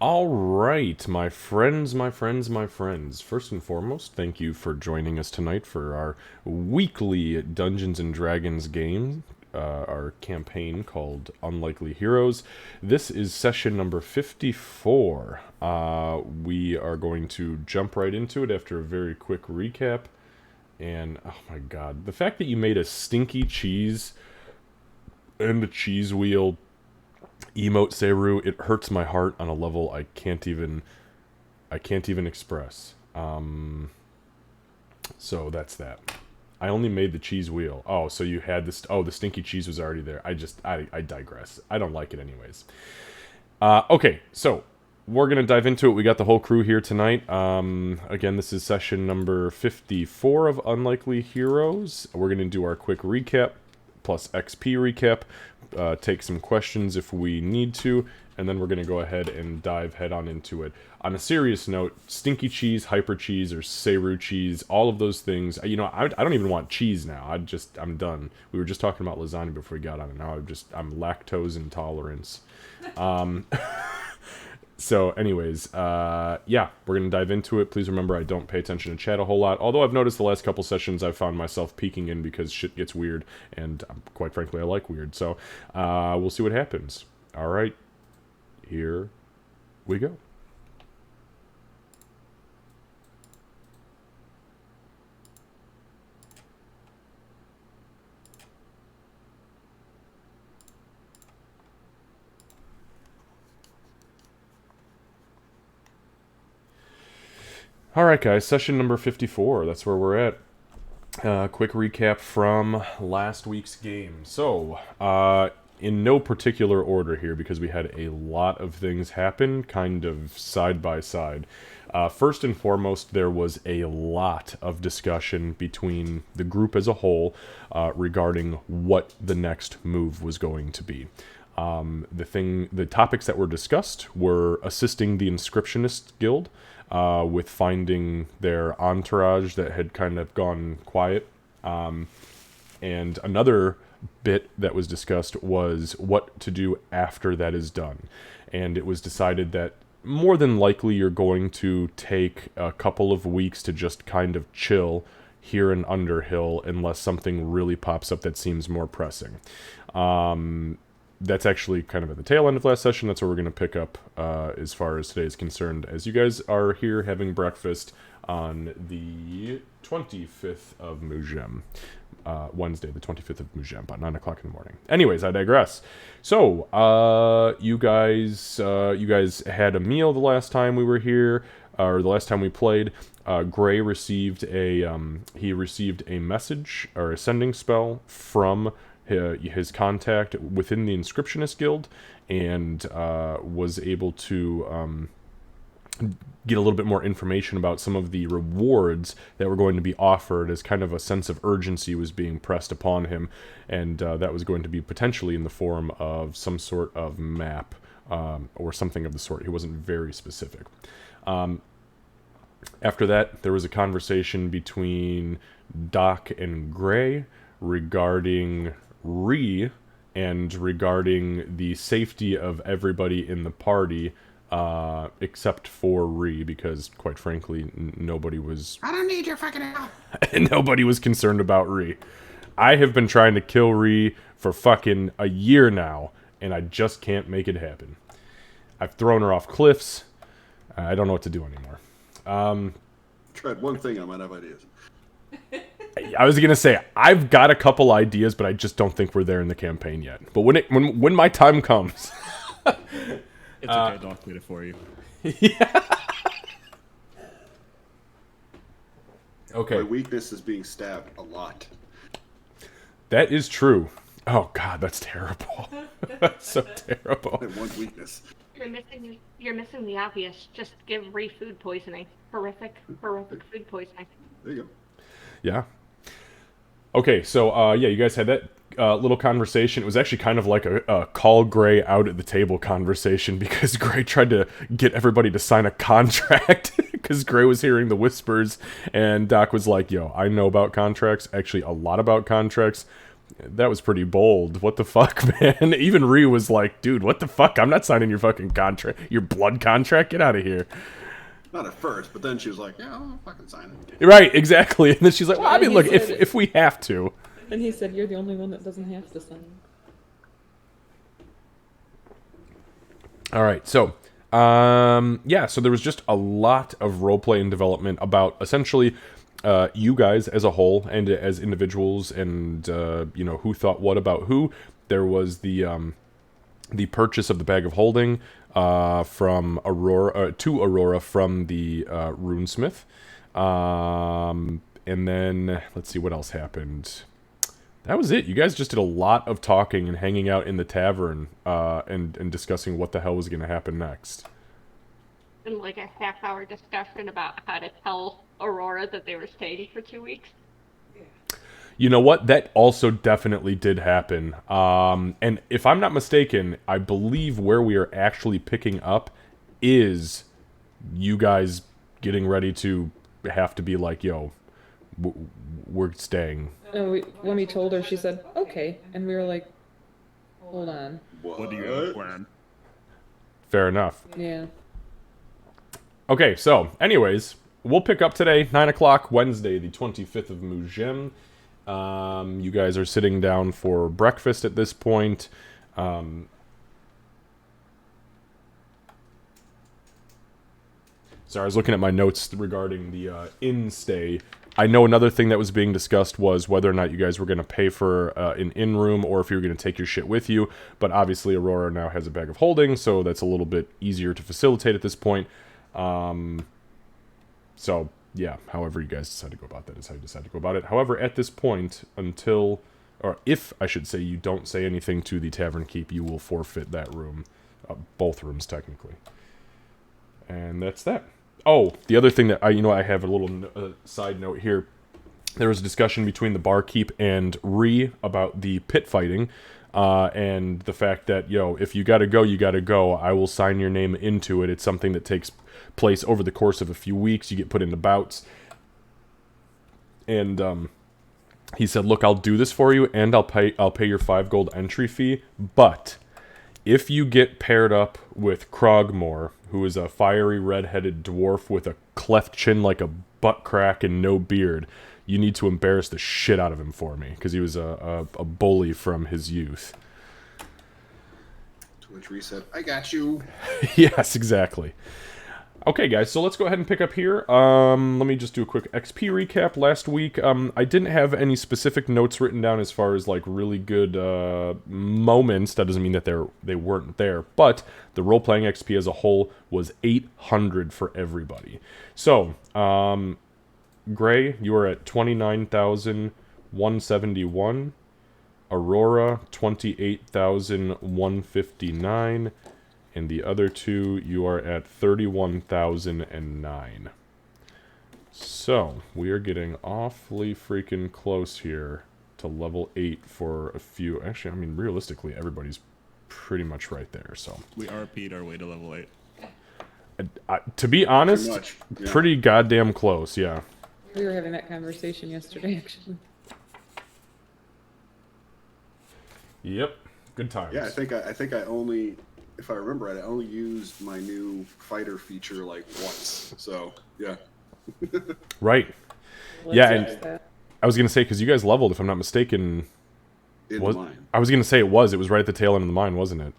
All right, my friends. First and foremost, thank you for joining us tonight for our weekly Dungeons and Dragons game, our campaign called Unlikely Heroes. This is session number 54. We are going to jump right into it after a very quick recap. And, oh my god, the fact that you made a stinky cheese and a cheese wheel emote Seru, it hurts my heart on a level I can't even express. So that's that. I only made the cheese wheel. Oh, so you had this. Oh, the stinky cheese was already there. I digress. I don't like it anyways. Okay, so we're gonna dive into it. We got the whole crew here tonight. Again, this is session number 54 of Unlikely Heroes. We're gonna do our quick recap plus XP recap. Take some questions if we need to, and then we're going to go ahead and dive head on into it. On a serious note, stinky cheese, hyper cheese, or Seru cheese, all of those things. I don't even want cheese now. I'm done. We were just talking about lasagna before we got on, and now I'm lactose intolerance. So, anyways, yeah, we're going to dive into it. Please remember, I don't pay attention to chat a whole lot. Although I've noticed the last couple sessions I've found myself peeking in because shit gets weird. And quite frankly, I like weird. So, we'll see what happens. All right, here we go. All right, guys, session number 54. That's where we're at. Quick recap from last week's game. So, in no particular order here, because we had a lot of things happen, kind of side by side. First and foremost, there was a lot of discussion between the group as a whole regarding what the next move was going to be. The topics that were discussed were assisting the Inscriptionist Guild with finding their entourage that had kind of gone quiet. And another bit that was discussed was what to do after that is done. And it was decided that more than likely you're going to take a couple of weeks to just kind of chill here in Underhill unless something really pops up that seems more pressing. That's actually kind of at the tail end of last session. That's where we're going to pick up as far as today is concerned. As you guys are here having breakfast on the 25th of Mujam. Wednesday, the 25th of Mujam, about 9 o'clock in the morning. Anyways, I digress. So, you guys had a meal the last time we were here, or the last time we played. Gray received he received a message, or a sending spell from his contact within the Inscriptionist Guild, and was able to get a little bit more information about some of the rewards that were going to be offered, as kind of a sense of urgency was being pressed upon him, and that was going to be potentially in the form of some sort of map or something of the sort. He wasn't very specific. After that, there was a conversation between Doc and Gray regarding and regarding the safety of everybody in the party, except for because, quite frankly, nobody was... I don't need your fucking help. nobody was concerned about I have been trying to kill for fucking a year now, and I just can't make it happen. I've thrown her off cliffs. I don't know what to do anymore. Tried one thing, I might have ideas. I was gonna say I've got a couple ideas, but I just don't think we're there in the campaign yet. But when my time comes, it's okay. Don't quit it for you. Yeah. Okay. My weakness is being stabbed a lot. That is true. Oh God, that's terrible. That's so terrible. And one weakness. You're missing the obvious. Just give food poisoning. Horrific food poisoning. There you go. Yeah. Okay, so yeah, you guys had that little conversation. It was actually kind of like a call Gray out at the table conversation, because Gray tried to get everybody to sign a contract because Gray was hearing the whispers, and Doc was like, yo, I know about contracts, actually a lot about contracts. That was pretty bold. What the fuck, man? Even Ree was like, dude, what the fuck? I'm not signing your fucking contract. Your blood contract? Get out of here. Not at first, but then she was like, yeah, I'll fucking sign it. Right, exactly. And then she's like, well, I And mean, he look, said- if we have to. And he said, "You're the only one that doesn't have to sign." All right, so, yeah, so there was just a lot of roleplay and development about essentially you guys as a whole and as individuals and, you know, who thought what about who. There was the purchase of the bag of holding from Aurora, to Aurora from the runesmith. And then, let's see, what else happened? That was it. You guys just did a lot of talking and hanging out in the tavern and discussing what the hell was going to happen next. And like a half-hour discussion about how to tell Aurora that they were staying for 2 weeks. You know what? That also definitely did happen. And if I'm not mistaken, I believe where we are actually picking up is you guys getting ready to have to be like, yo, we're staying. When we told her, she said, "Okay," and we were like, "Hold on." What do you have planned? Fair enough. Yeah. Okay, so, anyways, we'll pick up today, 9 o'clock, Wednesday, the 25th of Mujim. You guys are sitting down for breakfast at this point. Sorry, I was looking at my notes regarding the inn stay. I know another thing that was being discussed was whether or not you guys were going to pay for an inn room or if you were going to take your shit with you. But obviously, Aurora now has a bag of holding, so that's a little bit easier to facilitate at this point. So, yeah, however you guys decide to go about that is how you decide to go about it. However, at this point, until, or if, I should say, you don't say anything to the Tavern Keep, you will forfeit that room. Both rooms, technically. And that's that. Oh, the other thing that I have a little side note here. There was a discussion between the barkeep and Ree about the pit fighting, and the fact that, if you gotta go, you gotta go. I will sign your name into it. It's something that takes place over the course of a few weeks. You get put into bouts. And he said, look, I'll do this for you, and I'll pay your 5 gold entry fee, but if you get paired up with Krogmore, who is a fiery red-headed dwarf with a cleft chin like a butt crack and no beard, you need to embarrass the shit out of him for me, because he was a bully from his youth. To which Ree said, I got you. Yes, exactly. Okay, guys, so let's go ahead and pick up here. Let me just do a quick XP recap. Last week, I didn't have any specific notes written down as far as, like, really good moments. That doesn't mean that they weren't there. But the role-playing XP as a whole was 800 for everybody. So, Gray, you are at 29,171. Aurora, 28,159. And the other two, you are at 31,009. So, we are getting awfully freaking close here to level 8 for a few. Actually, I mean, realistically, everybody's pretty much right there, so. We RP'd our way to level 8. To be honest, much, yeah. pretty goddamn close, yeah. We were having that conversation yesterday, actually. Yep, good times. Yeah, I think I only, if I remember right, I only used my new fighter feature like once. So yeah. Right. Let's Yeah, fix and that. I was gonna say, because you guys leveled, if I'm not mistaken. In Was, the mine. I was gonna say it was right at the tail end of the mine, wasn't it?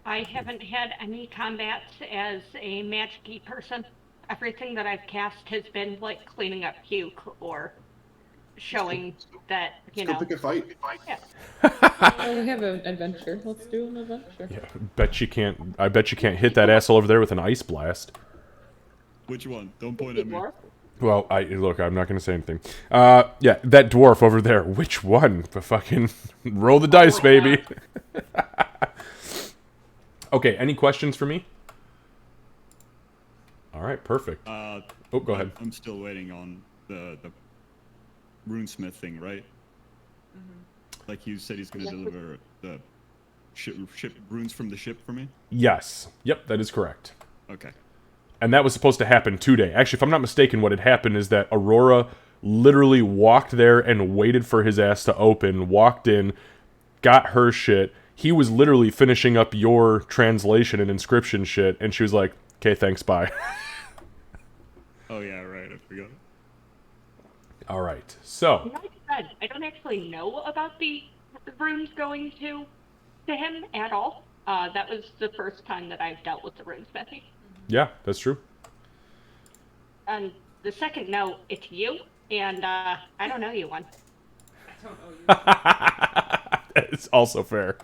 I haven't had any combats as a magic person. Everything that I've cast has been like cleaning up puke or showing that, you Go know. pick a fight. Yeah. Oh, we have an adventure. Let's do an adventure. Yeah, I bet you can't hit that asshole over there with an ice blast. Which one? Don't point at me. Dwarf. Well, look, I'm not gonna say anything. Yeah, that dwarf over there. Which one? But fucking roll the dice, baby. Okay, any questions for me? All right, perfect. Oh, go ahead. I'm still waiting on the runesmith thing, right? Like you said, he's going to deliver the ship runes from the ship for me? Yes. Yep, that is correct. Okay. And that was supposed to happen today. Actually, if I'm not mistaken, what had happened is that Aurora literally walked there and waited for his ass to open, walked in, got her shit. He was literally finishing up your translation and inscription shit, and she was like, okay, thanks, bye. Oh yeah, right. I forgot. All right, so Like I said, I don't actually know about the runes going to him at all. That was the first time that I've dealt with the runesmithing. yeah, that's true. And the second note, it's you, and I don't know you one. It's also fair.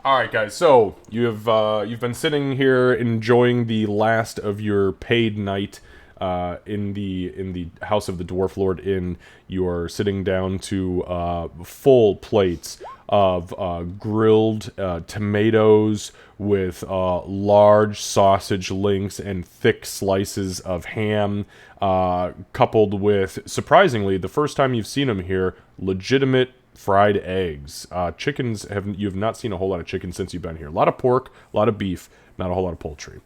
All right, guys. So you've been sitting here enjoying the last of your paid night in the House of the Dwarf Lord Inn. You are sitting down to full plates of grilled tomatoes with large sausage links and thick slices of ham, coupled with, surprisingly, the first time you've seen them here, legitimate fried eggs. You've not seen a whole lot of chicken since you've been here. A lot of pork, a lot of beef, not a whole lot of poultry.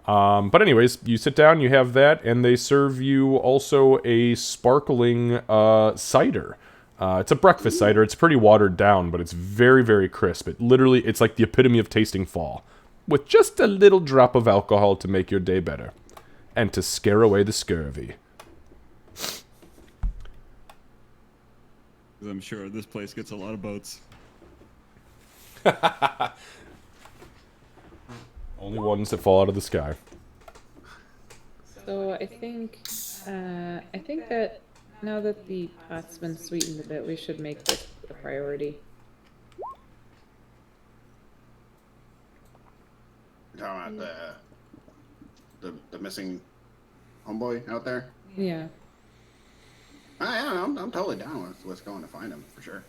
But anyways, you sit down, you have that, and they serve you also a sparkling cider. It's a breakfast cider. It's pretty watered down, but it's very, very crisp. It's like the epitome of tasting fall, with just a little drop of alcohol to make your day better, and to scare away the scurvy. 'Cause I'm sure this place gets a lot of boats. Only ones that fall out of the sky. So I think that now that the pot's been sweetened a bit, we should make this a priority. You're talking about the missing homeboy out there? Yeah. I'm totally down with what's going to find him for sure.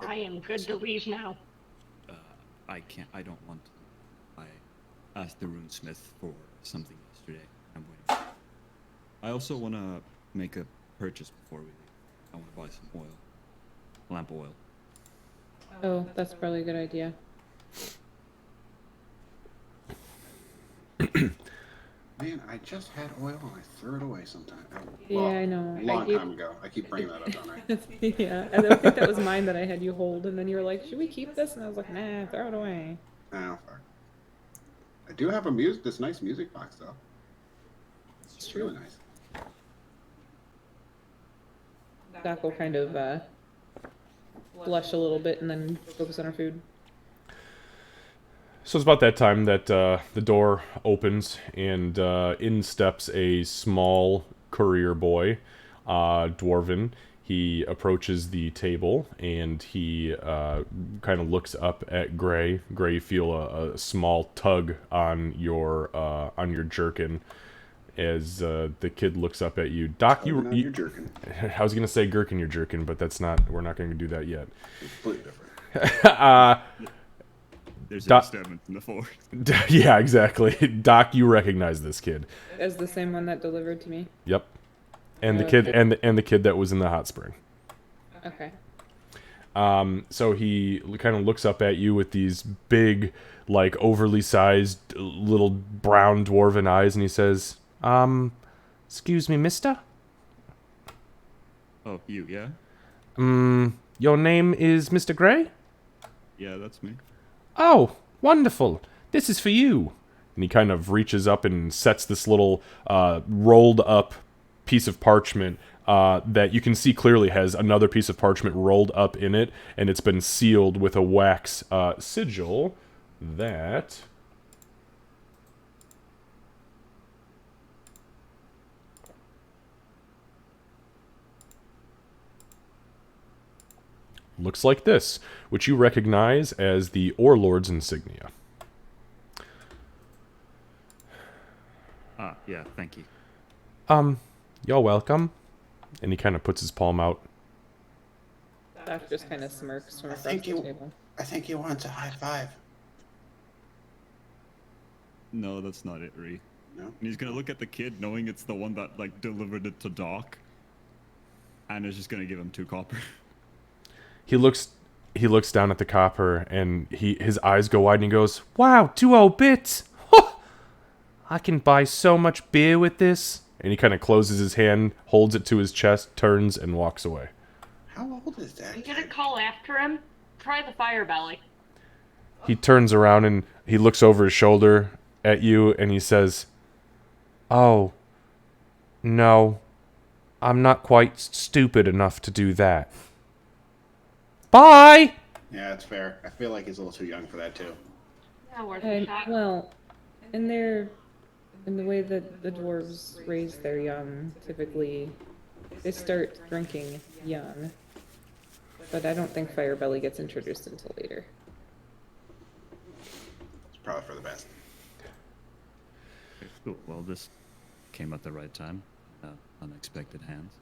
I am good to leave now. I can't. I don't want to. I asked the runesmith for something yesterday. I'm waiting. I also want to make a purchase before we leave. I want to buy some oil, lamp oil. Oh, that's probably a good idea. Man, I just had oil and I threw it away sometime. Yeah, I know. A long time ago. I keep bringing that up, don't I? Yeah, and I think that was mine that I had you hold, and then you were like, "Should we keep this?" And I was like, "Nah, throw it away." Oh, fuck. I do have this nice music box though. It's really nice. Doc will kind of blush a little bit and then focus on our food. So it's about that time that the door opens and in steps a small courier boy, dwarven. He approaches the table and he kind of looks up at Gray. Gray, you feel a small tug on your jerkin as the kid looks up at you. Doc, You're jerking. I was gonna say gherkin your jerkin, but that's not. We're not going to do that yet. Completely different. There's a Doc- disturbance in the forest. Yeah, exactly. Doc, you recognize this kid. As the same one that delivered to me. Yep. And the Okay. kid and the kid that was in the hot spring. Okay. So he kind of looks up at you with these big, like overly sized little brown dwarven eyes, and he says, "Excuse me, mister? Oh, you? Yeah. Your name is Mr. Gray? Yeah, that's me. Oh, wonderful. This is for you." And he kind of reaches up and sets this little rolled up piece of parchment that you can see clearly has another piece of parchment rolled up in it, and it's been sealed with a wax sigil that... looks like this, which you recognize as the Overlord's insignia. Ah, yeah. Thank you. You're welcome. And he kind of puts his palm out. Doc just kind of smirks from across the think you- table. I think he wants a high five. No, that's not it, Ree. No? And he's gonna look at the kid, knowing it's the one that like delivered it to Doc, and is just gonna give him 2 copper. He looks down at the copper, and his eyes go wide, and he goes, "Wow, 2 old bits! I can buy so much beer with this. And he kind of closes his hand, holds it to his chest, turns, and walks away. How old is that? I'm gonna call after him. Try the fire belly. He turns around and he looks over his shoulder at you and he says, "Oh, no, I'm not quite stupid enough to do that. Bye!" Yeah, that's fair. I feel like he's a little too young for that too. Yeah, worth a shot. Well, in the way that the dwarves raise their young, typically they start drinking young. But I don't think Fire Belly gets introduced until later. It's probably for the best. Cool. Well, this came at the right time. Unexpected hands.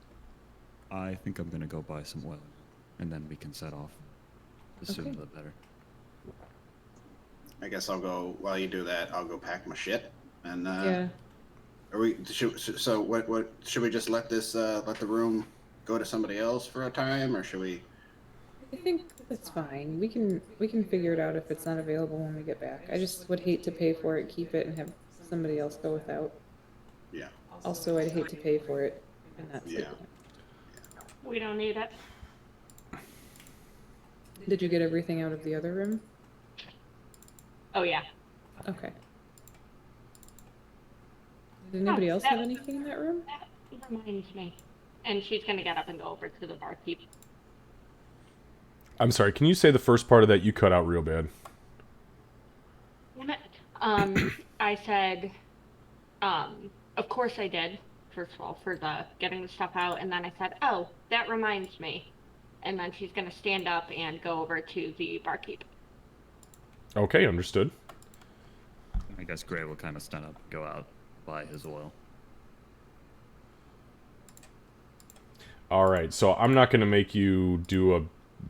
I think I'm gonna go buy some oil, and then we can set off. The sooner Okay. the better. I guess I'll go while you do that. I'll go pack my shit and Yeah. Are we? So what? What should we just let this? Let the room go to somebody else for a time, or should we? I think that's fine. We can figure it out if it's not available when we get back. I just would hate to pay for it, keep it, and have somebody else go without. Yeah. Also, I'd hate to pay for it and not sleep Yeah. in it. We don't need it. Did you get everything out of the other room? Oh yeah. Okay. Did anybody else that- have anything in that room? That reminds me. And she's gonna get up and go over to the barkeep. I'm sorry, can you say the first part of that? You cut out real bad. Damn it. I said, of course I did, first of all, for the getting the stuff out, and then I said, oh, that reminds me. And then she's gonna stand up and go over to the barkeep. Okay, understood. I guess Gray will kind of stand up, go out, buy his oil. Alright, so I'm not going to make you do a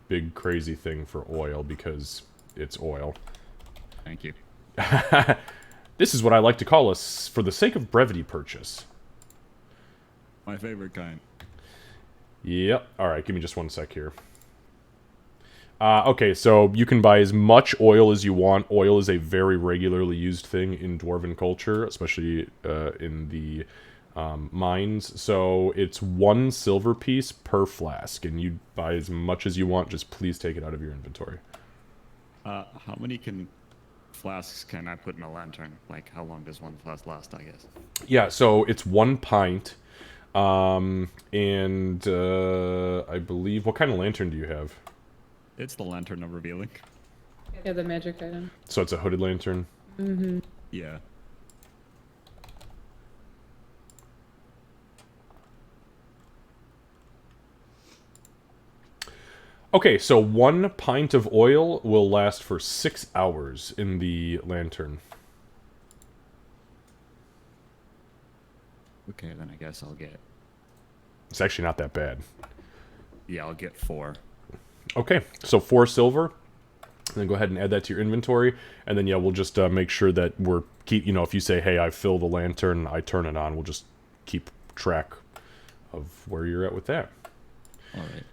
big crazy thing for oil because it's oil. Thank you. This is what I like to call us for the sake of brevity purchase. My favorite kind. Yep. Alright, give me just one sec here. Okay, so you can buy as much oil as you want. Oil is a very regularly used thing in Dwarven culture, especially in the mines. So it's 1 silver piece per flask, and you buy as much as you want. Just please take it out of your inventory. How many flasks can I put in a lantern? Like, how long does one flask last, I guess? Yeah, so it's 1 pint. And I believe... What kind of lantern do you have? It's the lantern of revealing. Yeah, the magic item. So it's a hooded lantern? Mm-hmm. Yeah. Okay, so 1 pint of oil will last for 6 hours in the lantern. Okay, then I guess I'll get... It's actually not that bad. Yeah, I'll get 4. Okay, so 4 silver. Then go ahead and add that to your inventory. And then, yeah, we'll just make sure that we're... You know, if you say, hey, I fill the lantern, I turn it on, we'll just keep track of where you're at with that. Alright.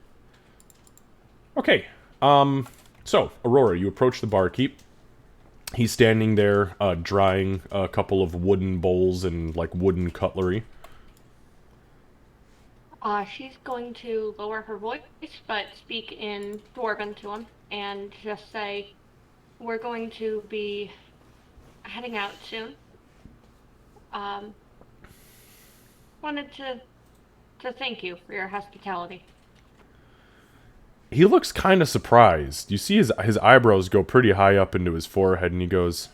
Okay, so, Aurora, you approach the barkeep. He's standing there, drying a couple of wooden bowls and, like, wooden cutlery. She's going to lower her voice, but speak in Dwarven to him, and just say, we're going to be heading out soon. Wanted to thank you for your hospitality. He looks kind of surprised. You see his eyebrows go pretty high up into his forehead, and he goes,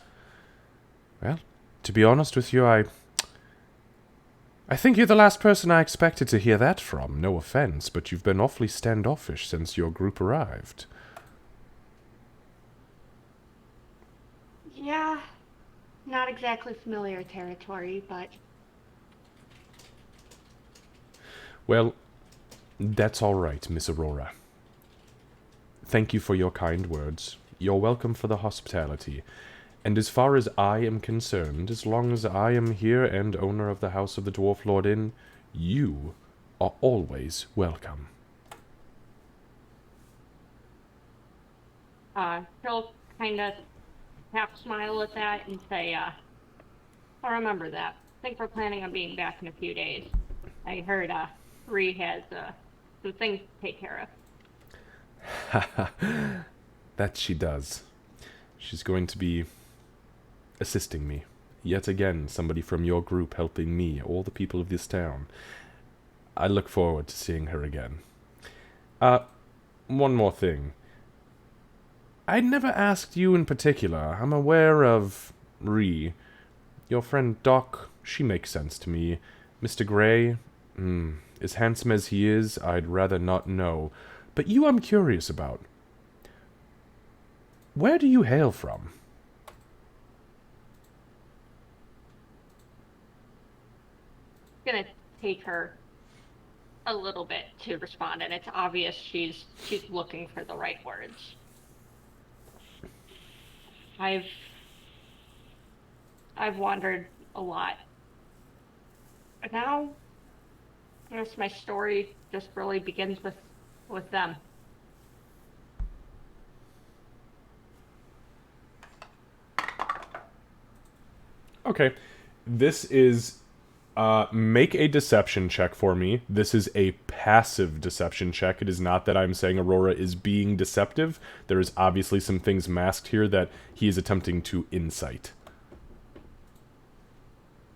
well, to be honest with you, I think you're the last person I expected to hear that from. No offense, but you've been awfully standoffish since your group arrived. Yeah, not exactly familiar territory, but Well, that's all right, Miss Aurora. Thank you for your kind words. You're welcome for the hospitality. And as far as I am concerned, as long as I am here and owner of the House of the Dwarf Lord Inn, you are always welcome. he'll kind of half smile at that and say, I'll remember that. think we're planning on being back in a few days. I heard Ree has some things to take care of. That she does. She's going to be assisting me. Yet again, somebody from your group helping me, all the people of this town. I look forward to seeing her again. One more thing. I never asked you in particular. I'm aware of Ree. Your friend Doc, she makes sense to me. Mr. Gray, as handsome as he is, I'd rather not know. But you I'm curious about. Where do you hail from? It's gonna take her a little bit to respond, and it's obvious she's looking for the right words. I've wandered a lot. But now I guess my story just really begins with them. Okay. This is make a deception check for me. This is a passive deception check. It is not that I'm saying Aurora is being deceptive. There is obviously some things masked here that he is attempting to insight.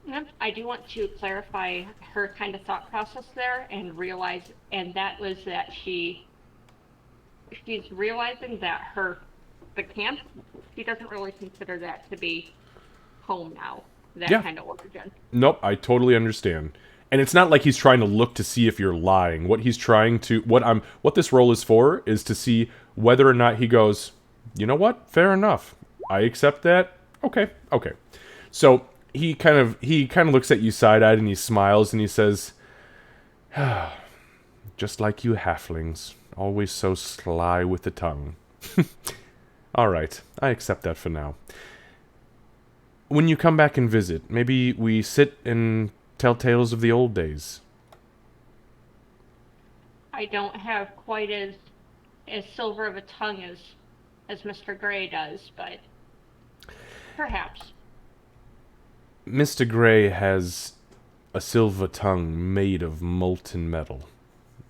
Yep, I do want to clarify her kind of thought process there and realize, and that was that she's realizing that the camp, she doesn't really consider that to be home now, that Yeah. kind of origin. Nope, I totally understand. And it's not like he's trying to look to see if you're lying. What he's trying to what this role is for is to see whether or not he goes, "You know what? Fair enough. I accept that." Okay. So, he kind of looks at you side-eyed and he smiles and he says, "Just like you halflings, always so sly with the tongue." All right, I accept that for now. When you come back and visit, maybe we sit and tell tales of the old days. I don't have quite as silver of a tongue as Mr. Gray does, but perhaps. Mr. Gray has a silver tongue made of molten metal.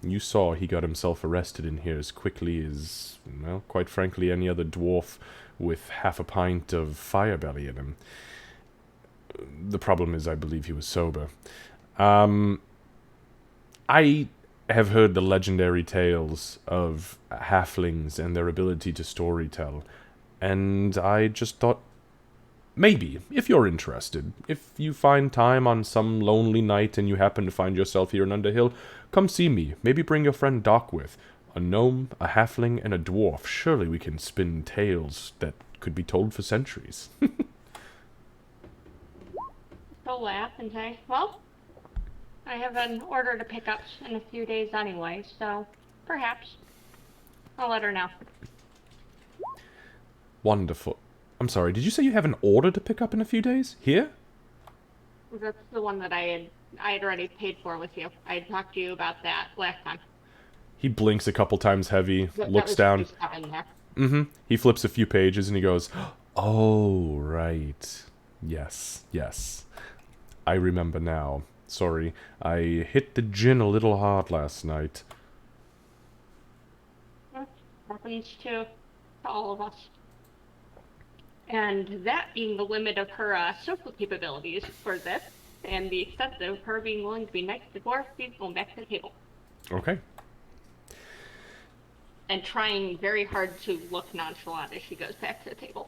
You saw he got himself arrested in here as quickly as, well, quite frankly, any other dwarf with half a pint of firebelly in him. The problem is, I believe he was sober. I have heard the legendary tales of halflings and their ability to storytell, and I just thought, maybe, if you're interested, if you find time on some lonely night and you happen to find yourself here in Underhill, come see me. Maybe bring your friend Doc with. A gnome, a halfling, and a dwarf. Surely we can spin tales that could be told for centuries. She'll laugh and say, "Well, I have an order to pick up in a few days anyway, so perhaps I'll let her know." Wonderful. I'm sorry, did you say you have an order to pick up in a few days? Here? That's the one that I had already paid for with you. I had talked to you about that last time. He blinks a couple times heavy, That looks was down. just in there. He flips a few pages and he goes, "Oh, right. Yes. I remember now. Sorry, I hit the gin a little hard last night." Well, happens to all of us. And that being the limit of her social capabilities for this, and the extent of her being willing to be nice to dwarf, she's going back to the table. Okay. And trying very hard to look nonchalant as she goes back to the table.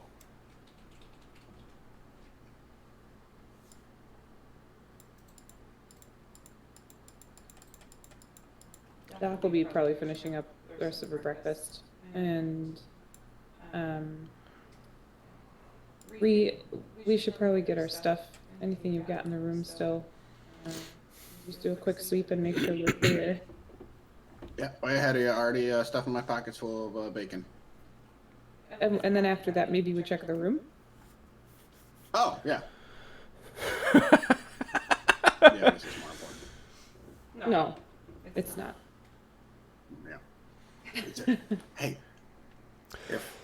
Doc will be probably finishing up the rest of her breakfast. And, we should probably get our stuff. Anything you've got in the room still. Just do a quick sweep and make sure we're clear. Yeah, I had already stuff in my pockets full of bacon. And then after that, maybe we check the room. Oh, yeah. Yeah, this is more important. No, it's not. Yeah. Hey, if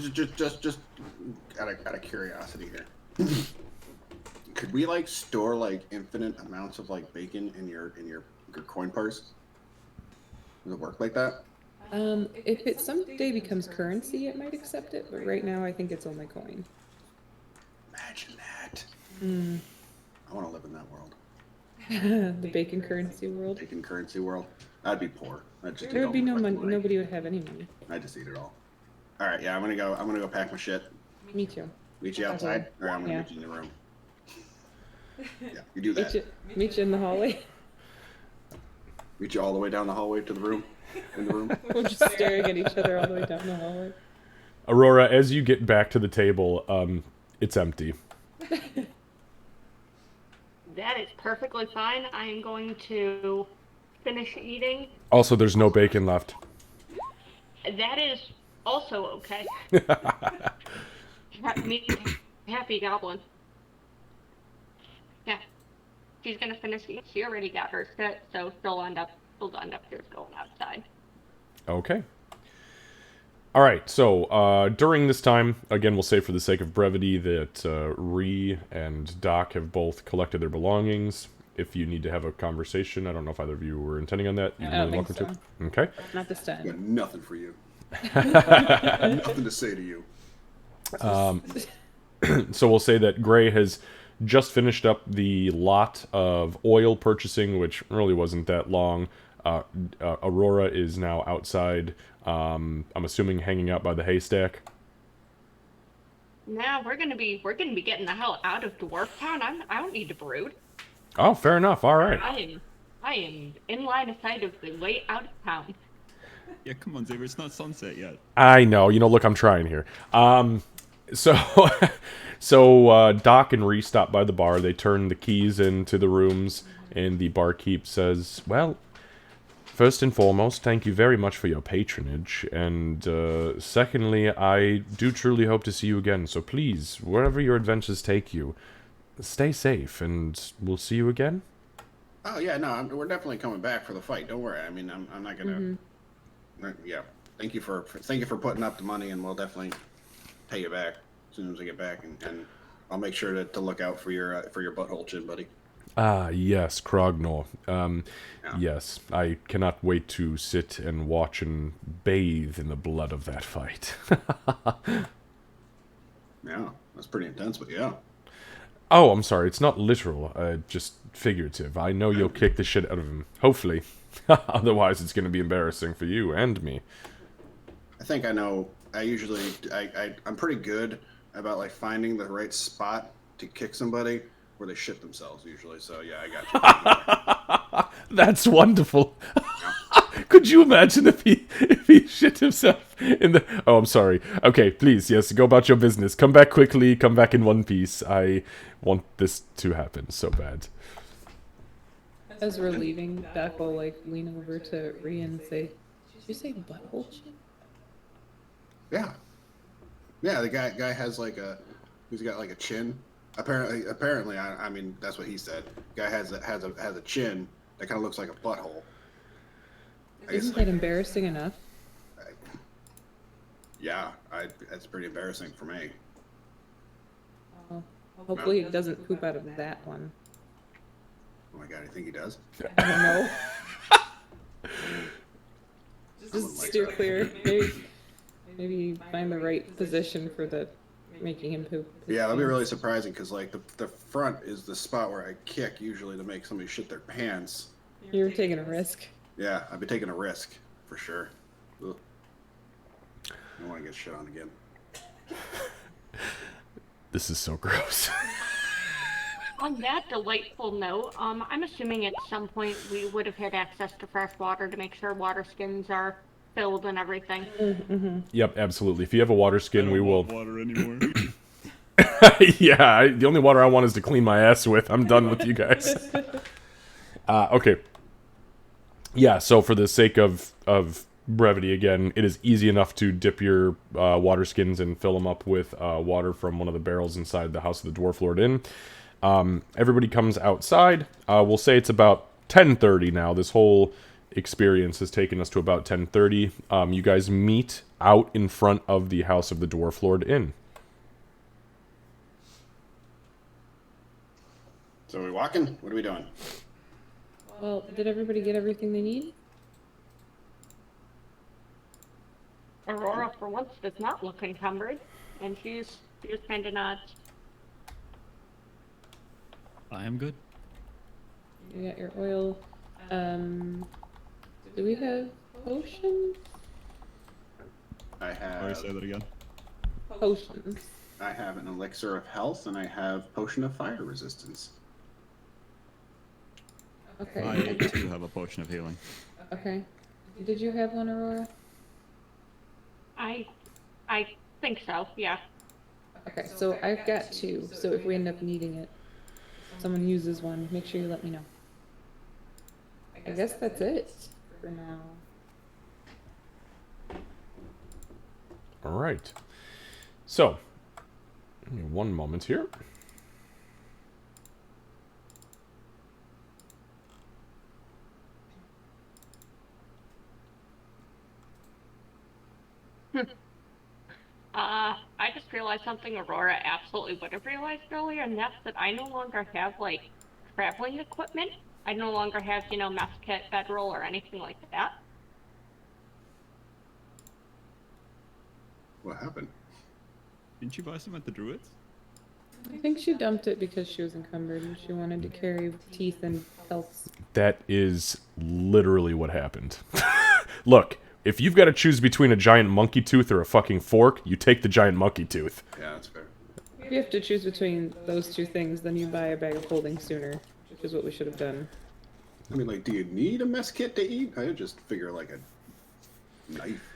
just out of curiosity here, Could we like store like infinite amounts of like bacon in your coin purse? Does it work like that? If it someday becomes currency, it might accept it, but right now I think it's only coin. Imagine that. Mm. I want to live in that world. The bacon currency world. Bacon currency world. I'd be poor. I'd just There eat would be all no the money. money. Nobody would have any money. I'd just eat it all. All right, yeah, I'm gonna go pack my shit. Me too. Meet you outside, or I'm gonna Yeah. meet you in the room. Yeah, you do Meet that. you in the hallway. Meet you all the way down the hallway to the room. In the room. We're just staring at each other all the way down the hallway. Aurora, as you get back to the table, it's empty. That is perfectly fine. I am going to finish eating. Also, there's no bacon left. That is also okay. Me, happy goblin. Yeah. She's gonna finish eating. She already got her set, so she'll end up just going outside. Okay. All right, so during this time, again, we'll say for the sake of brevity that Ree and Doc have both collected their belongings. If you need to have a conversation, I don't know if either of you were intending on that. You're I don't more than think welcome to. Okay. Not this Got time. nothing for you. Nothing to say to you. So we'll say that Gray has just finished up the lot of oil purchasing, which really wasn't that long. Aurora is now outside. I'm assuming hanging out by the haystack. Now we're gonna be getting the hell out of Dwarf Town. I don't need to brood. Oh, fair enough. All right. I am in line of sight of the way out of town. Yeah, come on, Xavier. It's not sunset yet. I know. You know, look, I'm trying here. So, Doc and Ree stop by the bar. They turn the keys into the rooms, and the barkeep says, "Well, first and foremost, thank you very much for your patronage, and secondly, I do truly hope to see you again. So please, wherever your adventures take you, stay safe, and we'll see you again." Oh yeah, no, we're definitely coming back for the fight. Don't worry. I mean, I'm not gonna. Yeah, thank you for putting up the money, and we'll definitely pay you back as soon as we get back, and I'll make sure to look out for your butthole chin, buddy. Ah, yes, Krognor. Yes, I cannot wait to sit and watch and bathe in the blood of that fight. Yeah, that's pretty intense, but yeah. Oh, I'm sorry, it's not literal, just figurative. I know you'll kick the shit out of him. Hopefully. Otherwise, it's going to be embarrassing for you and me. I think I know. I'm pretty good about like finding the right spot to kick somebody where they shit themselves usually. So yeah, I got you. That's wonderful. Could you imagine if he shit himself in the... Oh, I'm sorry. Okay, please, yes, go about your business. Come back quickly. Come back in one piece. I want this to happen so bad. As we're leaving, Doc will like lean over to Rhea and say, "Did you say butthole chin?" Yeah, yeah. The guy has like he's got like a chin. Apparently, I mean that's what he said. Guy has a chin that kind of looks like a butthole. Isn't that embarrassing enough? Yeah, that's pretty embarrassing for me. Well, hopefully it doesn't poop out of that one. Oh my god, I think he does. I don't know. Just like steer that. clear. Maybe find the right position for the making him poop. Yeah, that'd be really surprising because like the front is the spot where I kick usually to make somebody shit their pants. You're taking a risk. Yeah, I'd be taking a risk for sure. Ugh. I don't want to get shit on again. This is so gross. On that delightful note, I'm assuming at some point we would have had access to fresh water to make sure water skins are filled and everything. Yep, absolutely. If you have a water skin, we will... water anymore. Yeah, the only water I want is to clean my ass with. I'm done with you guys. Okay. Yeah, so for the sake of brevity again, it is easy enough to dip your water skins and fill them up with water from one of the barrels inside the House of the Dwarf Lord Inn. Everybody comes outside. We'll say it's about 10:30 now. This whole experience has taken us to about 10:30. You guys meet out in front of the House of the Dwarf Lord Inn. So are we walking? What are we doing? Well, did everybody get everything they need? Aurora, for once, does not look encumbered, and she's kind of not. I am good. You got your oil. Do we have potions? I Sorry, say have that again. Potions. I have an elixir of health, and I have potion of fire resistance. Okay. I too have a potion of healing. Okay. Did you have one, Aurora? I think so. Yeah. Okay, so I've got two. So if we end up needing it, someone uses one, make sure you let me know. I guess that's it for now. All right. So, give me one moment here. I just realized something Aurora absolutely would have realized earlier, and that's that I no longer have, like, traveling equipment. I no longer have, mess kit, bedroll, or anything like that. What happened? Didn't you buy some at the Druids? I think she dumped it because she was encumbered and she wanted to carry teeth and pelts. That is literally what happened. Look, if you've got to choose between a giant monkey tooth or a fucking fork, you take the giant monkey tooth. Yeah, that's fair. If you have to choose between those two things, then you buy a bag of holding sooner, which is what we should have done. I mean, like, do you need a mess kit to eat? I would just figure like a knife,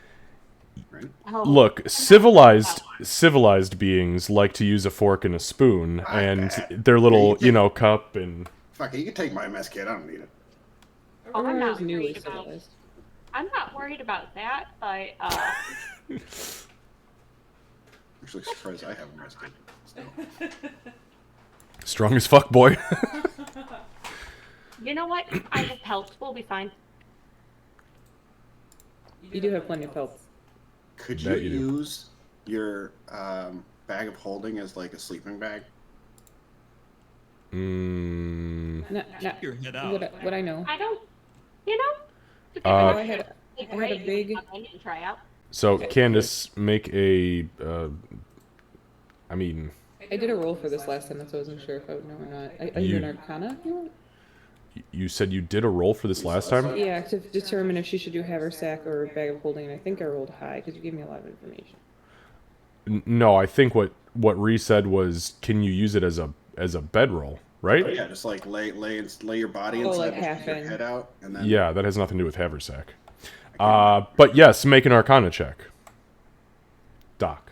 right? Oh, Look, civilized beings like to use a fork and a spoon and their little, cup and Fuck it, you can take my mess kit. I don't need it. I'm Aurora's not newly worried about- civilized. I'm not worried about that, but Actually, surprised I have a mess kit. Still. strong as fuck, boy. you know what? I have pelts. We'll be fine. You do have plenty of pelts. Could you Bet you do. use your bag of holding as like a sleeping bag? Not Your head out. what I know. I don't, you know. To Uh, I had a big. and try out. So, Candace, make a, I mean, I did a roll for this last time, so I wasn't sure if I would know or not. I You- an Arcana, if you want? you said you did a roll for this last time? Yeah, to determine if she should do haversack or bag of holding, and I think I rolled high because you gave me a lot of information. No, I think what Ree said was, can you use it as a bedroll, right? Yeah, just like lay your body Oh, inside, like just half your in. head out, and then Yeah, that has nothing to do with haversack. But yes, make an Arcana check. Doc.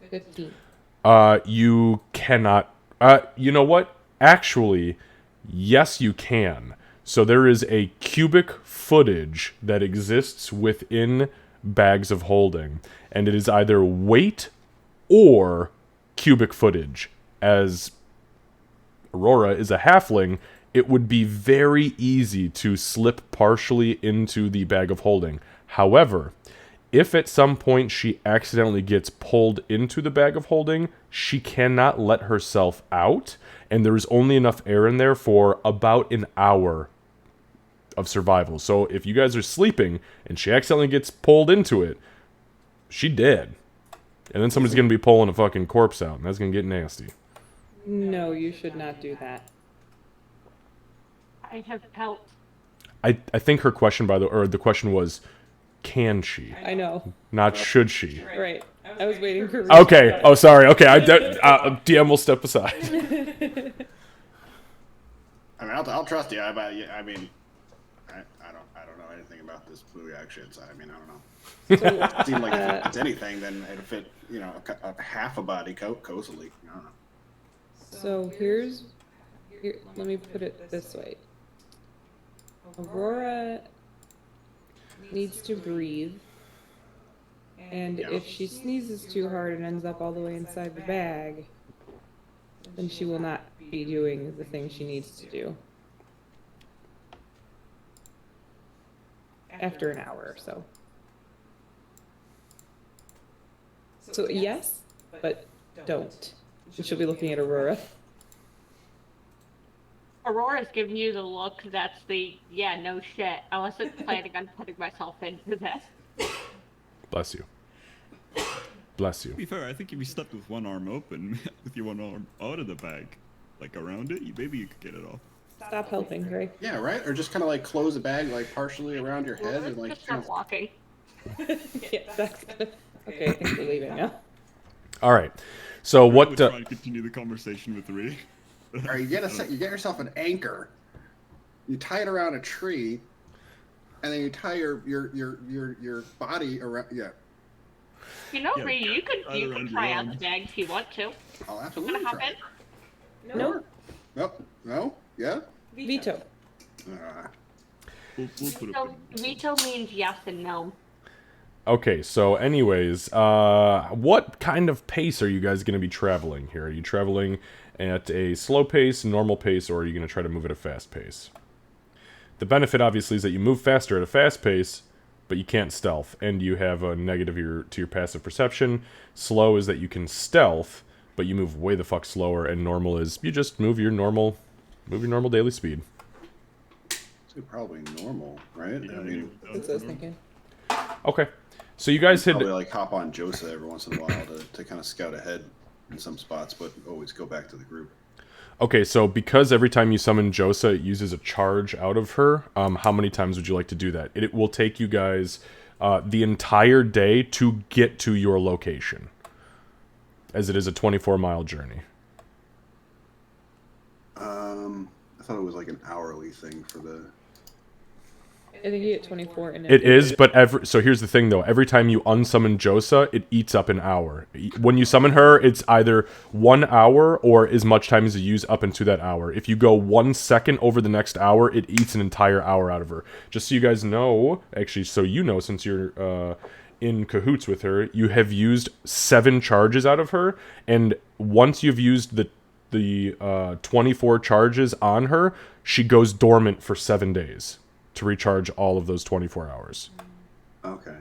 15. You cannot. You know what? Actually, yes, you can. So there is a cubic footage that exists within bags of holding, and it is either weight or cubic footage. As Aurora is a halfling, it would be very easy to slip partially into the bag of holding. However, if at some point she accidentally gets pulled into the bag of holding, she cannot let herself out, and there is only enough air in there for about an hour of survival. So if you guys are sleeping and she accidentally gets pulled into it, she dead. And then somebody's going to be pulling a fucking corpse out, and that's going to get nasty. No, you should not do that. I have pelts. I think her question, the question was, can she? I know. Not should she. Right. I was waiting for. Okay. Oh, sorry. Okay. DM will step aside. I mean, I'll trust you. I mean, I don't know anything about this blue yak shit. So I mean, I don't know. It seemed like if it's anything, then it'd fit, a half a body coat cozily. I don't know. So let me put it this way. Aurora needs to breathe, and Yeah. if she sneezes too hard and ends up all the way inside the bag, then she will not be doing the thing she needs to do after an hour or so. So yes, but don't. You should be looking at Aurora. Aurora's giving you the look that's the, yeah, no shit. I wasn't planning on putting myself into this. Bless you. Bless you. To be fair, I think if you slept with one arm open, with your one arm out of the bag, like around it, maybe you could get it off. Stop helping, Gray. Yeah, right. Or just kind of like close the bag like partially around your head and like. Just start walking. Yeah, that's good. Okay, I think we're leaving now. All right. So I what? would try and continue the conversation with Ree. All right, you get yourself an anchor. You tie it around a tree, and then you tie your body around. Yeah, You know, Yeah, Ree, you could around try your out the arms. bag if you want to. I'll Wanna absolutely hop try. in? No. Nope. No. Yeah. Veto. We'll put it. Veto means yes and no. Okay. So, anyways, what kind of pace are you guys going to be traveling here? Are you traveling at a slow pace, normal pace, or are you going to try to move at a fast pace? The benefit, obviously, is that you move faster at a fast pace, but you can't stealth, and you have a negative to your passive perception. Slow is that you can stealth, but you move way the fuck slower, and normal is you just move your normal daily speed. It's probably normal, right? I mean, That's what I was thinking. Okay, so you guys probably hit. like hop on Josa every once in a while to kind of scout ahead in some spots, but always go back to the group. Okay, so because every time you summon Josa, it uses a charge out of her, how many times would you like to do that? It will take you guys the entire day to get to your location, as it is a 24-mile journey. I thought it was like an hourly thing for the. I think you get 24 and It is, but so here's the thing, though. Every time you unsummon Josa, it eats up an hour. When you summon her, it's either 1 hour or as much time as you use up into that hour. If you go 1 second over the next hour, it eats an entire hour out of her. Just so you guys know, actually, so you know, since you're in cahoots with her, you have used 7 charges out of her, and once you've used the 24 charges on her, she goes dormant for 7 days to recharge all of those 24 hours. Okay.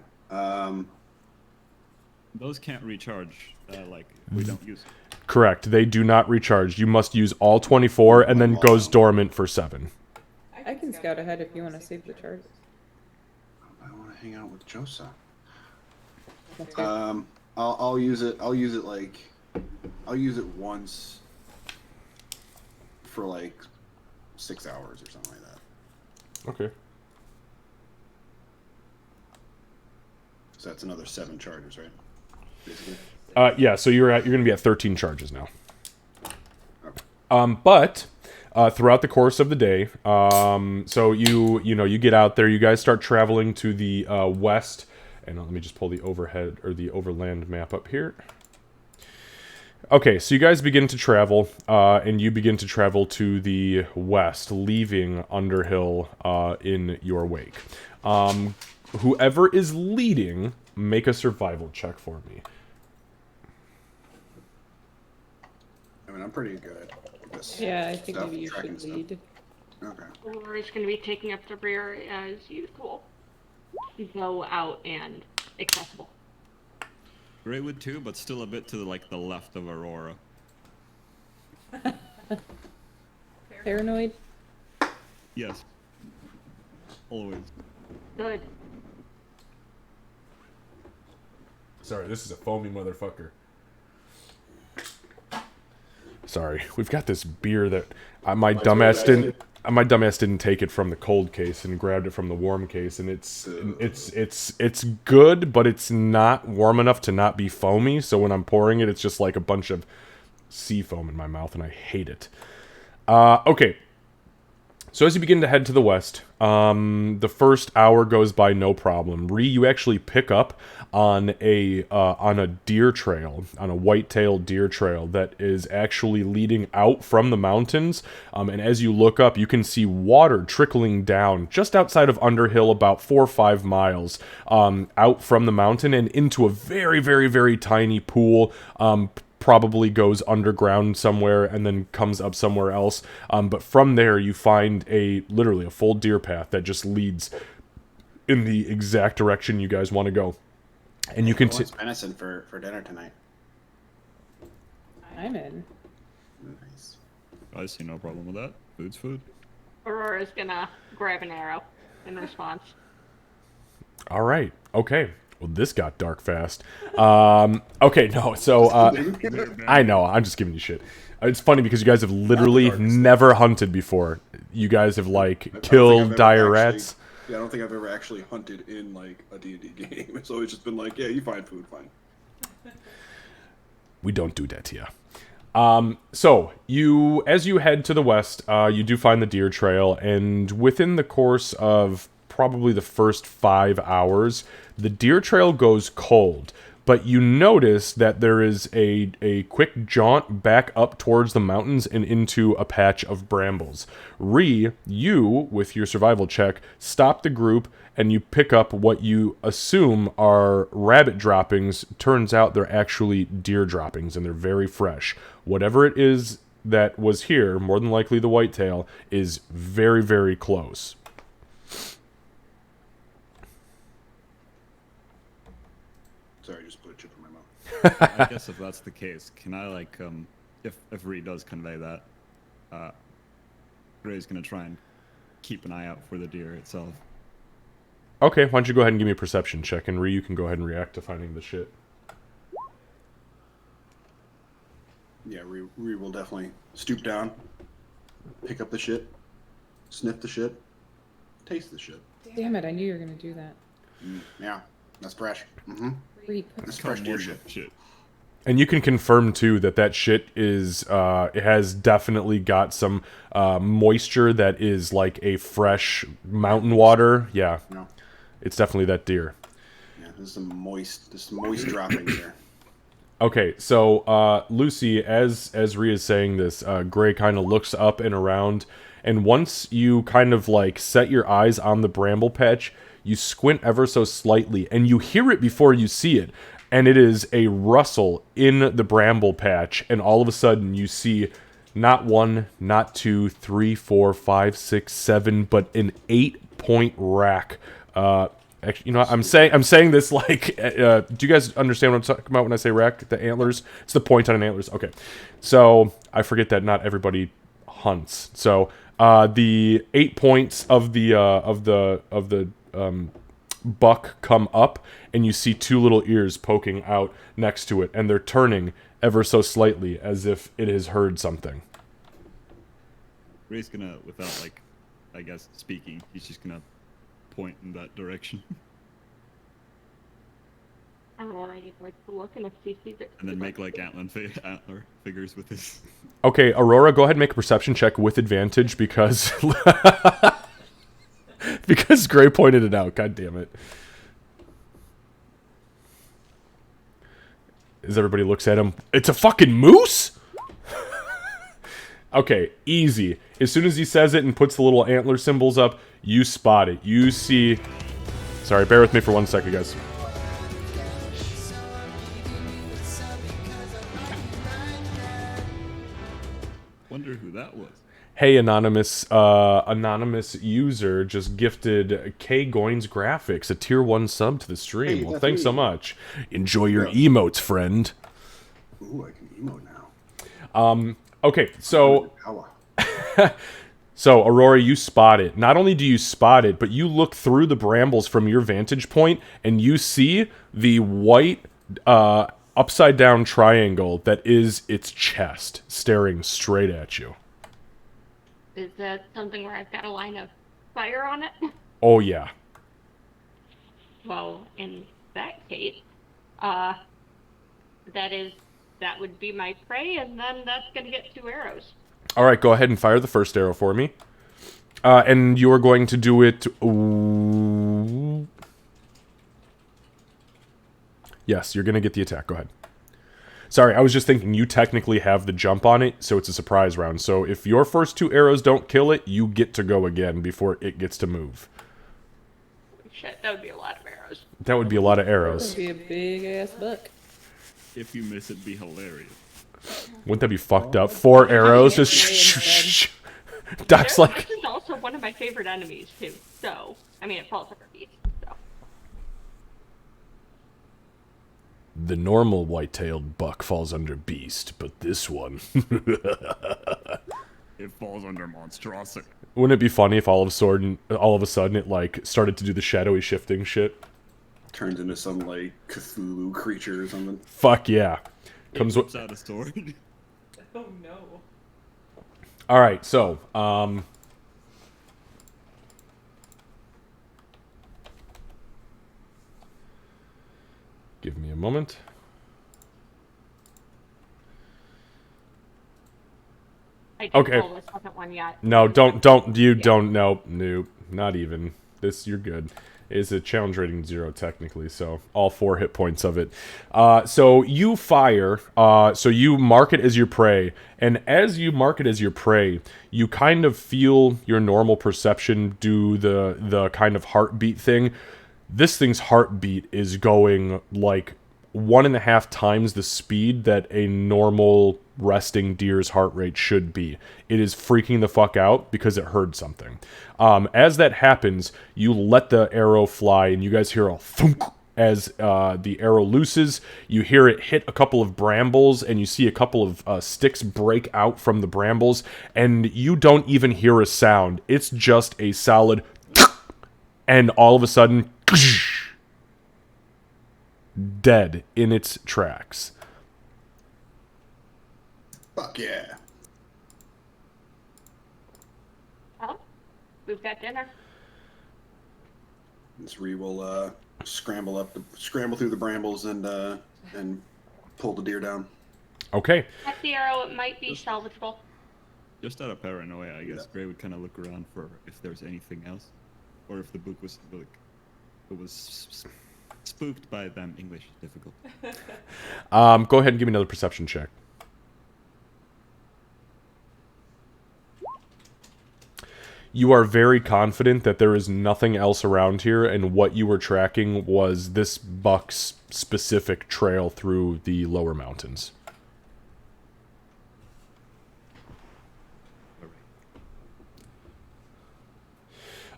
Those can't recharge. Like we don't use. Correct. They do not recharge. You must use all 24 and then goes dormant for 7. I can scout ahead if you want to save the charges. I want to hang out with Josa. That's good. I'll use it. I'll use it once for like 6 hours or something like that. Okay. So that's another 7 charges, right? Basically. Yeah, so you're going to be at 13 charges now. Okay. But throughout the course of the day, so you get out there, you guys start traveling to the west, and let me just pull the overhead or the overland map up here. Okay, so you guys begin to travel, and you begin to travel to the west, leaving Underhill in your wake. Whoever is leading, make a survival check for me. I mean, I'm pretty good at this. Yeah, I think stuff, maybe you tracking should lead. Okay. Aurora's going to be taking up the rear as usual. Go out and accessible. Ray would too, but still a bit to like the left of Aurora. Paranoid? Yes. Always. Good. Sorry, this is a foamy motherfucker. Sorry, we've got this beer that my dumbass didn't take it from the cold case and grabbed it from the warm case, and it's good, but it's not warm enough to not be foamy. So when I'm pouring it, it's just like a bunch of sea foam in my mouth, and I hate it. Okay. So as you begin to head to the west, the first hour goes by no problem. Ree, you actually pick up on a deer trail, on a white-tailed deer trail that is actually leading out from the mountains. And as you look up, you can see water trickling down just outside of Underhill, about 4 or 5 miles out from the mountain and into a very, very, very tiny pool. Probably goes underground somewhere and then comes up somewhere else. But from there, you find literally a full deer path that just leads in the exact direction you guys want to go. And you can What's venison for dinner tonight? I'm in. Nice. I see no problem with that. Food's food. Aurora's gonna grab an arrow in response. All right. Okay. Well, this got dark fast. Okay, no. So, I know. I'm just giving you shit. It's funny because you guys have literally never hunted before. You guys have, like, killed dire rats. Yeah, I don't think I've ever actually hunted in, like, a D&D game. It's always just been like, yeah, you find food, fine. We don't do that here. So, as you head to the west, you do find the deer trail, and within the course of probably the first 5 hours, the deer trail goes cold. But you notice that there is a quick jaunt back up towards the mountains and into a patch of brambles. You, with your survival check, stop the group and you pick up what you assume are rabbit droppings. Turns out they're actually deer droppings, and they're very fresh. Whatever it is that was here, more than likely the whitetail, is very, very close. Sorry, I just put a chip in my mouth. I guess if that's the case, can I like if Ree does convey that, Ray's gonna try and keep an eye out for the deer itself. Okay, why don't you go ahead and give me a perception check, and Ree, you can go ahead and react to finding the shit. Yeah, Ree will definitely stoop down, pick up the shit, sniff the shit, taste the shit. Damn it, I knew you were gonna do that. Yeah, that's fresh. Mm-hmm. That's fresh deer shit. And you can confirm too that shit is it has definitely got some moisture that is like a fresh mountain water. Yeah, No. It's definitely that deer. Yeah, there's some moist droppings there. Okay, so Lucy, as Rhea is saying this, Gray kind of looks up and around, and once you kind of like set your eyes on the bramble patch, you squint ever so slightly, and you hear it before you see it, and it is a rustle in the bramble patch, and all of a sudden you see not 1, not 2, 3, 4, 5, 6, 7, but an 8-point rack. Actually, you know what, I'm saying this like, do you guys understand what I'm talking about when I say rack? The antlers? It's the point on an antlers. Okay, so I forget that not everybody hunts. So the 8 points of the buck come up, and you see 2 little ears poking out next to it, and they're turning ever so slightly as if it has heard something. Ray's gonna, without like, I guess speaking, he's just gonna point in that direction. Aurora, you'd like to look, and if she sees it, And then make like antler figures with his. Okay, Aurora, go ahead and make a perception check with advantage because because Gray pointed it out. God damn it. As everybody looks at him, it's a fucking moose? Okay, easy. As soon as he says it and puts the little antler symbols up, you spot it. You see... Sorry, bear with me for 1 second, guys. Wonder who that was. Hey, anonymous user just gifted K Goins Graphics a tier 1 sub to the stream. Hey, well, that's thanks me. so much. Enjoy your Yeah. emotes, friend. Ooh, I can emote now. Okay, so... Power. So, Aurora, you spot it. Not only do you spot it, but you look through the brambles from your vantage point, and you see the white, upside-down triangle that is its chest, staring straight at you. is that something where I've got a line of fire on it? Oh, yeah. Well, in that case, that would be my prey, and then that's gonna get 2 arrows. All right, go ahead and fire the first arrow for me. And you're going to do it... Ooh. Yes, you're going to get the attack. Go ahead. Sorry, I was just thinking you technically have the jump on it, so it's a surprise round. So if your first 2 arrows don't kill it, you get to go again before it gets to move. Shit, that would be a lot of arrows. That would be a lot of That arrows. would be a big ass buck. If you miss, it'd be hilarious. Wouldn't that be fucked up? 4 arrows, just shh. Doc's like... This is also one of my favorite enemies, too. So, I mean, it falls under beast, so. The normal white-tailed buck falls under beast, but this one... It falls under monstrosity. Wouldn't it be funny if all of a sudden it, like, started to do the shadowy shifting shit? Turns into some, like, Cthulhu creature or something. Fuck yeah. It Comes whips with... out a sword. Oh no. Alright, so, give me a moment. I didn't Okay. pull the second one yet. No, nope, not even. This, you're good. Is a challenge rating 0 technically, so all 4 hit points of it. So you fire, so you mark it as your prey, and as you mark it as your prey, you kind of feel your normal perception do the kind of heartbeat thing. This thing's heartbeat is going like 1.5 times the speed that a normal resting deer's heart rate should be. It is freaking the fuck out because it heard something. As that happens, you let the arrow fly, and you guys hear a thunk as the arrow looses. You hear it hit a couple of brambles, and you see a couple of sticks break out from the brambles, and you don't even hear a sound. It's just a solid and all of a sudden dead in its tracks. Fuck yeah. Well, we've got dinner. This Ree will scramble through the brambles and pull the deer down. Okay. At the arrow, it might be salvageable. Just out of paranoia, I guess Gray would kind of look around for if there's anything else, or if the book was like, it was spooked by them. English is difficult. Go ahead and give me another perception check. You are very confident that there is nothing else around here, and what you were tracking was this buck's specific trail through the lower mountains.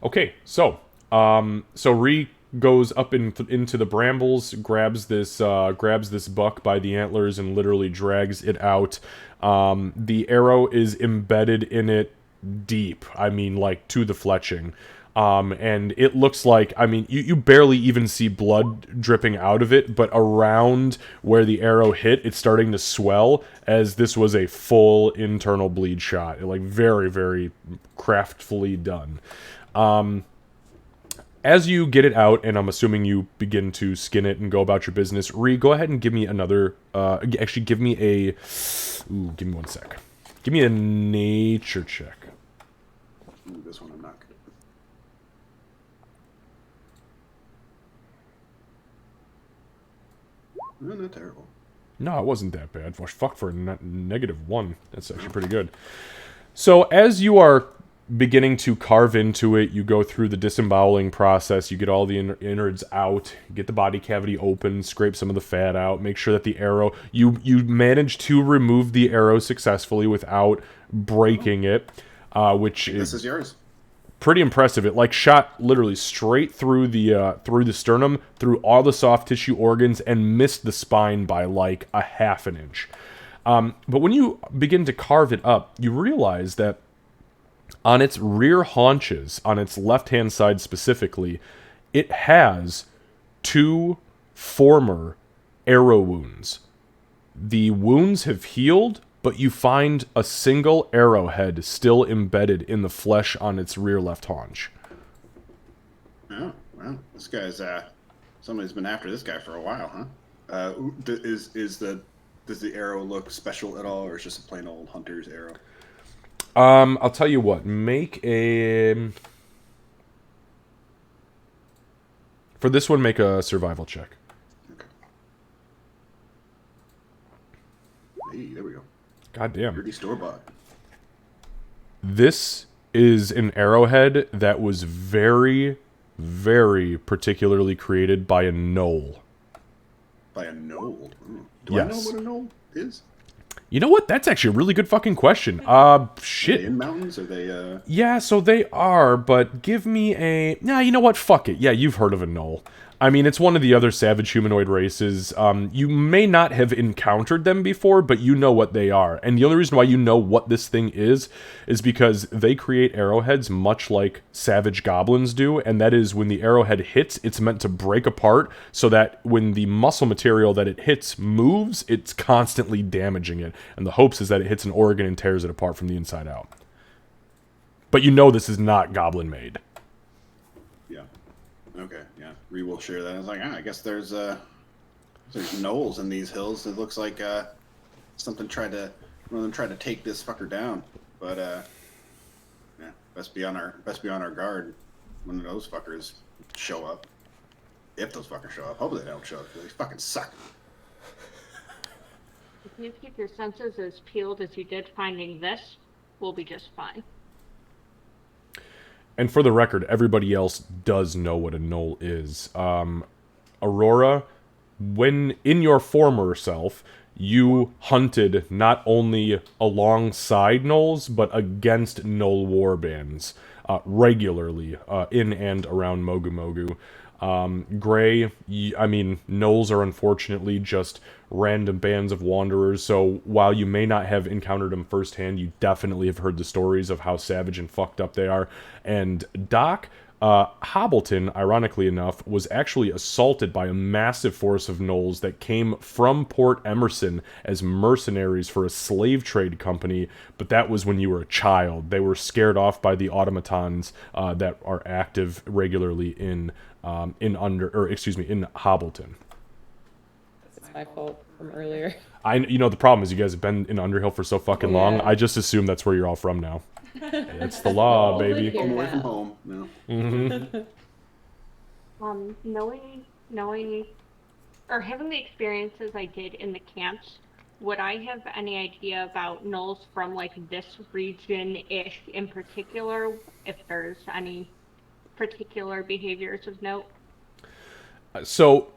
Okay, so Ree goes up into the brambles, grabs this buck by the antlers, and literally drags it out. The arrow is embedded in it deep. I mean, like, to the fletching. And it looks like, I mean, you barely even see blood dripping out of it, but around where the arrow hit, it's starting to swell, as this was a full internal bleed shot. Like, very, very craftfully done. As you get it out, and I'm assuming you begin to skin it and go about your business, Ree, go ahead and give me another, actually give me a, give me 1 sec. Give me a nature check. Ooh, this one I'm not good at. No, not terrible. No, it wasn't that bad. Well, fuck, for a -1. That's actually pretty good. So, as you are beginning to carve into it, you go through the disemboweling process, you get all the innards out, get the body cavity open, scrape some of the fat out, make sure that the arrow, you manage to remove the arrow successfully without breaking it, which This is yours. pretty impressive. It like shot literally straight through the sternum, through all the soft tissue organs, and missed the spine by like a half an inch. But when you begin to carve it up, you realize that on its rear haunches, on its left-hand side specifically, it has 2 former arrow wounds. The wounds have healed, but you find a single arrowhead still embedded in the flesh on its rear left haunch. Oh, well, this guy's somebody's been after this guy for a while, huh? Does the arrow look special at all, or is it just a plain old hunter's arrow? I'll tell you what. Make a... For this one, make a survival check. Okay. Hey, there we go. God damn. Dirty store-bought. This is an arrowhead that was very, very particularly created by a gnoll. By a knoll. Do Yes. I know what a knoll is? You know what? That's actually a really good fucking question. Are Shit. they in mountains? Are they, Yeah, so they are, but give me a... Nah, you know what? Fuck it. Yeah, you've heard of a gnoll. I mean, it's one of the other savage humanoid races. You may not have encountered them before, but you know what they are. And the only reason why you know what this thing is because they create arrowheads much like savage goblins do, and that is when the arrowhead hits, it's meant to break apart so that when the muscle material that it hits moves, it's constantly damaging it. And the hopes is that it hits an organ and tears it apart from the inside out. But you know this is not goblin made. Yeah. Okay. Yeah. We will share that. I was like, I guess there's knolls in these hills. It looks like one of them tried to take this fucker down. But yeah, best be on our guard when those fuckers show up. If those fuckers show up, hopefully they don't show up because they fucking suck. If you keep your senses as peeled as you did finding this, we'll be just fine. And for the record, everybody else does know what a knoll is. Aurora, when in your former self, you hunted not only alongside gnolls, but against gnoll warbands regularly in and around Mogu Mogu. Gray, I mean, gnolls are unfortunately just random bands of wanderers, so while you may not have encountered them firsthand, you definitely have heard the stories of how savage and fucked up they are. And Doc, Hobbleton, ironically enough, was actually assaulted by a massive force of gnolls that came from Port Emerson as mercenaries for a slave trade company, but that was when you were a child. They were scared off by the automatons that are active regularly in Hobbleton. It's my fault from earlier. The problem is you guys have been in Underhill for so fucking long. Yeah. I just assume that's where you're all from now. It's the law, Oh, baby. here Home away now. from home. No. Knowing or having the experiences I did in the camps, would I have any idea about gnolls from like this region-ish in particular, if there's any particular behaviors of note? So,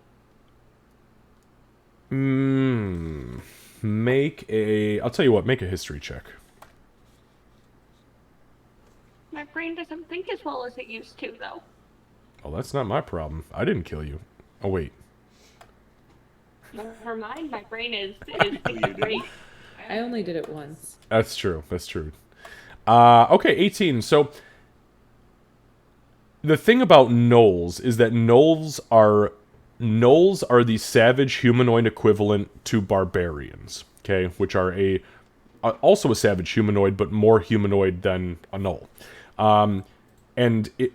I'll tell you what, make a history check. My brain doesn't think as well as it used to, though. Oh, that's not my problem. I didn't kill you. Oh, wait. Never mind, my brain is thinking great. I only did it once. That's true. Okay, 18. So, the thing about gnolls is that gnolls are the savage humanoid equivalent to barbarians, okay, which are also a savage humanoid, but more humanoid than a gnoll.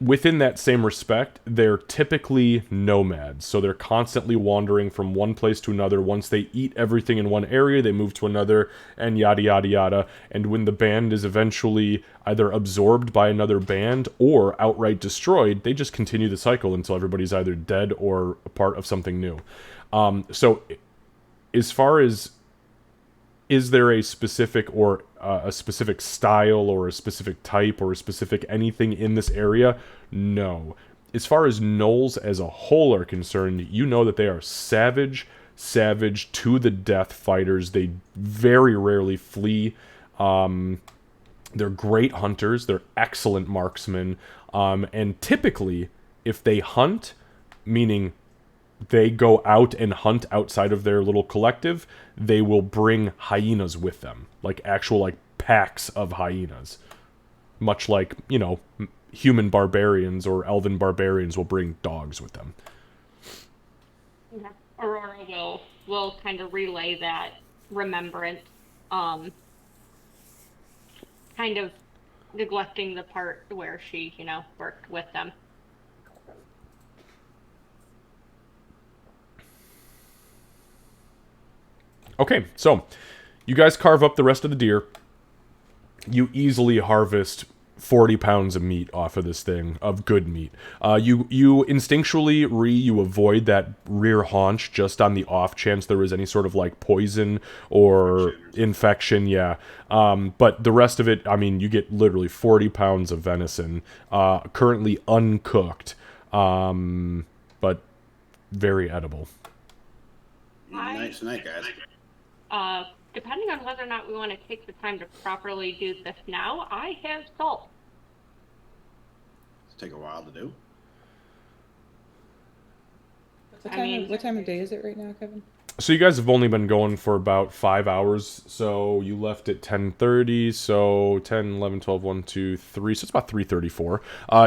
Within that same respect, they're typically nomads, so they're constantly wandering from one place to another. Once they eat everything in one area, they move to another, and yada yada yada. And when the band is eventually either absorbed by another band or outright destroyed, they just continue the cycle until everybody's either dead or a part of something new. So, as far as is there a specific style or a specific type or a specific anything in this area? No. As far as gnolls as a whole are concerned, you know that they are savage to the death fighters. They very rarely flee. They're great hunters. They're excellent marksmen. And typically, if they hunt, meaning they go out and hunt outside of their little collective, they will bring hyenas with them, like actual packs of hyenas, much like human barbarians or elven barbarians will bring dogs with them. Yeah. Aurora will kind of relay that remembrance, kind of neglecting the part where she worked with them. Okay, so you guys carve up the rest of the deer. You easily harvest 40 pounds of meat off of this thing, of good meat. You instinctually you avoid that rear haunch just on the off chance there was any sort of poison or infection, yeah. But the rest of it, I mean, you get literally 40 pounds of venison, currently uncooked, but very edible. Nice night, guys. Depending on whether or not we want to take the time to properly do this now, I have salt. It's take a while to do. What time of day is it right now, Kevin? So you guys have only been going for about 5 hours. So you left at 10:30. So 10, 11, 12, 1, 2, 3. So it's about 3:34.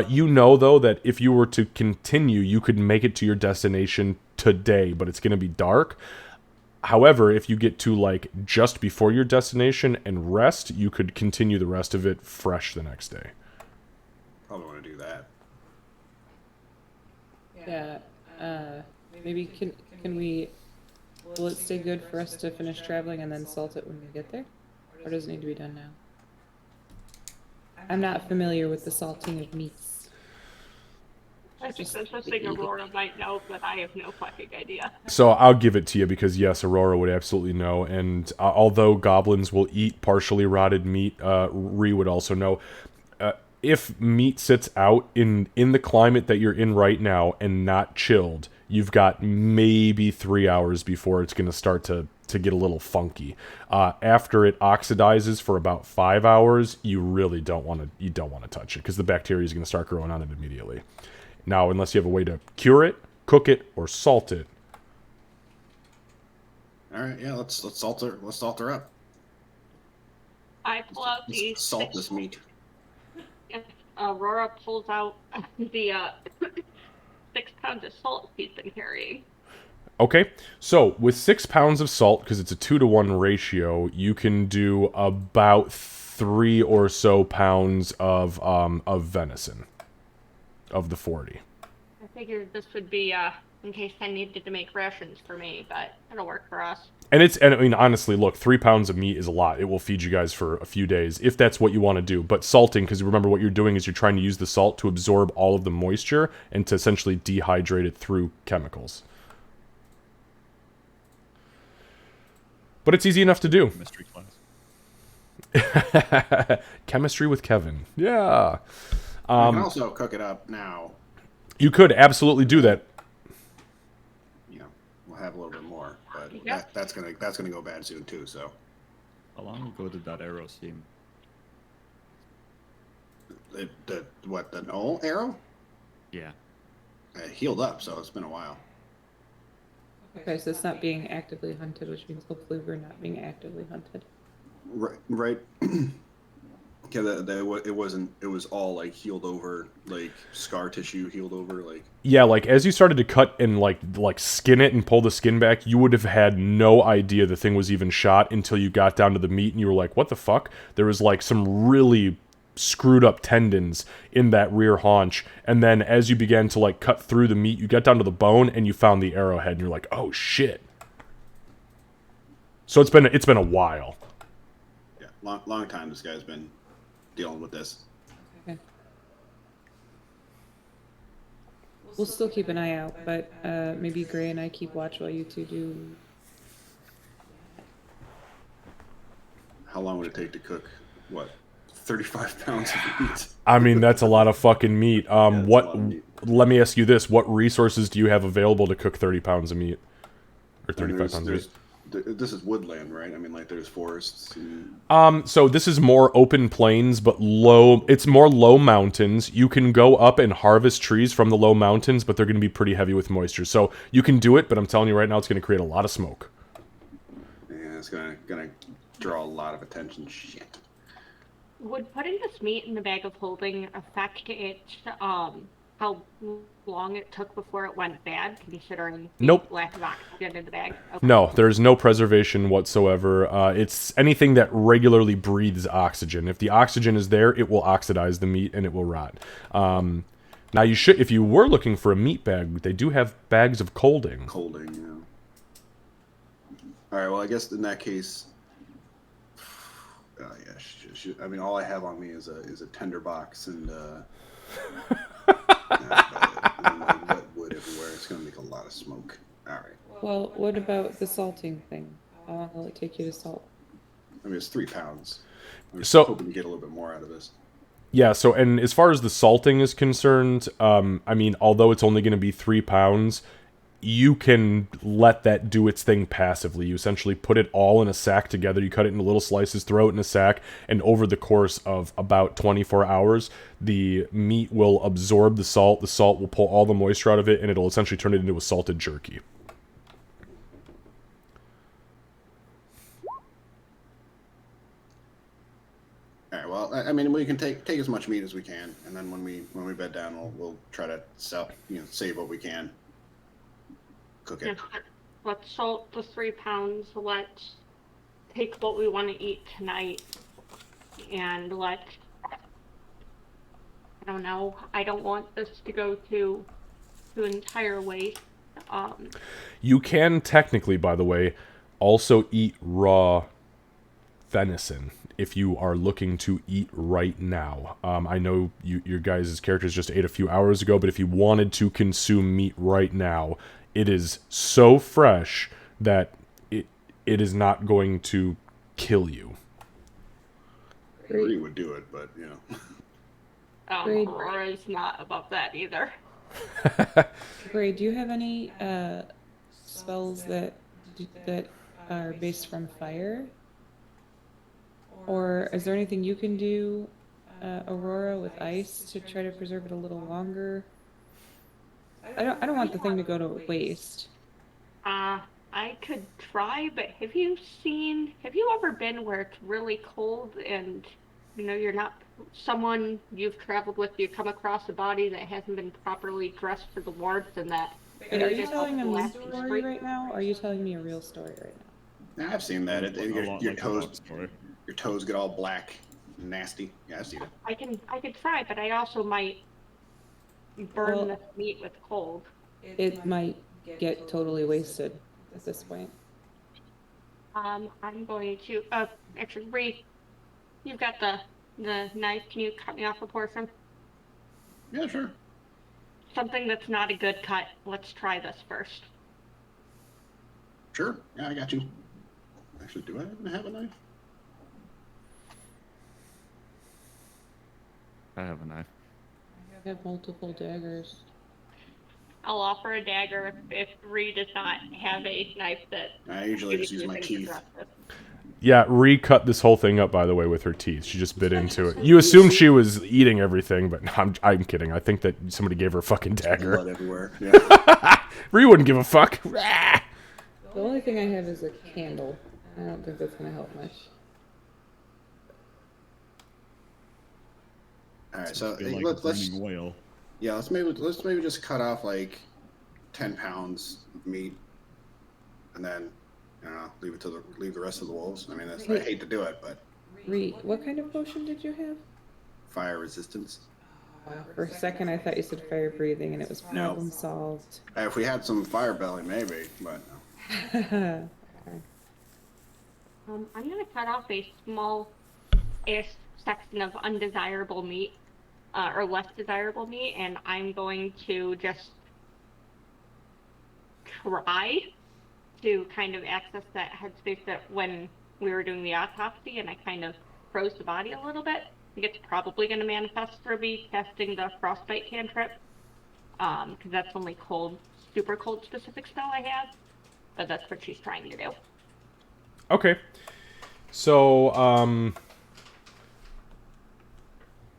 You know, though, that if you were to continue, you could make it to your destination today, but it's going to be dark. However, if you get to like just before your destination and rest, you could continue the rest of it fresh the next day. Probably want to do that. Yeah. Maybe can we? Will it stay good for us to finish traveling and then salt it when we get there, or does it need to be done now? I'm not familiar with the salting of meats. I think that's a thing Aurora might know, but I have no fucking idea. So I'll give it to you because yes, Aurora would absolutely know. And although goblins will eat partially rotted meat, Ree would also know. If meat sits out in the climate that you're in right now and not chilled, you've got maybe 3 hours before it's going to start to get a little funky. After it oxidizes for about 5 hours, you really don't want to touch it because the bacteria is going to start growing on it immediately. Now, unless you have a way to cure it, cook it, or salt it. All right, yeah, let's salt her. Let's salt her up. I pull out the Let's salt this meat. Aurora pulls out the 6 pounds of salt he's been carrying. Okay, so with 6 pounds of salt, because it's a 2-to-1 ratio, you can do about 3 or so pounds of venison of the 40. I figured this would be in case I needed to make rations for me, but it'll work for us. And I mean, honestly, look, 3 pounds of meat is a lot. It will feed you guys for a few days, if that's what you want to do. But salting, because remember what you're doing is you're trying to use the salt to absorb all of the moisture and to essentially dehydrate it through chemicals. But it's easy enough to do. Chemistry class. Chemistry with Kevin. Yeah. You can also cook it up now. You could absolutely do that. You know, we'll have a little bit more, but Yeah. that's gonna go bad soon too. So How long ago did that arrow seem? the null arrow? Yeah. It healed up, so it's been a while. Okay, so it's not being actively hunted, which means hopefully we're not being actively hunted. Right. Yeah, it wasn't. It was all like healed over, like scar tissue healed over, like. Yeah, like as you started to cut and like skin it and pull the skin back, you would have had no idea the thing was even shot until you got down to the meat and you were like, "What the fuck?" There was like some really screwed up tendons in that rear haunch, and then as you began to like cut through the meat, you got down to the bone and you found the arrowhead, and you're like, "Oh shit!" So it's been a while. Yeah, long time. This guy's been dealing with this. Okay. We'll still keep an eye out, but maybe Gray and I keep watch while you two do. How long would it take to cook? What? 35 pounds of meat. I mean, that's a lot of fucking meat. that's a lot of meat. Let me ask you this: what resources do you have available to cook 30 pounds of meat, or 35 pounds of meat? This is woodland, right? I mean, like there's forests. And... So this is more open plains, but low. It's more low mountains. You can go up and harvest trees from the low mountains, but they're going to be pretty heavy with moisture. So you can do it, but I'm telling you right now, it's going to create a lot of smoke. Yeah, it's gonna draw a lot of attention. Shit. Would putting this meat in the bag of holding affect it, how long it took before it went bad, considering the Nope. lack of oxygen in the bag? Okay. No, there's no preservation whatsoever. It's anything that regularly breathes oxygen. If the oxygen is there, it will oxidize the meat and it will rot. Now you should, if you were looking for a meat bag, they do have bags of colding. Colding, yeah. All right. Well, I guess in that case, yeah. I mean, all I have on me is a tender box and like wet wood everywhere. It's gonna make a lot of smoke. All right. Well, what about the salting thing? How long will it take you to salt? I mean, it's 3 pounds. I'm So- hoping to get a little bit more out of this. Yeah, so, and as far as the salting is concerned, I mean, although it's only going to be 3 pounds, you can let that do its thing passively. You essentially put it all in a sack together, you cut it into little slices, throw it in a sack, and over the course of about 24 hours, the meat will absorb the salt will pull all the moisture out of it, and it'll essentially turn it into a salted jerky. All right. Well, I mean, we can take as much meat as we can, and then when we bed down, we'll try to save what we can. Cook it. Let's salt the 3 pounds. Let's take what we want to eat tonight, and I don't know. I don't want this to go to entire waste. You can technically, by the way, also eat raw venison if you are looking to eat right now. I know your guys' characters just ate a few hours ago, but if you wanted to consume meat right now, it is so fresh that it is not going to kill you. Bree would do it, but you know. Aurora's not above that either. Gray, do you have any spells that are based from fire? Or is there anything you can do, Aurora, with ice to try to preserve it a little longer? I don't want the thing to go to waste. I could try, but have you ever been where it's really cold and you're not someone you've traveled with, you come across a body that hasn't been properly dressed for the warmth and that. Wait, are you telling me a story right now? Or are you telling me a real story right now? Yeah, I've seen that. Your toes get all black and nasty. Yeah, I've seen it. I could try, but I also might burn the meat with cold. It might get totally wasted at this point. I'm going to actually, Bree, you've got the knife. Can you cut me off a portion? Yeah, sure. Something that's not a good cut. Let's try this first. Sure. Yeah, I got you. Actually, do I even have a knife? I have a knife. I have multiple daggers. I'll offer a dagger if Bree does not have a knife that. I usually just use my teeth. Yeah, Ree cut this whole thing up, by the way, with her teeth. She just bit into it. You assumed she was eating everything, but I'm kidding. I think that somebody gave her a fucking dagger. Blood everywhere. Yeah. Ree wouldn't give a fuck. The only thing I have is a candle. I don't think that's gonna help much. All right, so Feel like let's burning oil. yeah, let's maybe just cut off like 10 pounds of meat, and then leave the rest of the wolves. I mean, I hate to do it, but Ree, what kind of potion did you have? fire resistance. For a second, I thought you said fire breathing, and it was problem solved. If we had some fire belly, maybe, but no. I'm gonna cut off a small-ish section of undesirable meat, or less desirable meat, and I'm going to just try to kind of access that headspace that when we were doing the autopsy and I kind of froze the body a little bit. I think it's probably going to manifest for me casting the frostbite cantrip, because that's only super cold specific spell I have, but that's what she's trying to do. Okay. So,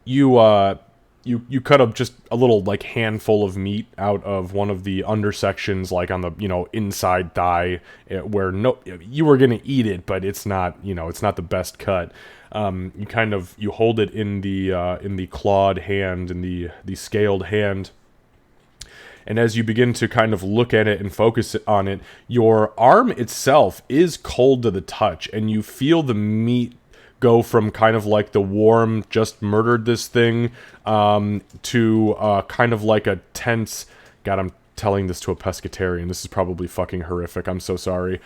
you cut up just a little, like, handful of meat out of one of the undersections, like, on the, inside thigh, where you were gonna eat it, but it's not, it's not the best cut. You hold it in the clawed hand, in the scaled hand, and as you begin to kind of look at it and focus on it, your arm itself is cold to the touch, and you feel the meat go from kind of like the warm, just murdered this thing, to kind of like a tense... God, I'm telling this to a pescatarian. This is probably fucking horrific. I'm so sorry.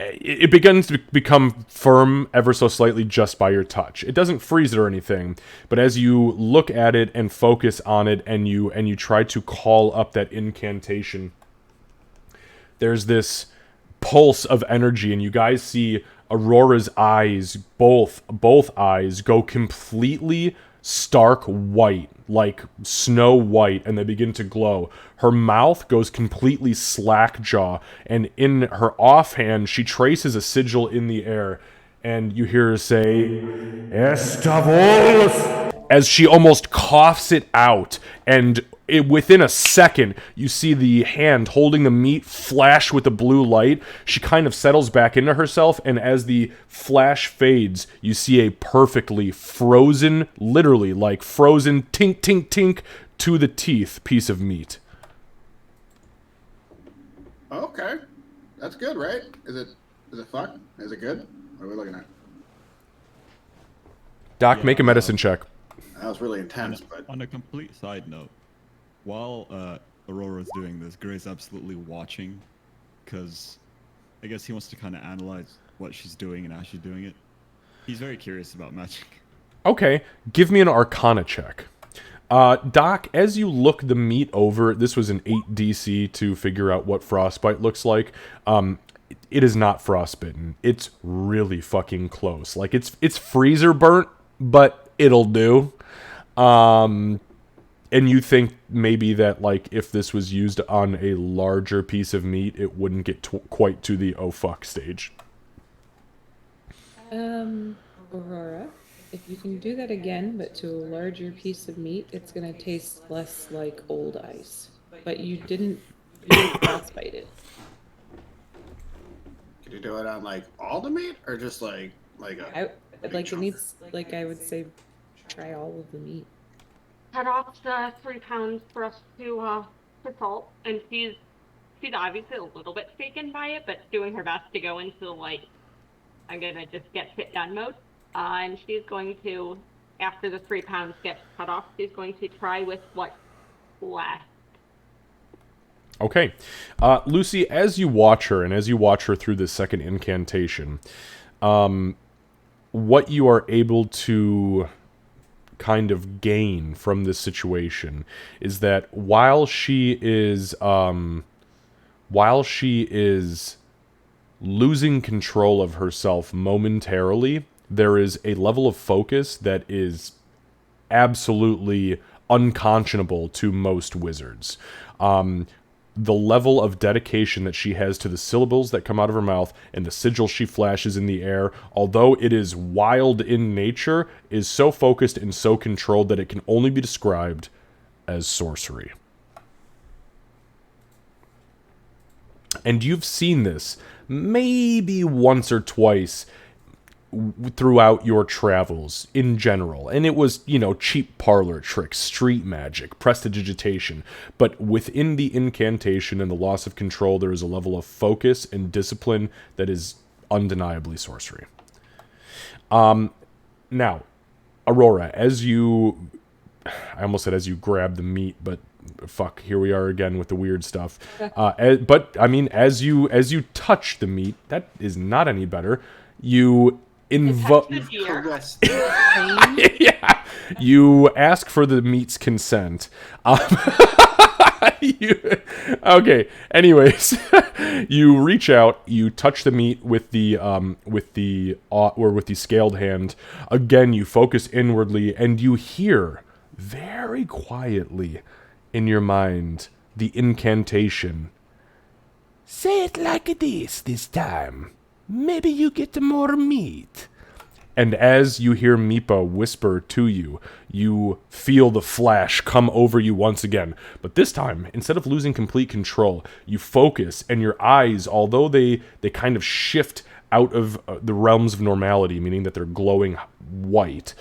It begins to become firm ever so slightly just by your touch. It doesn't freeze it or anything, but as you look at it and focus on it and you try to call up that incantation, there's this pulse of energy, and you guys see Aurora's eyes, both eyes, go completely stark white, like snow white, and they begin to glow. Her mouth goes completely slack jaw, and in her offhand, she traces a sigil in the air, and you hear her say, Estavos! As she almost coughs it out, and within a second, you see the hand holding the meat flash with the blue light. She kind of settles back into herself, and as the flash fades, you see a perfectly frozen, literally like frozen, tink, tink, tink, to the teeth piece of meat. Okay, that's good, right? Is it fuck? Is it good? What are we looking at? Doc, make a medicine check. That was really intense, but On a complete side note, while Aurora's doing this, Gray's absolutely watching, because I guess he wants to kind of analyze what she's doing and how she's doing it. He's very curious about magic. Okay, give me an Arcana check. Doc, as you look the meat over, this was an 8 DC to figure out what frostbite looks like. It is not frostbitten. It's really fucking close. Like, it's freezer burnt, but it'll do. And you think maybe that, like, if this was used on a larger piece of meat, it wouldn't get quite to the oh fuck stage. Aurora, if you can do that again, but to a larger piece of meat, it's gonna taste less like old ice. But you didn't frostbite it. could you do it on like all the meat or just like a Like it chunk? needs, like I would say, try all of the meat. Cut off the 3 pounds for us to salt, and she's obviously a little bit shaken by it, but doing her best to go into like, I'm gonna just get shit done mode. And she's going to, after the 3 pounds gets cut off, she's going to try with what's left. Okay. Lucy, as you watch her, and as you watch her through this second incantation, what you are able to kind of gain from this situation is that while she is losing control of herself momentarily, there is a level of focus that is absolutely unconscionable to most wizards. The level of dedication that she has to the syllables that come out of her mouth and the sigil she flashes in the air, although it is wild in nature, is so focused and so controlled that it can only be described as sorcery. And you've seen this maybe once or twice throughout your travels in general, and it was, cheap parlor tricks, street magic, prestidigitation, but within the incantation and the loss of control, there is a level of focus and discipline that is undeniably sorcery. Now, Aurora, I almost said as you grab the meat, but fuck, here we are again with the weird stuff. But I mean, as you touch the meat, that is not any better. You invoke. Caress. Yeah, you ask for the meat's consent. Okay. Anyways, you reach out, you touch the meat with the scaled hand. Again, you focus inwardly, and you hear very quietly in your mind the incantation. Say it like this time. Maybe you get more meat. And as you hear Meepa whisper to you, you feel the flash come over you once again. But this time, instead of losing complete control, you focus, and your eyes, although they kind of shift out of the realms of normality, meaning that they're glowing white,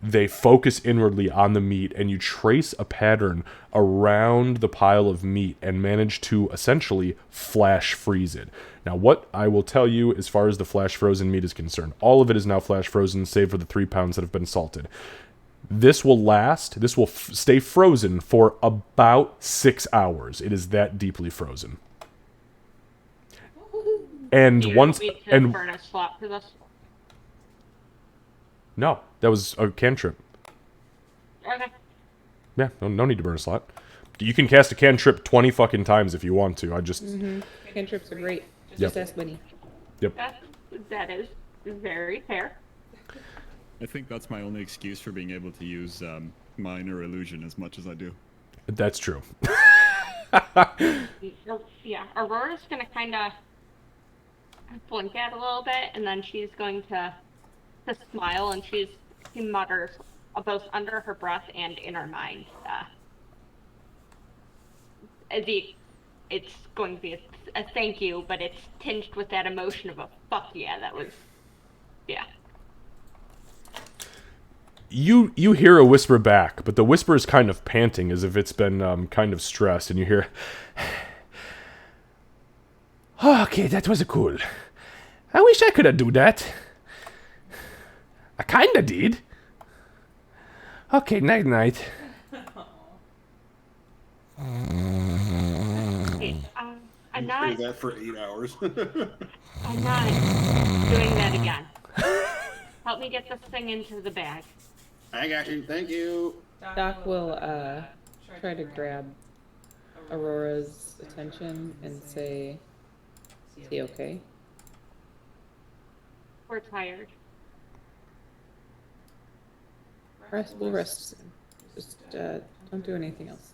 they focus inwardly on the meat, and you trace a pattern around the pile of meat and manage to essentially flash freeze it. Now, what I will tell you as far as the flash frozen meat is concerned, all of it is now flash frozen, save for the 3 pounds that have been salted. This will stay frozen for about 6 hours. It is that deeply frozen. And You once, don't need to and burn a slot for this. no, that was a cantrip. Okay. Yeah, no need to burn a slot. You can cast a cantrip 20 fucking times if you want to. I just... Cantrips are great. Yep. Just ask Winnie. Yep. That's That is very fair. I think that's my only excuse for being able to use minor illusion as much as I do. That's true. Yeah, Aurora's gonna kind of blink at a little bit, and then she's going to smile, and she mutters both under her breath and in her mind. It's going to be a thank you, but it's tinged with that emotion of a fuck yeah. That was, yeah. You hear a whisper back, but the whisper is kind of panting as if it's been kind of stressed, and you hear, "Oh, okay, that was cool. I wish I could have do that. I kinda did. Okay, night night." Okay, I'm Do not. that for 8 hours. I'm not doing that again. Help me get this thing into the bag. I got you. Thank you. Doc will try to grab Aurora's attention and say, "Is he okay?" We're tired. We'll rest soon. Just don't do anything else.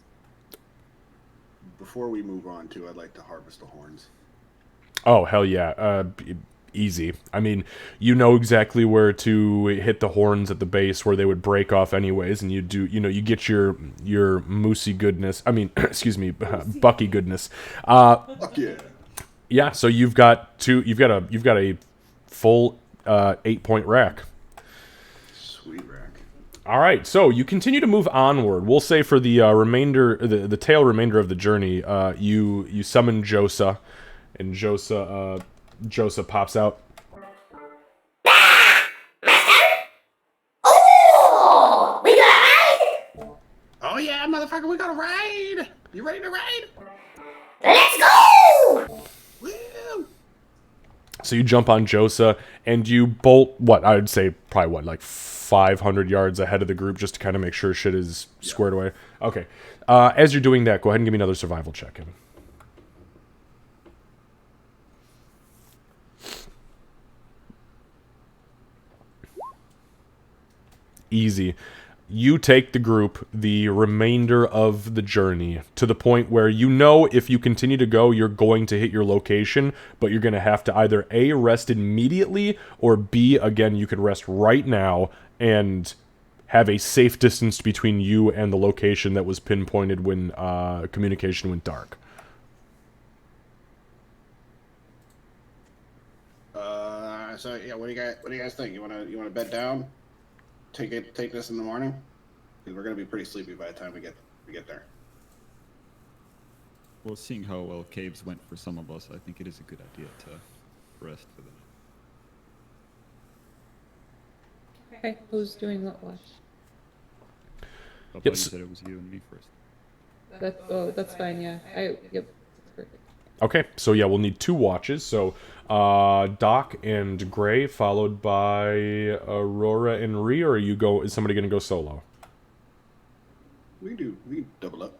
Before we move on to, I'd like to harvest the horns. Oh, hell yeah. Easy. I mean, you know exactly where to hit the horns at the base where they would break off anyways, and you do, you get your moosey goodness. I mean, excuse me, Bucky goodness. Fuck yeah. Yeah, so you've got a full 8-point rack. Sweet rack. All right, so you continue to move onward. We'll say for the the tail remainder of the journey, you summon Josa, and Josa pops out. Oh yeah, motherfucker, we got to ride. You ready to ride? Let's go! Woo! So you jump on Josa, and you bolt, I would say probably, like 500 yards ahead of the group just to kind of make sure shit is squared away. Okay. As you're doing that, go ahead and give me another survival check in. Easy. You take the group the remainder of the journey to the point where if you continue to go, you're going to hit your location, but you're going to have to either A, rest immediately, or B, again, you could rest right now and have a safe distance between you and the location that was pinpointed when communication went dark. So yeah, what do you guys think? You wanna bed down? Take this in the morning? Because we're gonna be pretty sleepy by the time we get there. Well, seeing how well caves went for some of us, I think it is a good idea to rest for the night. Okay, who's doing what watch? I thought Yep. you said it was you and me first. That's fine. Yeah, yep. Perfect. Okay, so yeah, we'll need 2 watches. So Doc and Gray, followed by Aurora and Rhea, or is somebody going to go solo? We double up.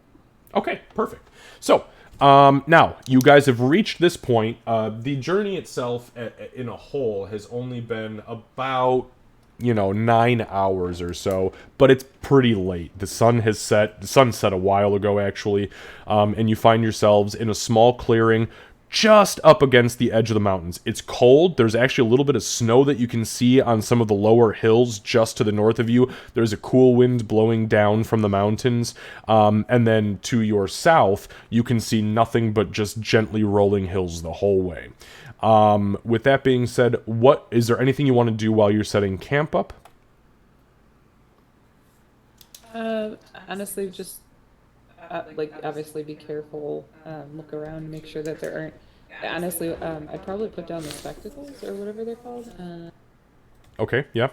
Okay, perfect. So, now, you guys have reached this point. The journey itself, in a whole, has only been about, 9 hours or so, but it's pretty late. The sun set a while ago, actually, and you find yourselves in a small clearing just up against the edge of the mountains. It's cold. There's actually a little bit of snow that you can see on some of the lower hills just to the north of you. There's a cool wind blowing down from the mountains. And then to your south, you can see nothing but just gently rolling hills the whole way. With that being said, is there anything you want to do while you're setting camp up? Honestly, just obviously be careful, look around, make sure that there aren't. Honestly, I'd probably put down the spectacles or whatever they're called. Okay, yeah.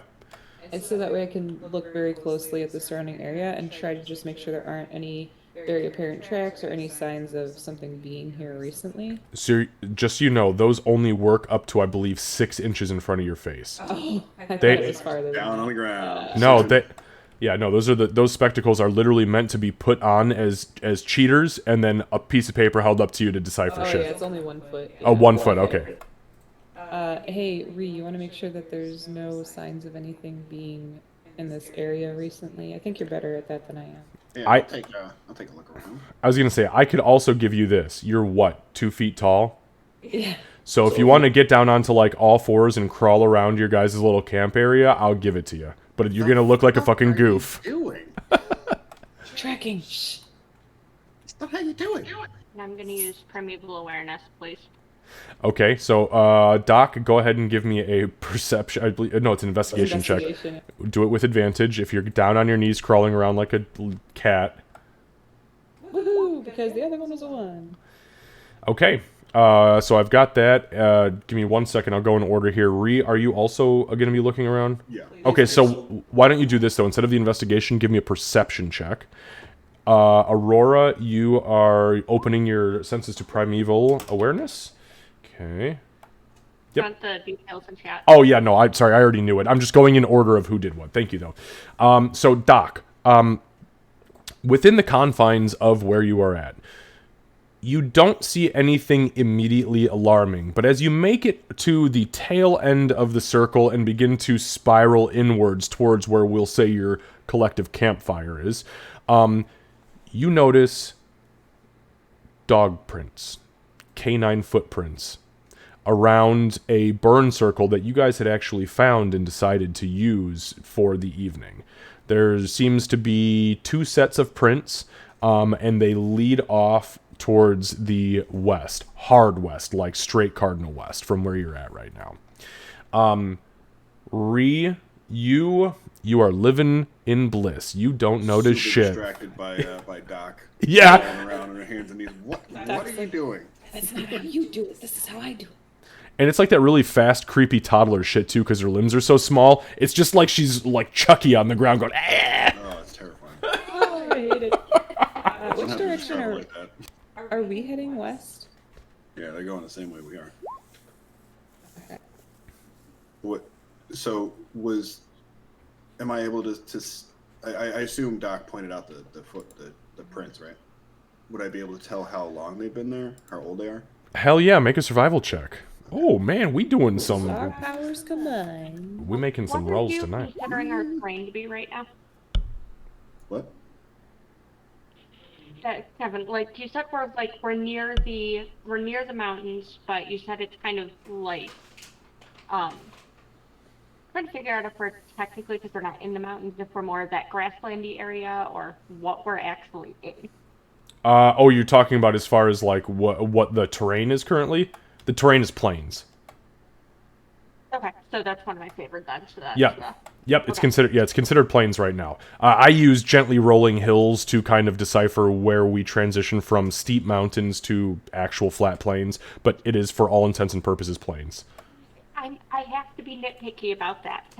And so that way I can look very closely at the surrounding area and try to just make sure there aren't any very apparent tracks or any signs of something being here recently. So, just so you know, those only work up to, I believe, 6 inches in front of your face. Oh, I thought They- it was farther. Down on the ground. No, those spectacles are literally meant to be put on as cheaters, and then a piece of paper held up to you to decipher Oh shit. yeah, it's only 1 foot. Oh, 1 foot, okay. Hey, Ree, you want to make sure that there's no signs of anything being in this area recently? I think you're better at that than I am. Yeah, I I'll take a look around. I was gonna say I could also give you this. You're what, 2 feet tall? Yeah. So if you want to get down onto like all fours and crawl around your guys' little camp area, I'll give it to you. But you're gonna look like a fucking goof. What are you doing? Tracking. Shh. That's not how you do it. And I'm gonna use primeval awareness, please. Okay, so Doc, go ahead and give me a perception. I believe, no, it's an investigation check. Investigation. Do it with advantage. If you're down on your knees crawling around like a cat. Woohoo! Because the other one was a 1. Okay, so I've got that. Give me 1 second. I'll go in order here. Ree, are you also going to be looking around? Yeah. Okay, so why don't you do this, though? Instead of the investigation, give me a perception check. Aurora, you are opening your senses to primeval awareness. Okay. Yep. Want the details in chat? Oh, yeah, no, I'm sorry. I already knew it. I'm just going in order of who did what. Thank you, though. So, Doc, within the confines of where you are at, you don't see anything immediately alarming, but as you make it to the tail end of the circle and begin to spiral inwards towards where we'll say your collective campfire is, you notice dog prints, canine footprints, around a burn circle that you guys had actually found and decided to use for the evening. There seems to be 2 sets of prints, and they lead off towards the west, hard west, like straight cardinal west from where you're at right now. Ree, you are living in bliss. You don't notice Super shit. Distracted by Doc. Yeah. Rolling around on her hands and knees. What are you doing? That's not how you do it. This is how I do it. And it's like that really fast, creepy toddler shit, too, because her limbs are so small. It's just like she's like Chucky on the ground going, ah! Oh, it's terrifying. Oh, I hate it. Which Sometimes you direction struggle are, like that. are we heading west? Yeah, they're going the same way we are. Okay. What? So am I able to? I assume Doc pointed out the prints, right? Would I be able to tell how long they've been there? How old they are? Hell yeah, make a survival check. Oh, man, we doing some... Our powers combined. We making some What are rolls you tonight. considering our terrain to be right now? What? Kevin, like you said, we're near the mountains, but you said it's kind of like trying to figure out if we're technically, because we're not in the mountains, if we're more of that grasslandy area or what we're actually in. Oh, you're talking about as far as like what the terrain is currently? The terrain is plains. Okay, so that's one of my favorite then. So that's, Yeah. Yep, it's okay. considered plains right now. I use gently rolling hills to kind of decipher where we transition from steep mountains to actual flat plains, but it is for all intents and purposes plains. I have to be nitpicky about that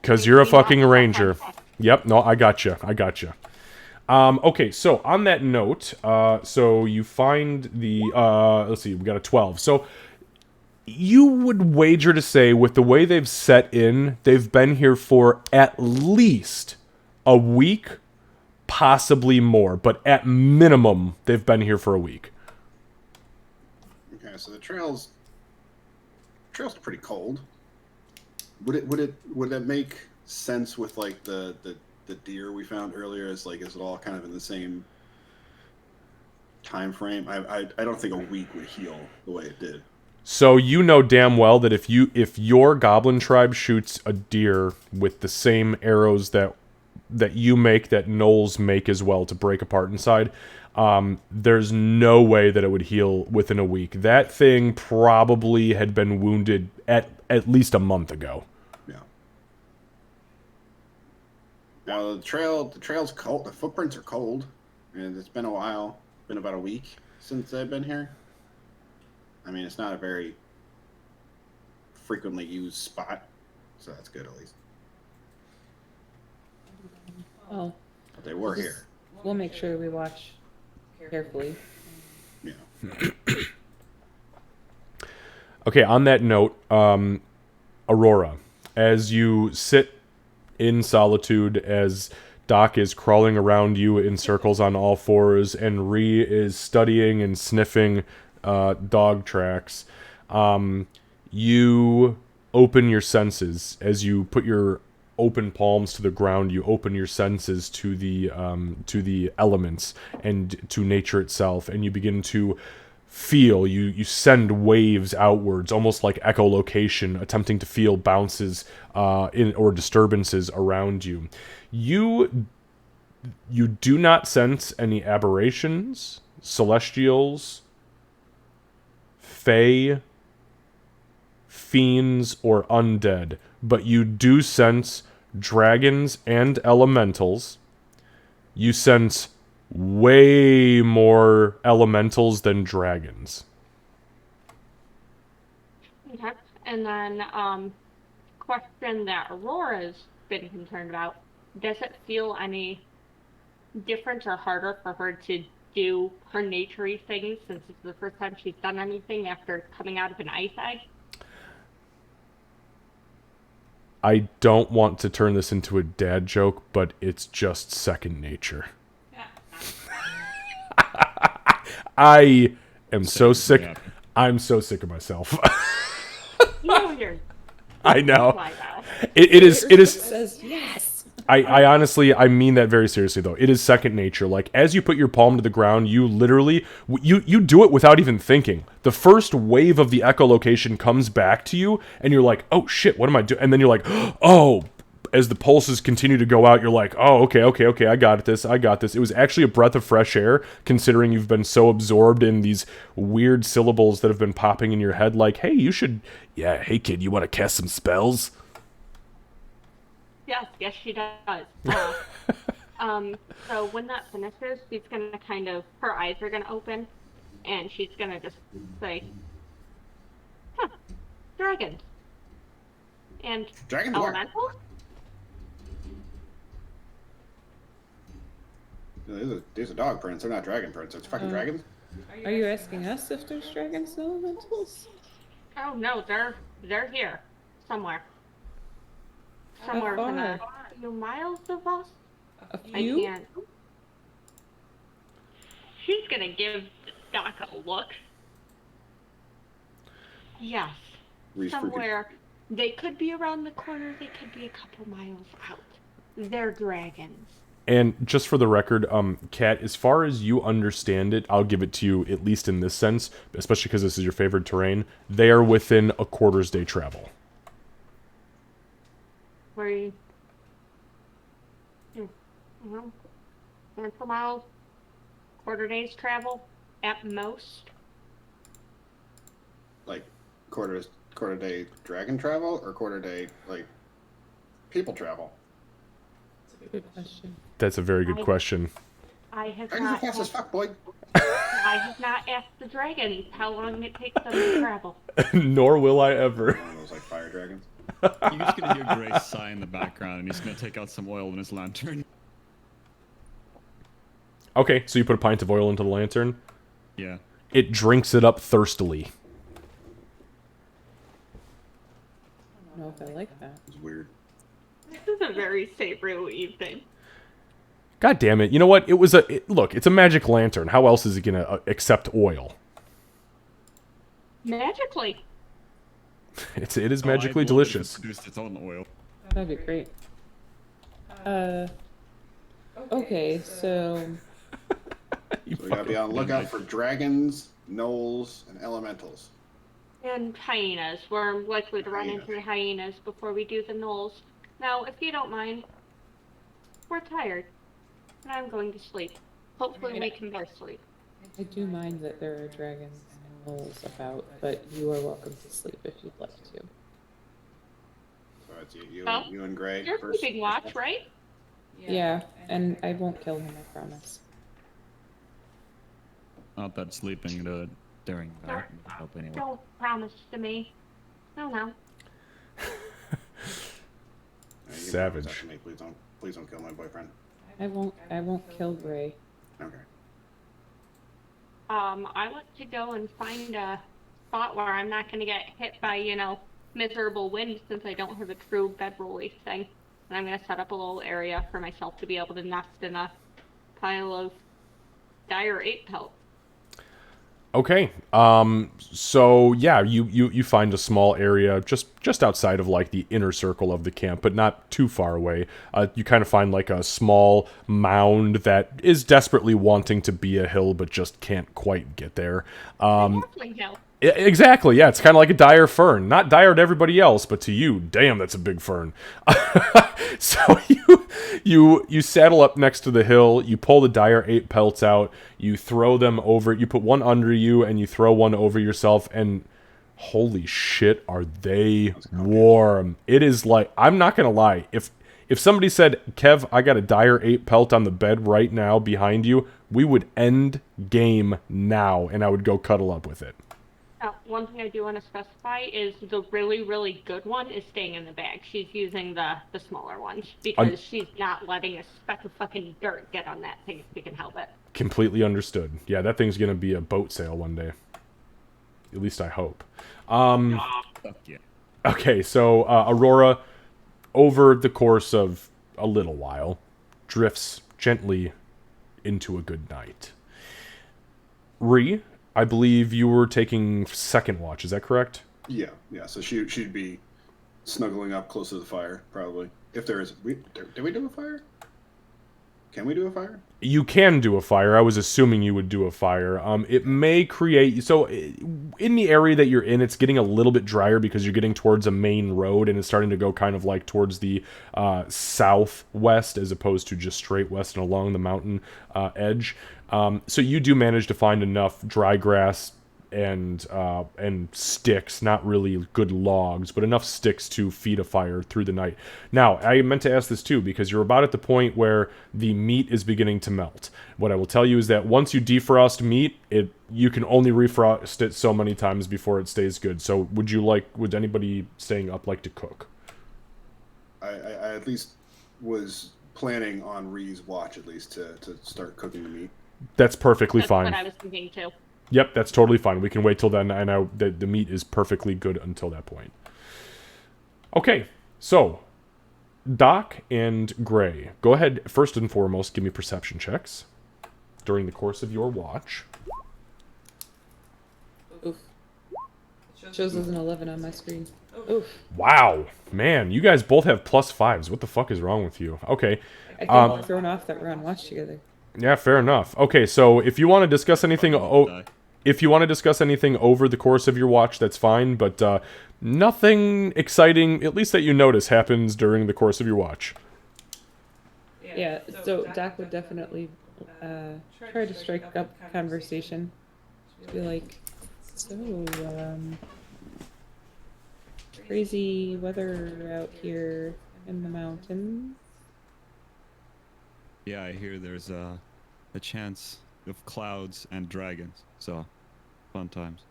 Because you're a fucking ranger. Yep, no, I gotcha. Okay, so on that note, so you find the, let's see, we got a 12. So you would wager to say, with the way they've set in, they've been here for at least a week, possibly more, but at minimum, they've been here for a week. Okay, so the trail's pretty cold. Would that make sense with like the deer we found earlier? Is it all kind of in the same time frame? I don't think a week would heal the way it did. So you know damn well that if your goblin tribe shoots a deer with the same arrows that you make, that gnolls make as well to break apart inside, there's no way that it would heal within a week. That thing probably had been wounded at least a month ago. Yeah. Now the trail's cold. The footprints are cold, and it's been a while. Been about a week since I've been here. I mean, it's not a very frequently used spot, so that's good at least. Oh, But they were here. we'll make sure we watch carefully. Yeah. Okay, on that note, Aurora, as you sit in solitude, as Doc is crawling around you in circles on all fours, and Ree is studying and sniffing dog tracks, you open your senses as you put your open palms to the ground. You open your senses to the elements and to nature itself, and you begin to feel. You send waves outwards, almost like echolocation, attempting to feel bounces or disturbances around you. You do not sense any aberrations, celestials, fae, fiends, or undead, but you do sense dragons and elementals. You sense way more elementals than dragons. Okay. And then, question that Aurora's been concerned about: does it feel any different or harder for her to do her naturey things since it's the first time she's done anything after coming out of an ice egg? I don't want to turn this into a dad joke, but it's just second nature. I am so sick. Yeah. I'm so sick of myself. You know you're I know. fly out. It is. Says yes. I honestly, I mean that very seriously, though. It is second nature. Like, as you put your palm to the ground, you literally, you do it without even thinking. The first wave of the echolocation comes back to you, and you're like, oh shit, what am I doing? And then you're like, oh, as the pulses continue to go out, you're like, oh, okay, I got this. It was actually a breath of fresh air, considering you've been so absorbed in these weird syllables that have been popping in your head, like, hey, you should, yeah, hey kid, you want to cast some spells? Yes, she does. So when that finishes, she's gonna kind of, her eyes are gonna open, and she's gonna just say, huh, dragons. And Dragons what? elementals? These are dog prints. They're not dragon prints. It's fucking dragons. Are you asking us if there's dragons and elementals? Oh no, they're here. Somewhere. Somewhere within a few miles of us. A I few? can't. She's gonna give Doc a look. Yes. Reese freaking- Somewhere. They could be around the corner, they could be a couple miles out. They're dragons. And just for the record, Kat, as far as you understand it, I'll give it to you, at least in this sense, especially because this is your favorite terrain, they are within a quarter's day travel. Where you... Well, handful miles, quarter day's travel, at most. Like quarter day dragon travel or quarter day like people travel. Good question. That's a very good question. I have Dragons are not fast as asked, fuck, boy. I have not asked the dragons how long it takes them to travel. Nor will I ever. One of those like fire dragons. You're just gonna hear Grace sigh in the background, and he's gonna take out some oil in his lantern. Okay, so you put a pint of oil into the lantern. Yeah. It drinks it up thirstily. I don't know if I like that. It's weird. This is a very savory evening. God damn it. You know what? Look, it's a magic lantern. How else is it going to accept oil? Magically. It is Oh, magically I'd love it if it delicious. produced its own oil. That'd be great. Okay, so You So we gotta be on the lookout for dragons, gnolls, and elementals. And hyenas. We're likely to run into the hyenas before we do the gnolls. Now, if you don't mind, we're tired. And I'm going to sleep. Hopefully we can both sleep. I do mind that there are dragons and gnolls about, but you are welcome to sleep if you'd like to. So it's you Well, and Greg. You're first. keeping watch, right? Yeah, and I won't kill him, I promise. Not that sleeping during that would help anyway. Don't promise to me. No. Yeah, you can Savage. promise that to me. Please don't kill my boyfriend. I won't kill Gray. Okay. I want to go and find a spot where I'm not going to get hit by, miserable wind since I don't have a true bedroll-y thing. And I'm going to set up a little area for myself to be able to nest in a pile of dire ape pelt. Okay. So yeah, you find a small area just outside of like the inner circle of the camp, but not too far away. You kind of find like a small mound that is desperately wanting to be a hill, but just can't quite get there. Halfling hill. Exactly. Yeah, it's kind of like a dire fern. Not dire to everybody else, but to you, damn, that's a big fern. So you saddle up next to the hill. You pull the dire 8 pelts out. You throw them over. You put one under you, and you throw one over yourself. And holy shit, are they warm? It is like, I'm not gonna lie. If somebody said, Kev, I got a dire 8 pelt on the bed right now behind you, we would end game now, and I would go cuddle up with it. One thing I do want to specify is the really, really good one is staying in the bag. She's using the smaller ones because she's not letting a speck of fucking dirt get on that thing if we can help it. Completely understood. Yeah, that thing's gonna be a boat sail one day. At least I hope. Fuck yeah. Okay, so Aurora, over the course of a little while, drifts gently into a good night. Ree, I believe you were taking second watch. Is that correct? Yeah. So she'd be snuggling up close to the fire, probably. If there is, did we do a fire? Can we do a fire? You can do a fire. I was assuming you would do a fire. It may create... So, in the area that you're in, it's getting a little bit drier because you're getting towards a main road, and it's starting to go kind of like towards the southwest as opposed to just straight west and along the mountain edge. So you do manage to find enough dry grass and sticks, not really good logs, but enough sticks to feed a fire through the night. Now, I meant to ask this too, because you're about at the point where the meat is beginning to melt. What I will tell you is that once you defrost meat, you can only refrost it so many times before it stays good. So would anybody staying up like to cook? I at least was planning on Ree's watch, at least, to start cooking the meat. That's perfectly That's fine. what I was thinking too. Yep, that's totally fine. We can wait till then. I know that the meat is perfectly good until that point. Okay, so Doc and Gray, go ahead first and foremost. Give me perception checks during the course of your watch. Oof. Shows as an 11 on my screen. Oof. Wow, man, you guys both have +5s. What the fuck is wrong with you? Okay, I think I'm thrown off that we're on watch together. yeah, fair enough. Okay, so if you want to discuss anything, over the course of your watch, that's fine. But nothing exciting, at least that you notice, happens during the course of your watch. Yeah, so Doc would definitely try to strike up conversation. Just be like, so, crazy weather out here in the mountains. Yeah, I hear there's a chance of clouds and dragons, so fun times.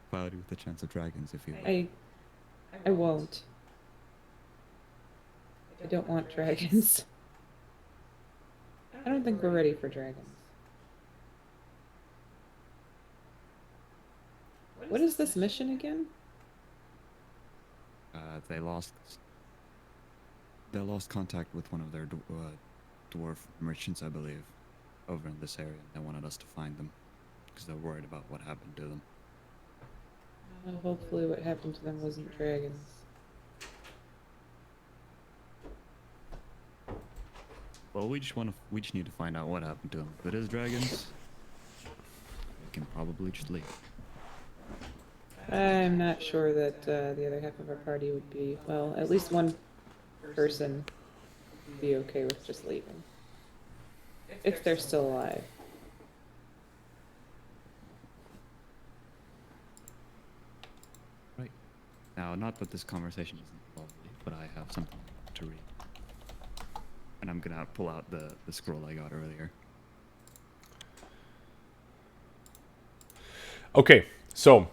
Cloudy with a chance of dragons, if you will. I won't. I don't want dragons. I don't think we're ready for dragons. What is this mission again? They lost contact with one of their dwarf merchants, I believe, over in this area. They wanted us to find them because they're worried about what happened to them. Well, hopefully what happened to them wasn't dragons. Well, we just need to find out what happened to them. If it is dragons, we can probably just leave. I'm not sure that the other half of our party would be, well, at least one person would be okay with just leaving. If they're still alive. Right. Now, not that this conversation isn't lovely, but I have something to read. And I'm gonna pull out the scroll I got earlier. Okay, so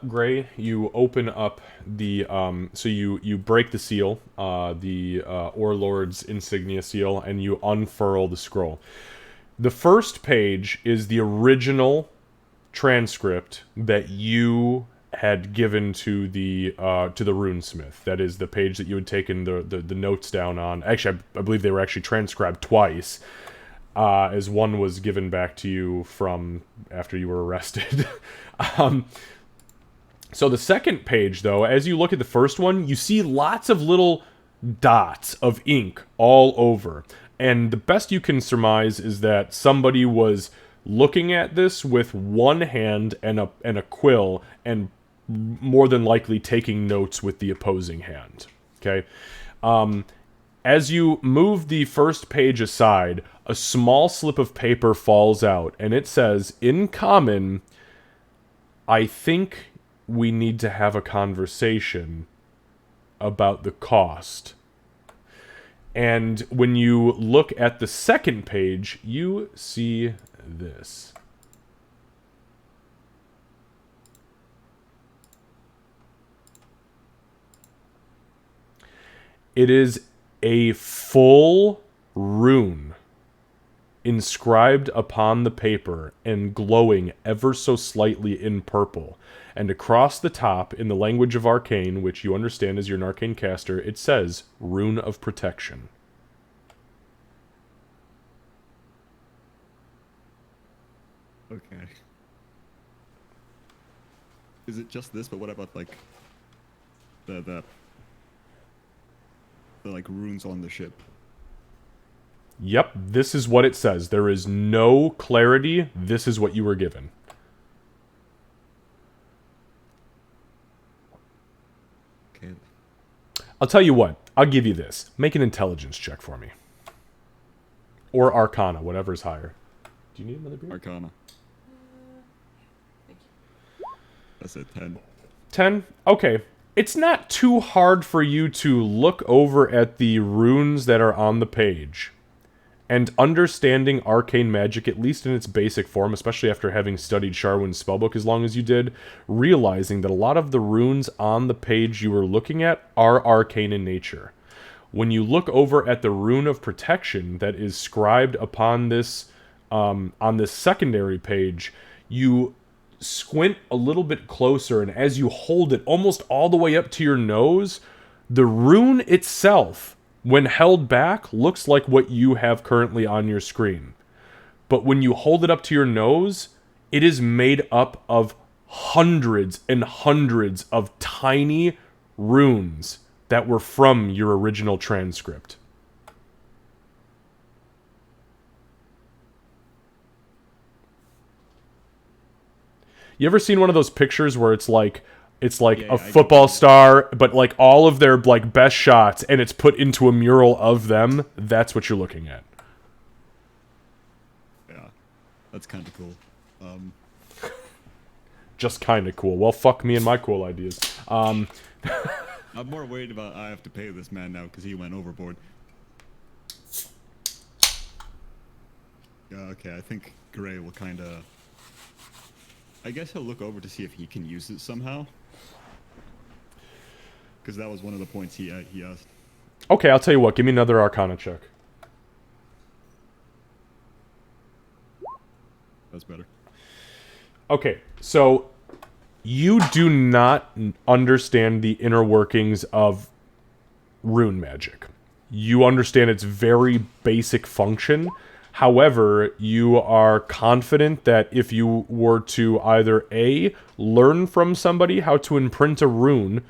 Gray, you open up the so you break the seal, the Warlord's insignia seal, and you unfurl the scroll. The first page is the original transcript that you had given to the runesmith. That is the page that you had taken the notes down on. Actually, I believe they were actually transcribed twice. as one was given back to you from after you were arrested. um, so the second page, though, as you look at the first one, you see lots of little dots of ink all over. And the best you can surmise is that somebody was looking at this with one hand and a quill, and more than likely taking notes with the opposing hand. Okay? As you move the first page aside, a small slip of paper falls out, and it says, in common, I think we need to have a conversation about the cost. And when you look at the second page, you see this. It is a full rune inscribed upon the paper and glowing ever so slightly in purple. And across the top, in the language of arcane, which you understand as you're an arcane caster, it says, Rune of Protection. Okay. Is it just this? But what about like the like runes on the ship? Yep, this is what it says. There is no clarity. This is what you were given. Okay. I'll tell you what. I'll give you this. Make an intelligence check for me. Or Arcana, whatever's higher. Do you need another beer? Arcana. That's it, 10. 10? Okay. It's not too hard for you to look over at the runes that are on the page. And understanding arcane magic, at least in its basic form, especially after having studied Sharwin's spellbook as long as you did, realizing that a lot of the runes on the page you were looking at are arcane in nature. When you look over at the Rune of Protection that is scribed upon this, on this secondary page, you squint a little bit closer, and as you hold it almost all the way up to your nose, the rune itself, when held back, looks like what you have currently on your screen. But when you hold it up to your nose, it is made up of hundreds and hundreds of tiny runes that were from your original transcript. You ever seen one of those pictures where it's like Yeah, a football star, but like all of their like best shots, and it's put into a mural of them? That's what you're looking at. Yeah, that's kind of cool. Just kind of cool. Well, fuck me and my cool ideas. I'm more worried about I have to pay this man now because he went overboard. Yeah, okay, I think Gray will kind of... I guess he'll look over to see if he can use it somehow. Because that was one of the points he asked. Okay, I'll tell you what. Give me another Arcana check. That's better. Okay, so you do not understand the inner workings of rune magic. You understand its very basic function. However, you are confident that if you were to either A, learn from somebody how to imprint a rune,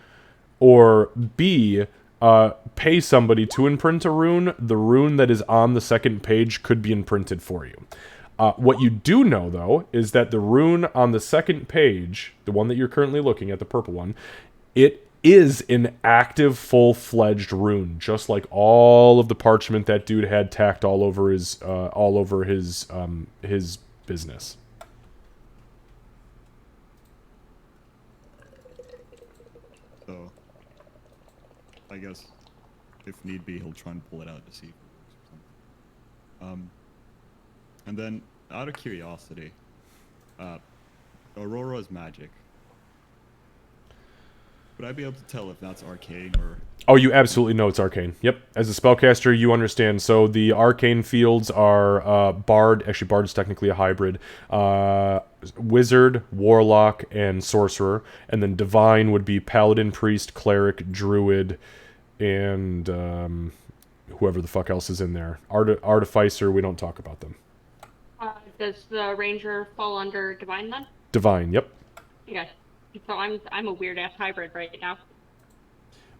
or B, pay somebody to imprint a rune, the rune that is on the second page could be imprinted for you. What you do know, though, is that the rune on the second page, the one that you're currently looking at, the purple one, it is an active, full-fledged rune, just like all of the parchment that dude had tacked all over his business. So, I guess, if need be, he'll try and pull it out to see if it works or something. And then, out of curiosity, Aurora's magic. Would I be able to tell if that's arcane or... Oh, you absolutely know it's arcane. Yep. As a spellcaster, you understand. So the arcane fields are Bard. Actually, Bard is technically a hybrid. Wizard, Warlock, and Sorcerer. And then Divine would be Paladin, Priest, Cleric, Druid, and whoever the fuck else is in there. Artificer, we don't talk about them. Does the ranger fall under divine then? Divine, yep. Okay. So I'm a weird ass hybrid right now.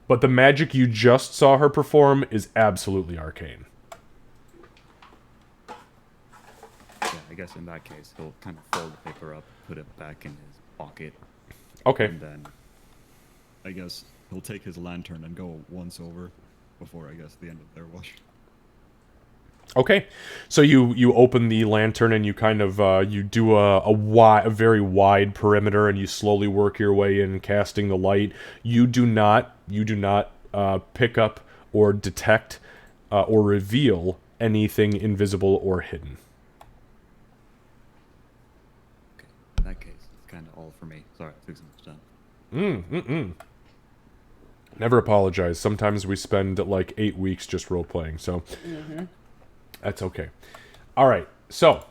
But the magic you just saw her perform is absolutely arcane. Yeah, I guess in that case, he'll kind of fold the paper up, put it back in his pocket, Okay. and then I guess he'll take his lantern and go once over before, I guess, the end of their watch. Okay, so you open the lantern and you kind of you do a very wide perimeter, and you slowly work your way in, casting the light. You do not pick up or detect or reveal anything invisible or hidden. Okay, in that case, it's kind of all for me. Sorry, it took so much time. Never apologize. Sometimes we spend like 8 weeks just role playing, so. That's okay. All right. So,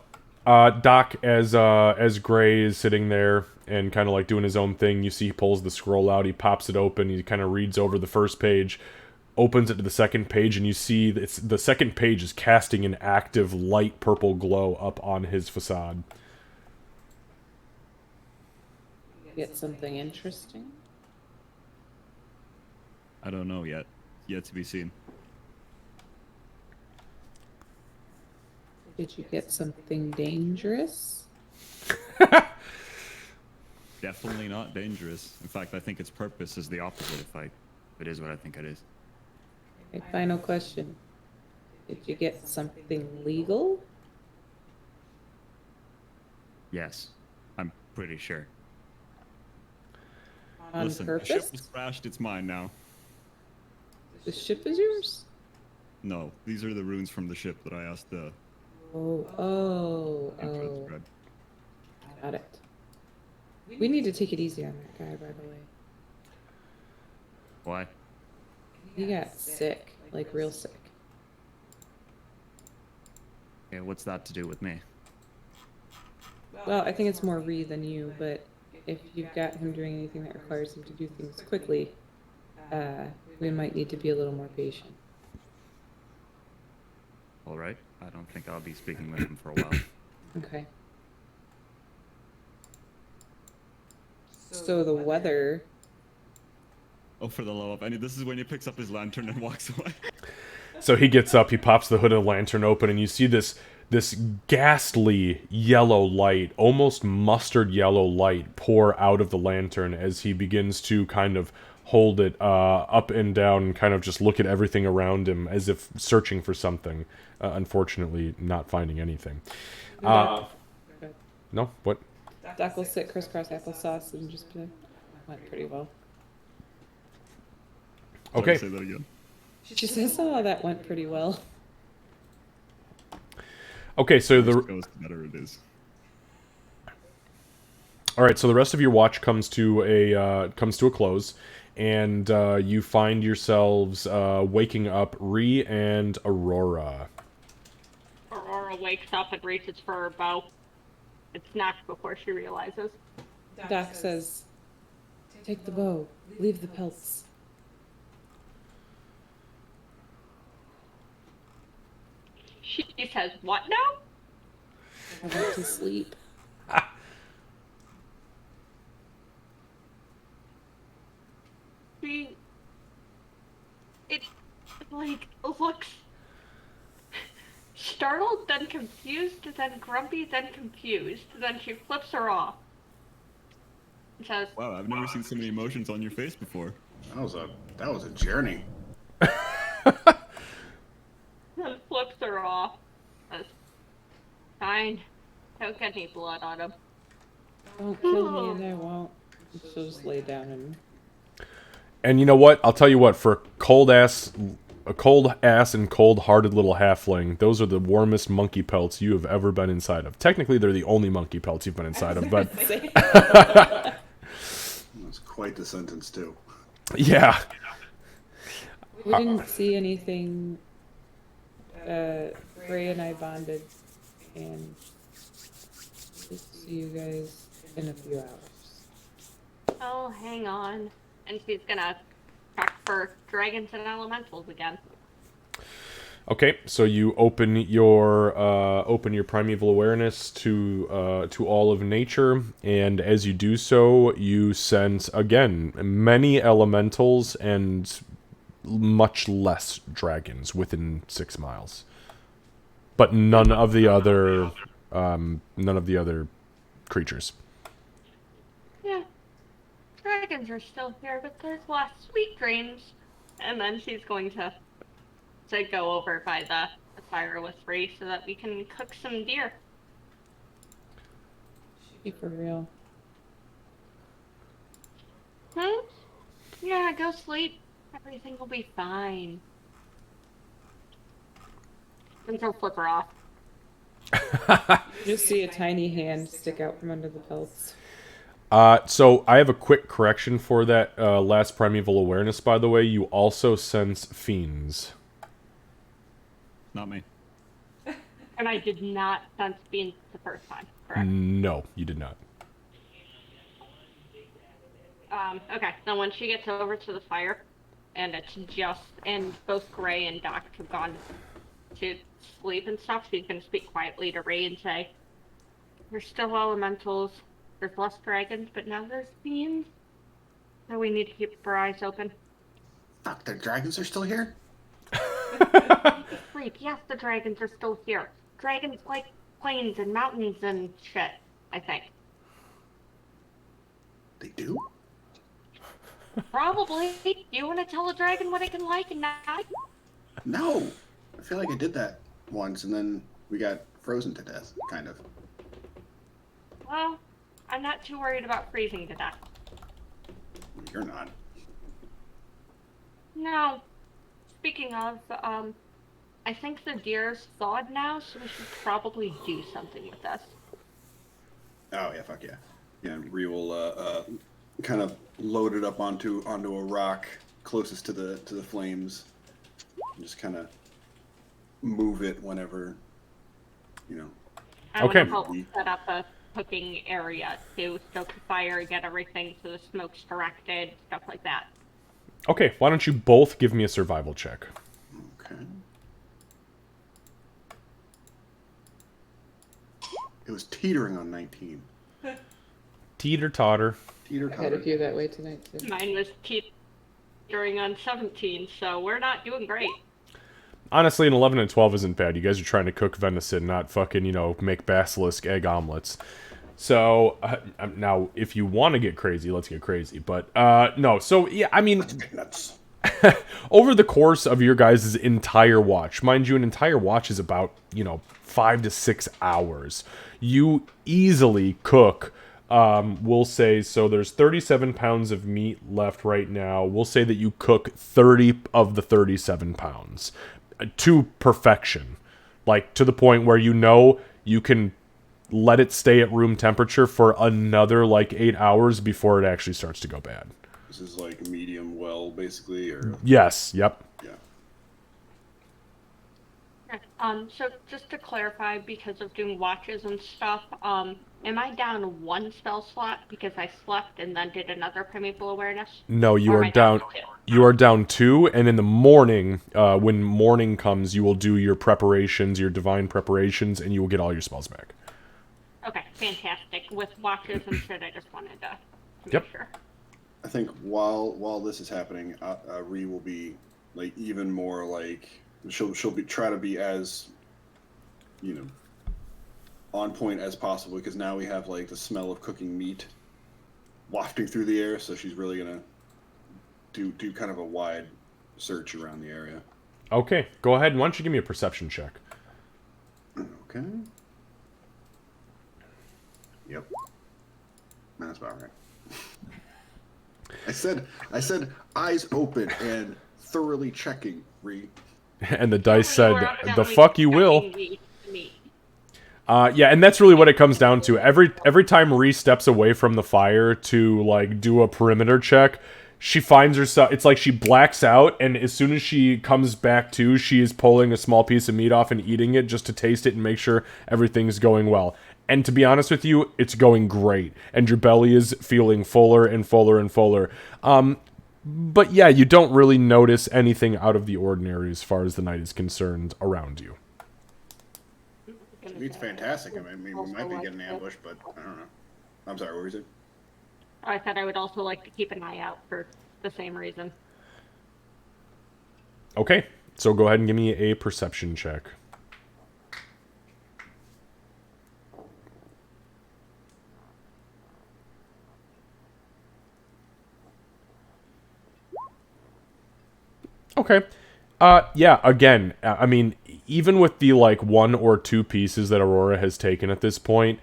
Doc, as Gray is sitting there and kind of like doing his own thing, you see he pulls the scroll out, he pops it open, he kind of reads over the first page, opens it to the second page, and you see the second page is casting an active light purple glow up on his facade. Get something interesting? I don't know yet. Yet to be seen. Did you get something dangerous? Definitely not dangerous. In fact, I think its purpose is the opposite if it is what I think it is. Okay, final question. Did you get something legal? Yes, I'm pretty sure. On Listen, purpose? the ship was crashed, it's mine now. The ship is yours? No, these are the runes from the ship that I asked the Oh. Dread. Got it. We need to take it easy on that guy, by the way. Why? He got sick, like real sick. Okay, what's that to do with me? Well, I think it's more Ree than you, but if you've got him doing anything that requires him to do things quickly, we might need to be a little more patient. All right, I don't think I'll be speaking with him for a while. Okay. So the weather. Oh, for the love of any, this is when he picks up his lantern and walks away. So he gets up, he pops the hood of the lantern open, and you see this ghastly yellow light, almost mustard yellow light, pour out of the lantern as he begins to kind of hold it up and down and kind of just look at everything around him as if searching for something. Unfortunately, not finding anything. No? What? Doc will sit crisscross applesauce and just went pretty well. Okay. Sorry, say that again. She says, "Oh, that went pretty well." Okay, so The worse it goes, the better it is. all right, so the rest of your watch comes to a close, and you find yourselves waking up Ree and Aurora. Aurora wakes up and reaches for her bow. It's knocked before she realizes. Doc says, "Take the bow, leave the pelts." She says, "What now?" I went to sleep. It like looks startled, then confused, then grumpy, then confused. Then she flips her off and says, Wow, I've never seen so many emotions on your face before. That was a journey. and flips her off. Says, "Fine, don't get any blood on him." Don't kill me and I won't. She'll just lay down And you know what? I'll tell you what. For a cold ass and cold-hearted little halfling, those are the warmest monkey pelts you have ever been inside of. Technically, they're the only monkey pelts you've been inside of, but That's quite the sentence, too. yeah. We didn't see anything. Ray and I bonded, and we'll see you guys in a few hours. Oh, hang on. And she's gonna check for dragons and elementals again. Okay, so you open your primeval awareness to all of nature, and as you do so, you sense again many elementals and much less dragons within 6 miles, but none of the other creatures. Yeah, dragons are still here, but there's less sweet dreams. And then she's going to go over by the fire with Ray so that we can cook some deer. Be for real. Hmm? Yeah, go sleep. Everything will be fine. And she'll flip her off. You just see a tiny hand stick out from under the pelts. So I have a quick correction for that last primeval awareness, by the way. You also sense fiends. Not me. And I did not sense being the first time, correct? No, you did not. Okay, then when she gets over to the fire, and both Gray and Doc have gone to sleep and stuff, she's gonna speak quietly to Ray and say, "There's still elementals, there's less dragons, but now there's fiends. So we need to keep our eyes open." Fuck, the dragons are still here? Sleep. Yes, the dragons are still here. Dragons like plains and mountains and shit, I think. They do? Probably. Do you want to tell a dragon what it can like and not? No. I feel like I did that once, and then we got frozen to death, kind of. Well, I'm not too worried about freezing to death. You're not. No. Speaking of, I think the deer's thawed now, so we should probably do something with this. Oh yeah, fuck yeah. Yeah, Ree will kind of load it up onto a rock closest to the flames. And just kind of move it whenever, you know. I Okay. want to help set up a cooking area to stoke the fire, get everything so the smoke's directed, stuff like that. Okay, why don't you both give me a survival check? Okay. It was teetering on 19. Teeter-totter. Teeter I had a few that way tonight too. Mine was teetering on 17, so we're not doing great. Honestly, an 11 and 12 isn't bad. You guys are trying to cook venison, not fucking, make basilisk egg omelets. So, now, if you want to get crazy, let's get crazy. But, no. So, yeah, I mean, Nuts. over the course of your guys' entire watch, mind you, an entire watch is about, 5 to 6 hours. You easily cook, we'll say, so there's 37 pounds of meat left right now. We'll say that you cook 30 of the 37 pounds to perfection. Like, to the point where you can let it stay at room temperature for another, 8 hours before it actually starts to go bad. This is like medium well, basically, or Yes, yep. yeah. So just to clarify, because of doing watches and stuff, am I down one spell slot because I slept and then did another primeval awareness? No, you Or are am I down. two? You are down 2, and in the morning, when morning comes, you will do your preparations, your divine preparations, and you will get all your spells back. Okay, fantastic. With watches and shit, I just wanted to make Yep. sure. I think while this is happening, Ree will be even more she'll be try to be as on point as possible, because now we have the smell of cooking meat wafting through the air, so she's really gonna do kind of a wide search around the area. Okay, go ahead. Why don't you give me a perception check? Okay. Yep. That's about right. I said eyes open and thoroughly checking, Ree. And the dice You were said, evidently "The fuck you will." checking me. Yeah, and that's really what it comes down to. Every time Ree steps away from the fire to do a perimeter check, she finds herself. It's like she blacks out, and as soon as she comes back to, she is pulling a small piece of meat off and eating it just to taste it and make sure everything's going well. And to be honest with you, it's going great, and your belly is feeling fuller and fuller and fuller. But yeah, you don't really notice anything out of the ordinary as far as the night is concerned around you. It's fantastic. I mean, we might be getting ambushed, but I don't know. I'm sorry, what were you saying? I said I would also like to keep an eye out for the same reason. Okay, so go ahead and give me a perception check. Okay. Yeah, again, I mean, even with the, like, 1 or 2 pieces that Aurora has taken at this point,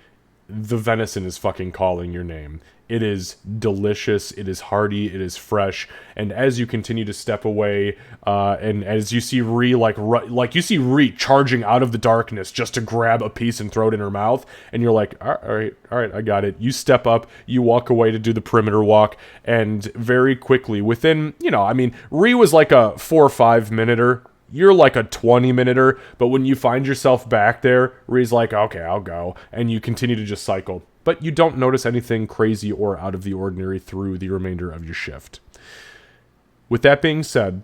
the venison is fucking calling your name. It is delicious, it is hearty, it is fresh, and as you continue to step away, and as you see Ree, like you see Ree charging out of the darkness just to grab a piece and throw it in her mouth, and you're like, all right, I got it. You step up, you walk away to do the perimeter walk, and very quickly, within, I mean, Ree was like a 4 or 5 minuter, you're like a 20-minuter, but when you find yourself back there, Ree's like, okay, I'll go, and you continue to just cycle. But you don't notice anything crazy or out of the ordinary through the remainder of your shift. With that being said,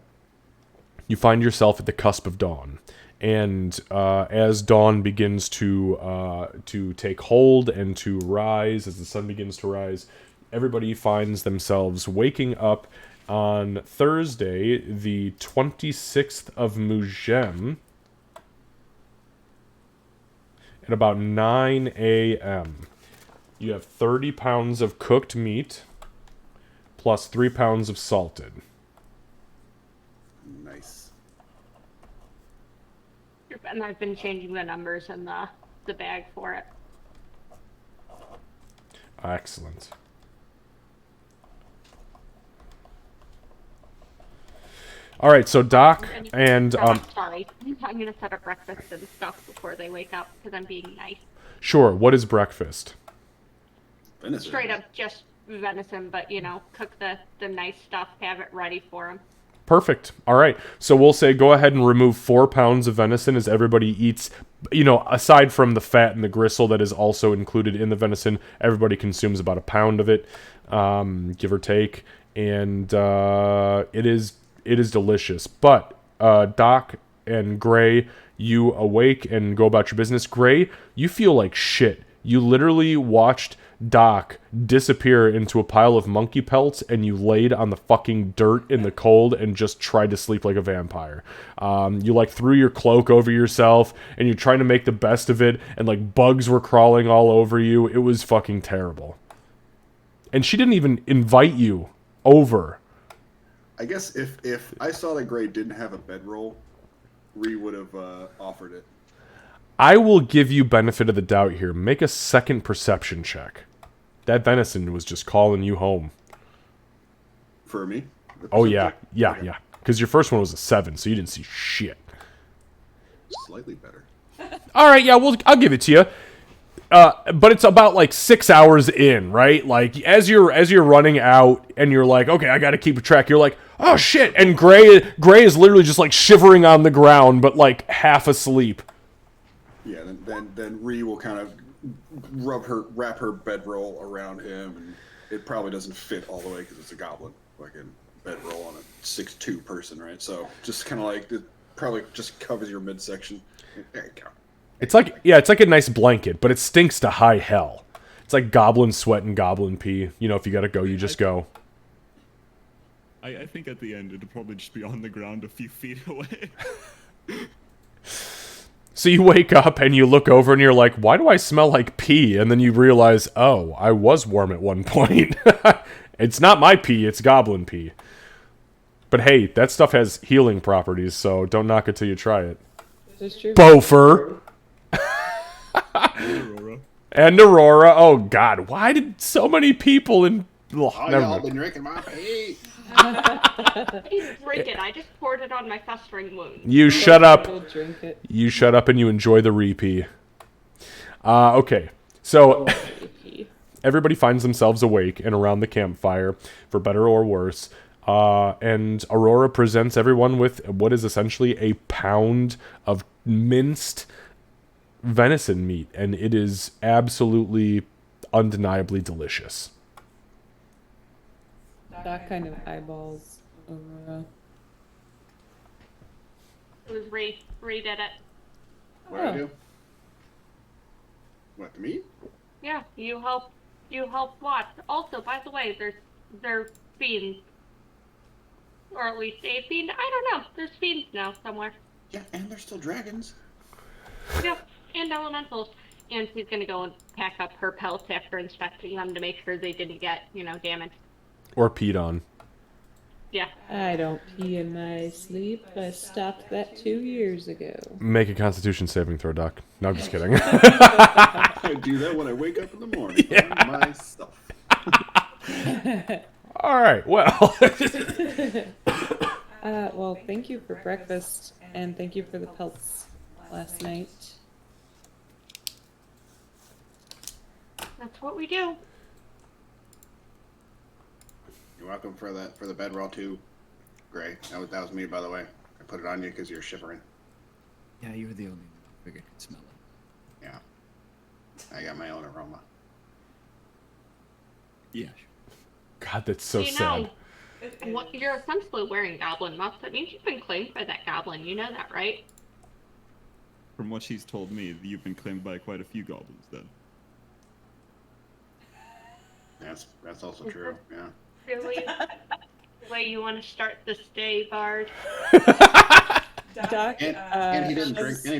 you find yourself at the cusp of dawn. And as dawn begins to take hold and to rise, as the sun begins to rise, everybody finds themselves waking up on Thursday, the 26th of Mugem, at about 9 a.m. You have 30 pounds of cooked meat, plus 3 pounds of salted. Nice. And I've been changing the numbers in the bag for it. Excellent. All right, so Doc and Sorry, I'm gonna set up breakfast and stuff before they wake up because I'm being nice. Sure. What is breakfast? Venison. Straight up just venison, but cook the nice stuff, have it ready for them. Perfect. All right. So we'll say go ahead and remove 4 pounds of venison as everybody eats. Aside from the fat and the gristle that is also included in the venison, everybody consumes about 1 pound of it, give or take, and it is delicious. But Doc and Gray, you awake and go about your business. Gray, you feel like shit. You literally watched Doc disappear into a pile of monkey pelts, and you laid on the fucking dirt in the cold and just tried to sleep like a vampire. You threw your cloak over yourself, and you're trying to make the best of it, and bugs were crawling all over you. It was fucking terrible. And she didn't even invite you over. I guess if I saw that Gray didn't have a bedroll, Ree would have offered it. I will give you benefit of the doubt here. Make a second perception check. That venison was just calling you home. For me? Oh, yeah. Okay. Yeah. Because your first one was a 7, so you didn't see shit. Slightly better. All right, yeah, I'll give it to you. But it's about 6 hours in, right? As you're running out and you're like, okay, I got to keep a track. You're like, oh shit! And Gray is literally just shivering on the ground, but half asleep. Yeah, then Ree will kind of wrap her bedroll around him, and it probably doesn't fit all the way because it's a goblin fucking bedroll on a 6'2" person, right? So just kind of it probably just covers your midsection. There you go. It's like a nice blanket, but it stinks to high hell. It's like goblin sweat and goblin pee. If you gotta go, you just go. I think at the end it'll probably just be on the ground a few feet away. So you wake up and you look over and you're like, why do I smell like pee? And then you realize, oh, I was warm at one point. It's not my pee, it's goblin pee. But hey, that stuff has healing properties, so don't knock it till you try it. This is true. Bofer! Aurora. And Aurora. Oh, God. Why did so many people in... Ugh, Oh, never y'all mind. been drinking my pee. I didn't drink it. I just poured it on my festering wound. You shut up. We'll drink it. You shut up and you enjoy the repeat. Okay. So... Everybody finds themselves awake and around the campfire, for better or worse. And Aurora presents everyone with what is essentially a pound of minced venison meat, and it is absolutely undeniably delicious. Doc kind of eyeballs Aurora. It was Ray. Ray did it. What do I Oh. do? What, to me? Yeah, you help. You help watch. Also, by the way, they're fiends, or at least a fiend. I don't know. There's fiends now somewhere. Yeah, and they're still dragons. Yep, and elementals. And she's gonna go and pack up her pelts after inspecting them to make sure they didn't get, damaged. Or peed on. Yeah. I don't pee in my sleep. I stopped that 2 years ago. Make a Constitution saving throw, Doc. No, I'm just kidding. I do that when I wake up in the morning by myself. All right. Well. Well, thank you for breakfast, and thank you for the pelts last night. That's what we do. You're welcome for the bedroll too, Gray. That was me, by the way. I put it on you because you're shivering. Yeah, you were the only one I figured could smell it. Yeah. I got my own aroma. Yeah, God, that's so You sad. know, you're essentially wearing goblin musk. That means you've been claimed by that goblin. You know that, right? From what she's told me, you've been claimed by quite a few goblins then. That's also true. Yeah. Really? The way you want to start this day, Bard? Doc, And he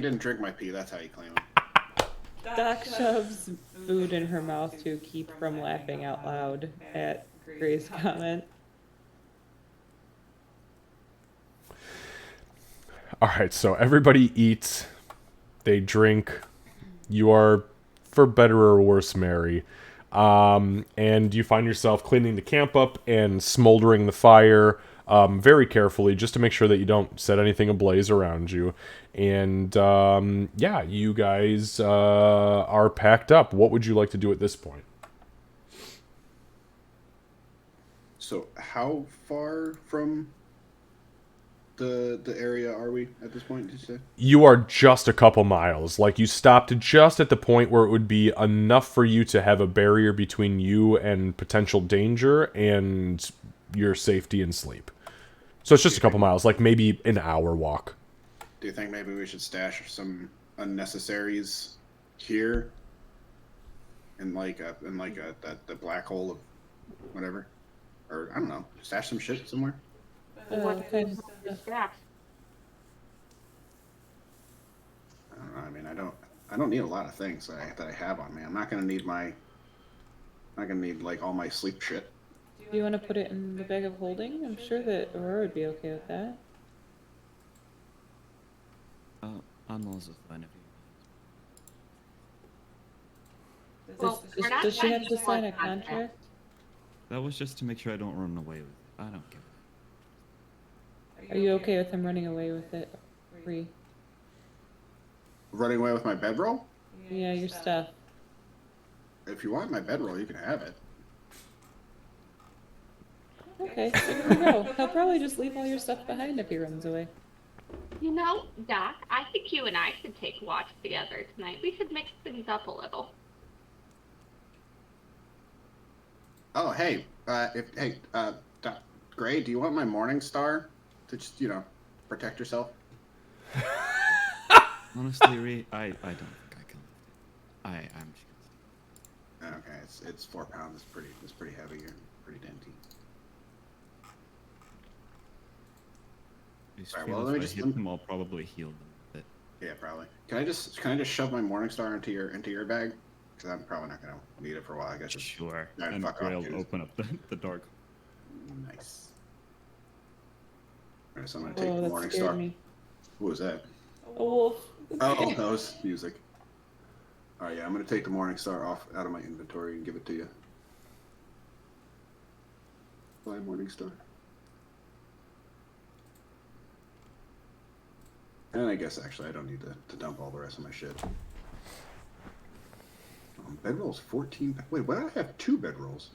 didn't drink my pee. That's how you claim it. Doc shoves food in her mouth to keep from laughing out loud at Gray's comment. All right, so everybody eats, they drink. You are, for better or worse, merry. And you find yourself cleaning the camp up and smoldering the fire very carefully just to make sure that you don't set anything ablaze around you. And yeah, you guys are packed up. What would you like to do at this point? So how far from the area are we at this point, did you say? You are just a couple miles. Like, you stopped just at the point where it would be enough for you to have a barrier between you and potential danger and your safety and sleep. So it's just a couple miles, like maybe an hour walk. Do you think maybe we should stash some unnecessaries here? In the black hole of whatever? Or I don't know, stash some shit somewhere? What kind of Yeah. I don't know. I mean, I don't need a lot of things that I have on me. I'm not gonna need like all my sleep shit. Do you want to put it in the bag of holding? I'm sure that Aurora would be okay with that. I'm also fine if you. Well, we're not Does she have signing to sign a a contract. contract? That was just to make sure I don't run away with it. I don't give a. Are you okay with him running away with it free? Running away with my bedroll? Yeah, your stuff. If you want my bedroll, you can have it. Okay, so here we go. He'll probably just leave all your stuff behind if he runs away. You know, Doc, I think you and I should take watch together tonight. We should mix things up a little. Oh, hey, Doc Gray, do you want my morning star to just, protect yourself? Honestly, Ree, I don't think I can lift it. I'm just. Okay, it's 4 pounds. It's pretty heavy and pretty denty. I just Alright, feel well, if let me I just- hit them, I'll probably heal them with it. Yeah, probably. Can I just shove my morning star into your bag? Because I'm probably not gonna need it for a while. I guess. Just Sure. Yeah, And fuck off, Grail dude. open up the dark. Nice. Alright, so I'm gonna take Oh, the that morning scared star. me. What was that? A wolf. Oh, that was music. Alright, yeah, I'm gonna take the morning star out of my inventory and give it to you. Bye, morning star. And I guess actually I don't need to dump all the rest of my shit. Bedroll's 14. Wait, why do I have 2 bedrolls?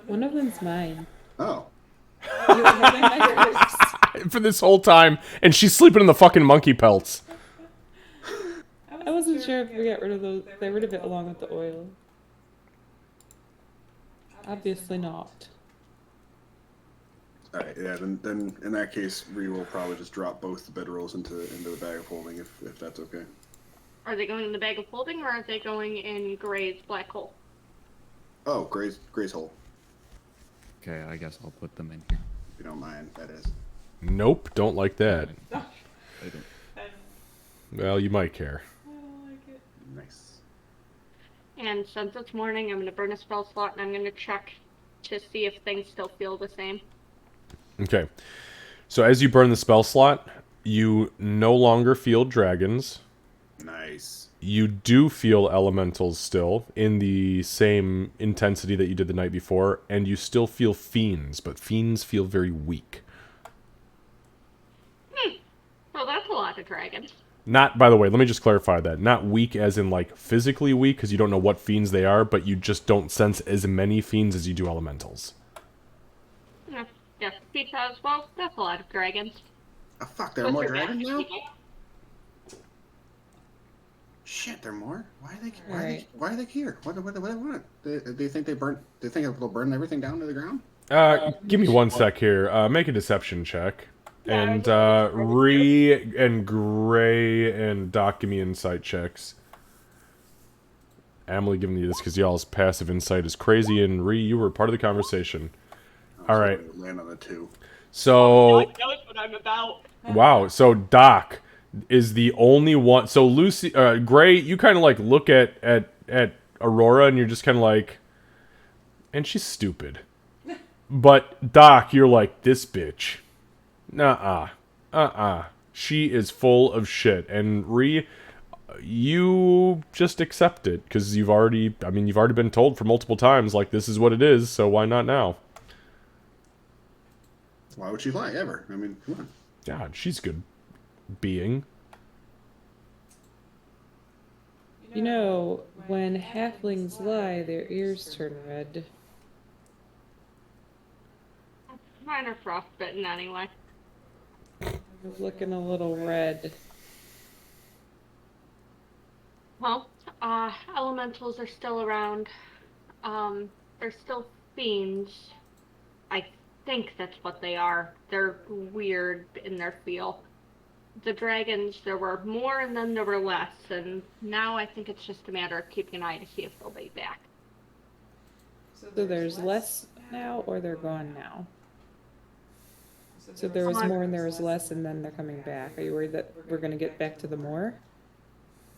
One of them's mine. Oh. You were having my For this whole time, and she's sleeping in the fucking monkey pelts. I wasn't sure if we got rid of those. Got rid of it along with the oil. Obviously not. All right, yeah. Then in that case, we will probably just drop both the bedrolls into the bag of holding if that's okay. Are they going in the bag of holding, or are they going in Gray's black hole? Oh, Gray's hole. Okay, I guess I'll put them in here. If you don't mind, that is. Nope, don't like that. I don't. Well, you might care. Nice. And since it's morning, I'm going to burn a spell slot, and I'm going to check to see if things still feel the same. Okay. So as you burn the spell slot, you no longer feel dragons. Nice. You do feel elementals still in the same intensity that you did the night before, and you still feel fiends, but fiends feel very weak. Well, that's a lot of dragons. Not, by the way, let me just clarify that. Not weak as in, like, physically weak, because you don't know what fiends they are, but you just don't sense as many fiends as you do elementals. Yeah, Pete says, well, that's a lot of dragons. Oh fuck! There are more dragons now. Shit, there are more. Why are they here? What do they want? Do you think they burn? Do you think they'll burn everything down to the ground? Give me one sec here. Make a deception check. Yeah, And, I Ree and Gray and Doc, give me insight checks. Emily giving you this because y'all's passive insight is crazy, and Ree, you were part of the conversation. All right. Land on the 2. So, knows what I'm about. wow. So Doc is the only one. So Lucy, Gray, you kind of like look at Aurora, and you're just kind of like, and she's stupid. But Doc, you're like, this bitch. Nuh-uh. She is full of shit. And Ree, you just accept it because you've already been told for multiple times, like, this is what it is, so why not now? Why would she lie ever? I mean, come on. God, she's a good being. You know, when halflings lie, their ears turn red. Mine are frostbitten anyway. They're looking a little red. Well, elementals are still around. They're still fiends. I think that's what they are. They're weird in their feel. The dragons, there were more and then there were less, and now I think it's just a matter of keeping an eye to see if they'll be back. So there's less now, or they're gone now? So there was more and there was less, and then they're coming back. Are you worried that we're going to get back to the more?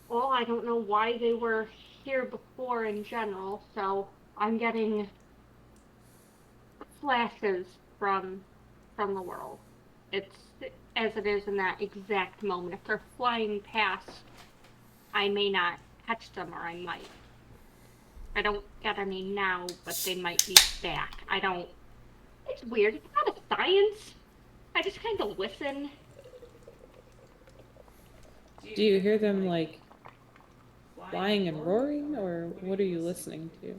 Well, I don't know why they were here before in general, so I'm getting flashes from the world. It's as it is in that exact moment. If they're flying past, I may not catch them, or I might. I don't get any now, but they might be back. It's weird. It's not a science. I just kind of listen. Do you hear them, like, flying and roaring, or what are you listening to?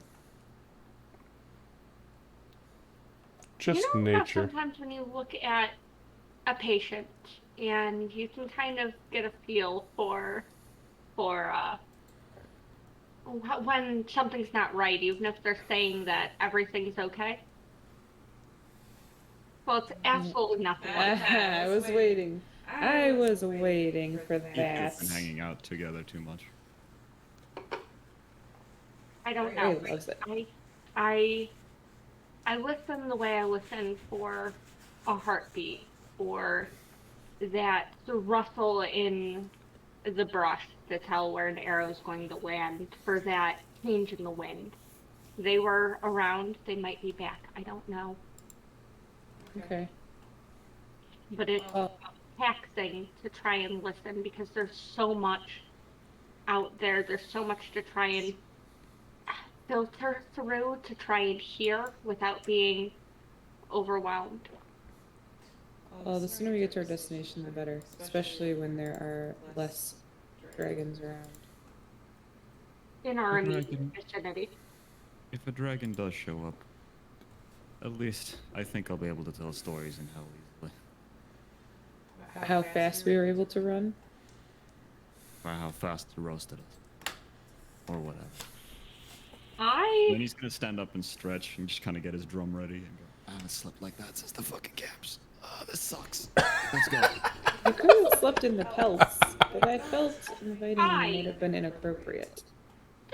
Just You know how nature. sometimes when you look at a patient and you can kind of get a feel for when something's not right, even if they're saying that everything's okay. Well, it's absolutely nothing like that. I was waiting. I was waiting for You two that. have been hanging out together too much. I don't know. Ray loves it. I listen the way I listen for a heartbeat, or that rustle in the brush to tell where an arrow is going to land, for that change in the wind. They were around, they might be back, I don't know. Okay. But it's taxing to try and listen because there's so much out there, there's so much to try and filter through to try and hear without being overwhelmed. Well, the sooner we get to our destination, the better. Especially when there are less dragons around. In our Dragon. immediate vicinity. If a dragon does show up, at least I think I'll be able to tell stories in hell easily. How fast we were able to run? Or how fast he roasted us. Or whatever. Then I he's gonna stand up and stretch and just kind of get his drum ready and go. I haven't slept like that since the fucking camps. This sucks. Let's go. You could have slept in the pelts, but I felt inviting you might I have been inappropriate.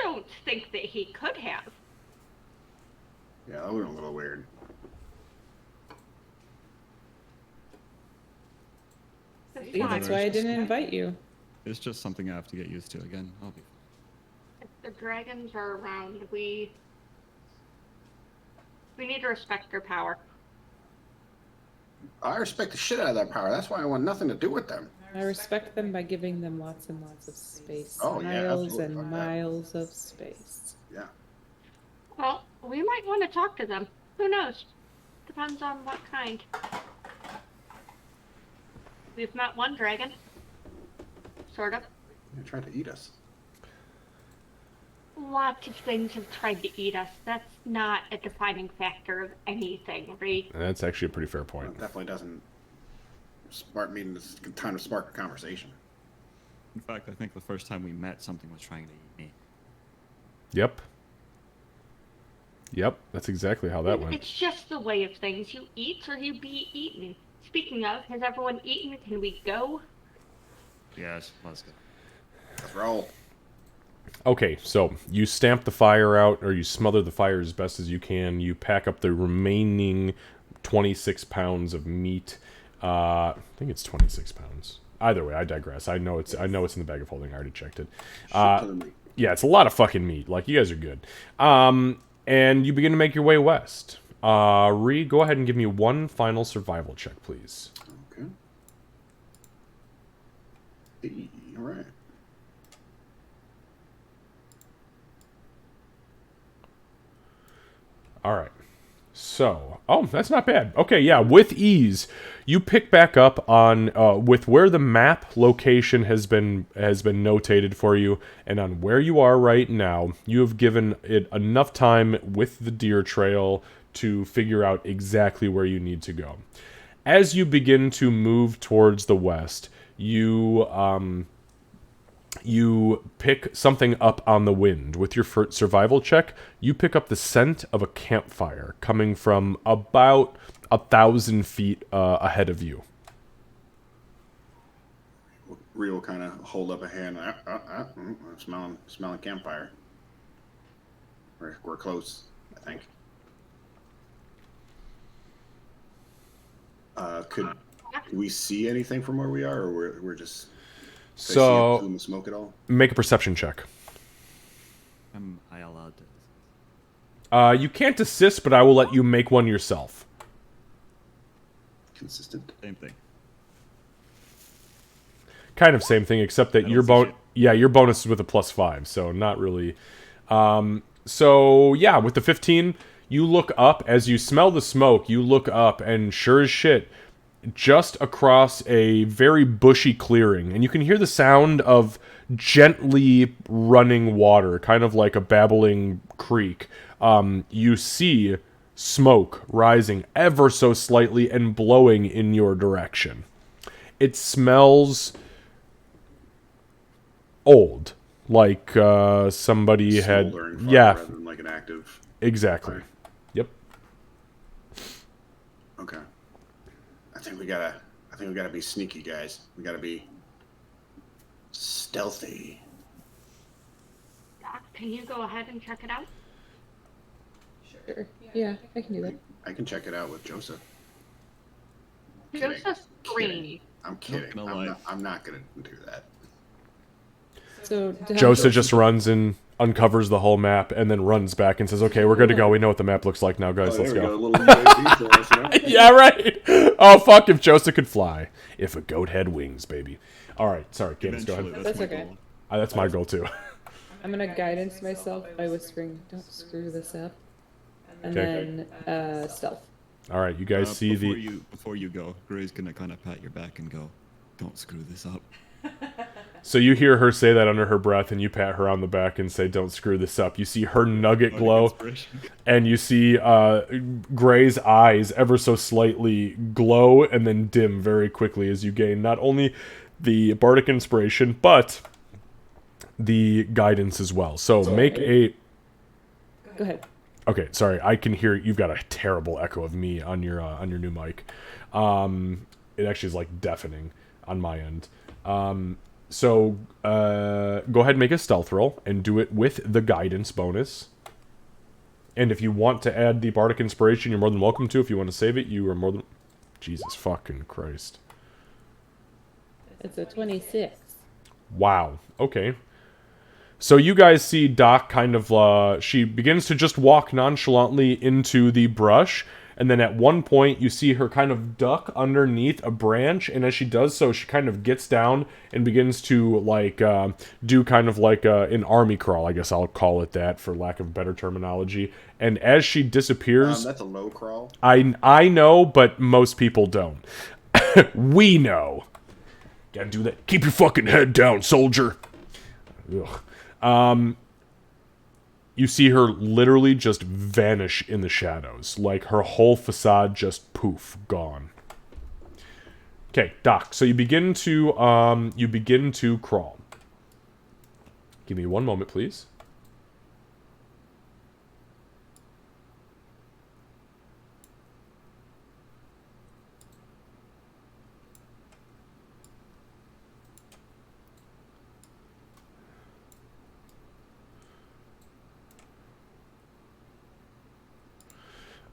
don't think that he could have. Yeah, that was a little weird. See, that's why I didn't invite you. It's just something I have to get used to again. I'll be fine. If the dragons are around, we need to respect their power. I respect the shit out of that power. That's why I want nothing to do with them. I respect them by giving them lots and lots of space. Oh, yeah, miles absolutely. and Fuck that. miles of space. Yeah. Well, we might want to talk to them. Who knows? Depends on what kind. We've met one dragon. Sort of. They tried to eat us. Lots of things have tried to eat us. That's not a defining factor of anything, right? And that's actually a pretty fair It point. definitely doesn't spark me this time to spark a conversation. In fact, I think the first time we met, something was trying to eat me. Yep. Yep, that's exactly how that went. It's just the way of things. You eat or you be eaten. Speaking of, has everyone eaten? Can we go? Yes, let's go. Let's roll. Okay, so you stamp the fire out, or you smother the fire as best as you can. You pack up the remaining 26 pounds of meat. I think it's 26 pounds. Either way, I digress. I know it's in the bag of holding. I already checked it. Shit to the meat. Yeah, it's a lot of fucking meat. Like, you guys are good. And you begin to make your way west. Ree, go ahead and give me one final survival check, please. Okay. All right. All right. So, oh, that's not bad. Okay, yeah, with ease, you pick back up on with where the map location has been notated for you, and on where you are right now. You have given it enough time with the deer trail to figure out exactly where you need to go. As you begin to move towards the west, you pick something up on the wind. With your survival check, you pick up the scent of a campfire coming from about 1,000 feet ahead of you. Ree will kind of hold up a hand. I'm smelling campfire. We're close, I think. Could we see anything from where we are, or we're just... They see a plume of smoke at all? Make a perception check. Am I allowed to? You can't assist, but I will let you make one yourself. Consistent. Same thing. Kind of same thing, except that I your don't see shit. your bonus is with a +5, so not really. So yeah, with the 15, you look up as you smell the smoke. You look up, and sure as shit, just across a very bushy clearing, and you can hear the sound of gently running water, kind of like a babbling creek. You see smoke rising ever so slightly and blowing in your direction. It smells old, like somebody had... Smoldering fire Yeah, rather than like an active... exactly. fire. Yep. Okay. I think we gotta be sneaky, guys. We gotta be stealthy. Doc, can you go ahead and check it out? Sure. Yeah, I can do that. I can check it out with Joseph. Kidding. Joseph's green. I'm kidding. gonna lie. I'm not gonna do that. So to help Joseph just runs and uncovers the whole map and then runs back and says, okay, we're good to go. We know what the map looks like now, guys. Let's go. A little UAV for us, you know? Yeah, right. Oh, fuck, if Joseph could fly. If a goat had wings, baby. All right, sorry, Gaines, go Eventually, ahead. That's my okay. goal. That's my goal, too. I'm gonna guidance myself by whispering, "Don't screw this up," and Okay. then stealth. All right, you guys see Before you go, Gray's gonna kind of pat your back and go, "Don't screw this up." So you hear her say that under her breath, and you pat her on the back and say, don't screw this up. You see her nugget glow, Inspiration. and you see Gray's eyes ever so slightly glow and then dim very quickly as you gain not only the bardic inspiration, but the guidance as well. So make a... Go ahead. Okay, sorry. I can hear you've got a terrible echo of me on your new mic. It actually is like deafening on my end. So go ahead and make a stealth roll and do it with the guidance bonus. And if you want to add the bardic inspiration, you're more than welcome to. If you want to save it, you are more than. Jesus fucking Christ! It's a 26. Wow. Okay. So you guys see Doc kind of, she begins to just walk nonchalantly into the brush, and then at one point you see her kind of duck underneath a branch, and as she does so, she kind of gets down and begins to, like, do kind of like an army crawl, I guess I'll call it that, for lack of better terminology. And as she disappears... That's a low crawl. I know, but most people don't. We know. Gotta do that. Keep your fucking head down, soldier. Ugh. You see her literally just vanish in the shadows. Like, her whole facade just poof, gone. Okay, Doc, so you begin to crawl. Give me one moment, please.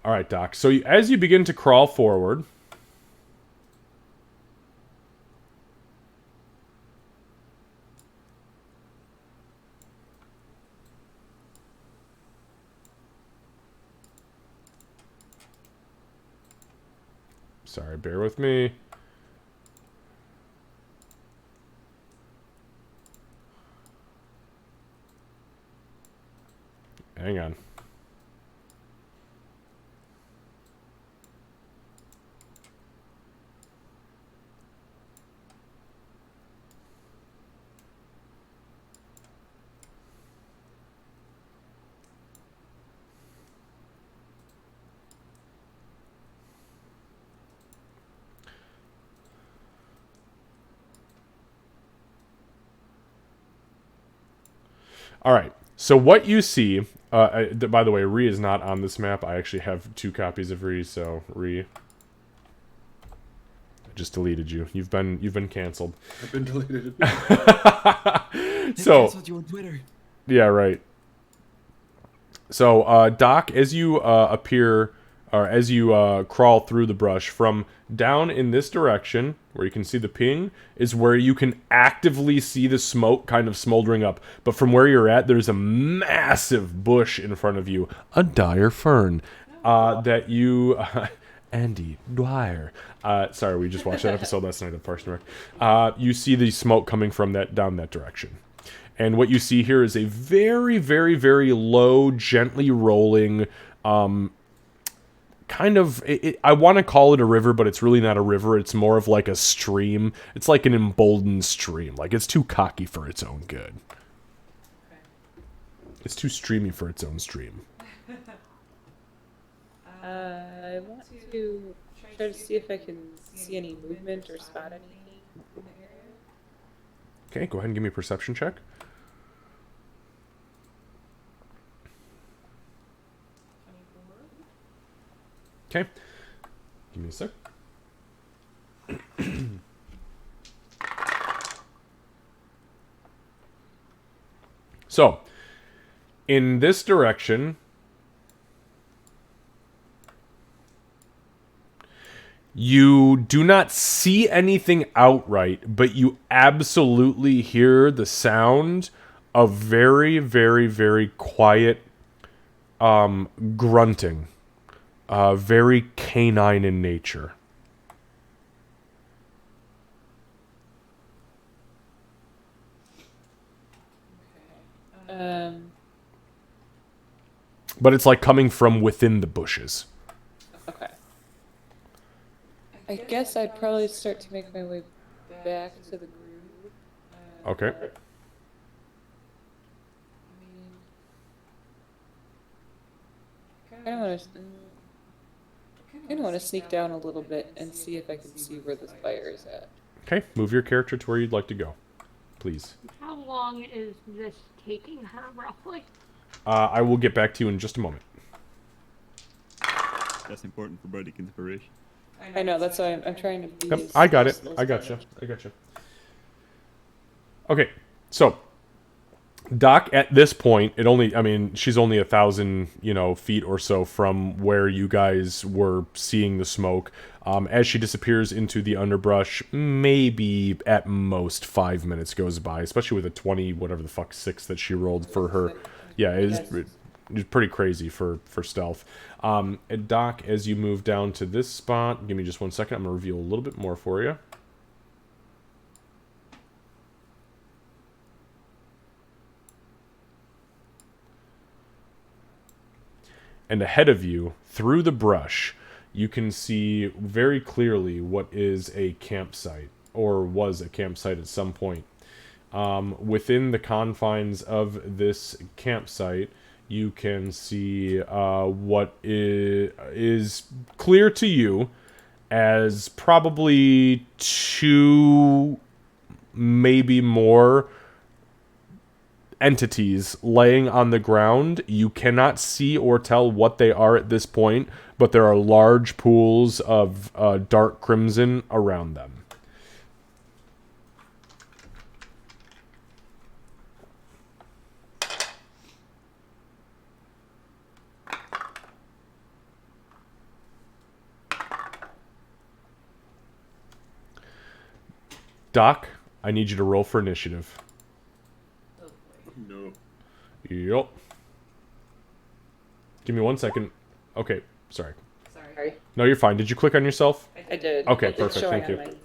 All right, Doc. So as you begin to crawl forward, sorry, bear with me. Hang on. All right. So what you see, by the way, Ree is not on this map. I actually have 2 copies of Ree, so Ree, I just deleted you. You've been canceled. I've been deleted. So Canceled you on Twitter. yeah, right. So Doc, as you appear, or as you crawl through the brush from down in this direction, where you can see the ping, is where you can actively see the smoke kind of smoldering up. But from where you're at, there's a massive bush in front of you, a dire fern, that you... Andy Dwyer. Sorry, we just watched that episode last night of Parks and Rec. You see the smoke coming from down that direction. And what you see here is a very, very, very low, gently rolling, kind of, I want to call it a river, but it's really not a river. It's more of like a stream. It's like an emboldened stream. Like, it's too cocky for its own good. It's too streamy for its own stream. I want to try to see if I can see any movement or spot anything in the area. Okay, go ahead and give me a perception check. Okay. Give me a sec. So, in this direction, you do not see anything outright, but you absolutely hear the sound of very, very, very quiet grunting. Very canine in nature. But it's like coming from within the bushes. Okay. I guess I'd probably start to make my way back to the groove. Okay. I kind of want to sneak down a little bit and see if I can see where this fire is at. Okay, move your character to where you'd like to go. Please. How long is this taking her, roughly? I will get back to you in just a moment. That's important for bardic inspiration. I know, that's why I'm trying to be Yep, as I got it. useful as I got you. possible. I got you. Okay, so Doc, at this point, she's only 1,000, feet or so from where you guys were seeing the smoke. As she disappears into the underbrush, maybe at most 5 minutes goes by, especially with a 20, whatever the fuck, 6 that she rolled for her. Yeah, it's pretty crazy for stealth. And Doc, as you move down to this spot, give me just 1 second. I'm going to reveal a little bit more for you. And ahead of you, through the brush, you can see very clearly what is a campsite, or was a campsite at some point. Within the confines of this campsite, you can see what is clear to you as probably 2, maybe more entities laying on the ground. You cannot see or tell what they are at this point, but there are large pools of dark crimson around them. Doc, I need you to roll for initiative. No. Yup. Give me 1 second. Okay, sorry. Sorry. No, you're fine. Did you click on yourself? I did. Okay, It's perfect, showing thank you. on mine.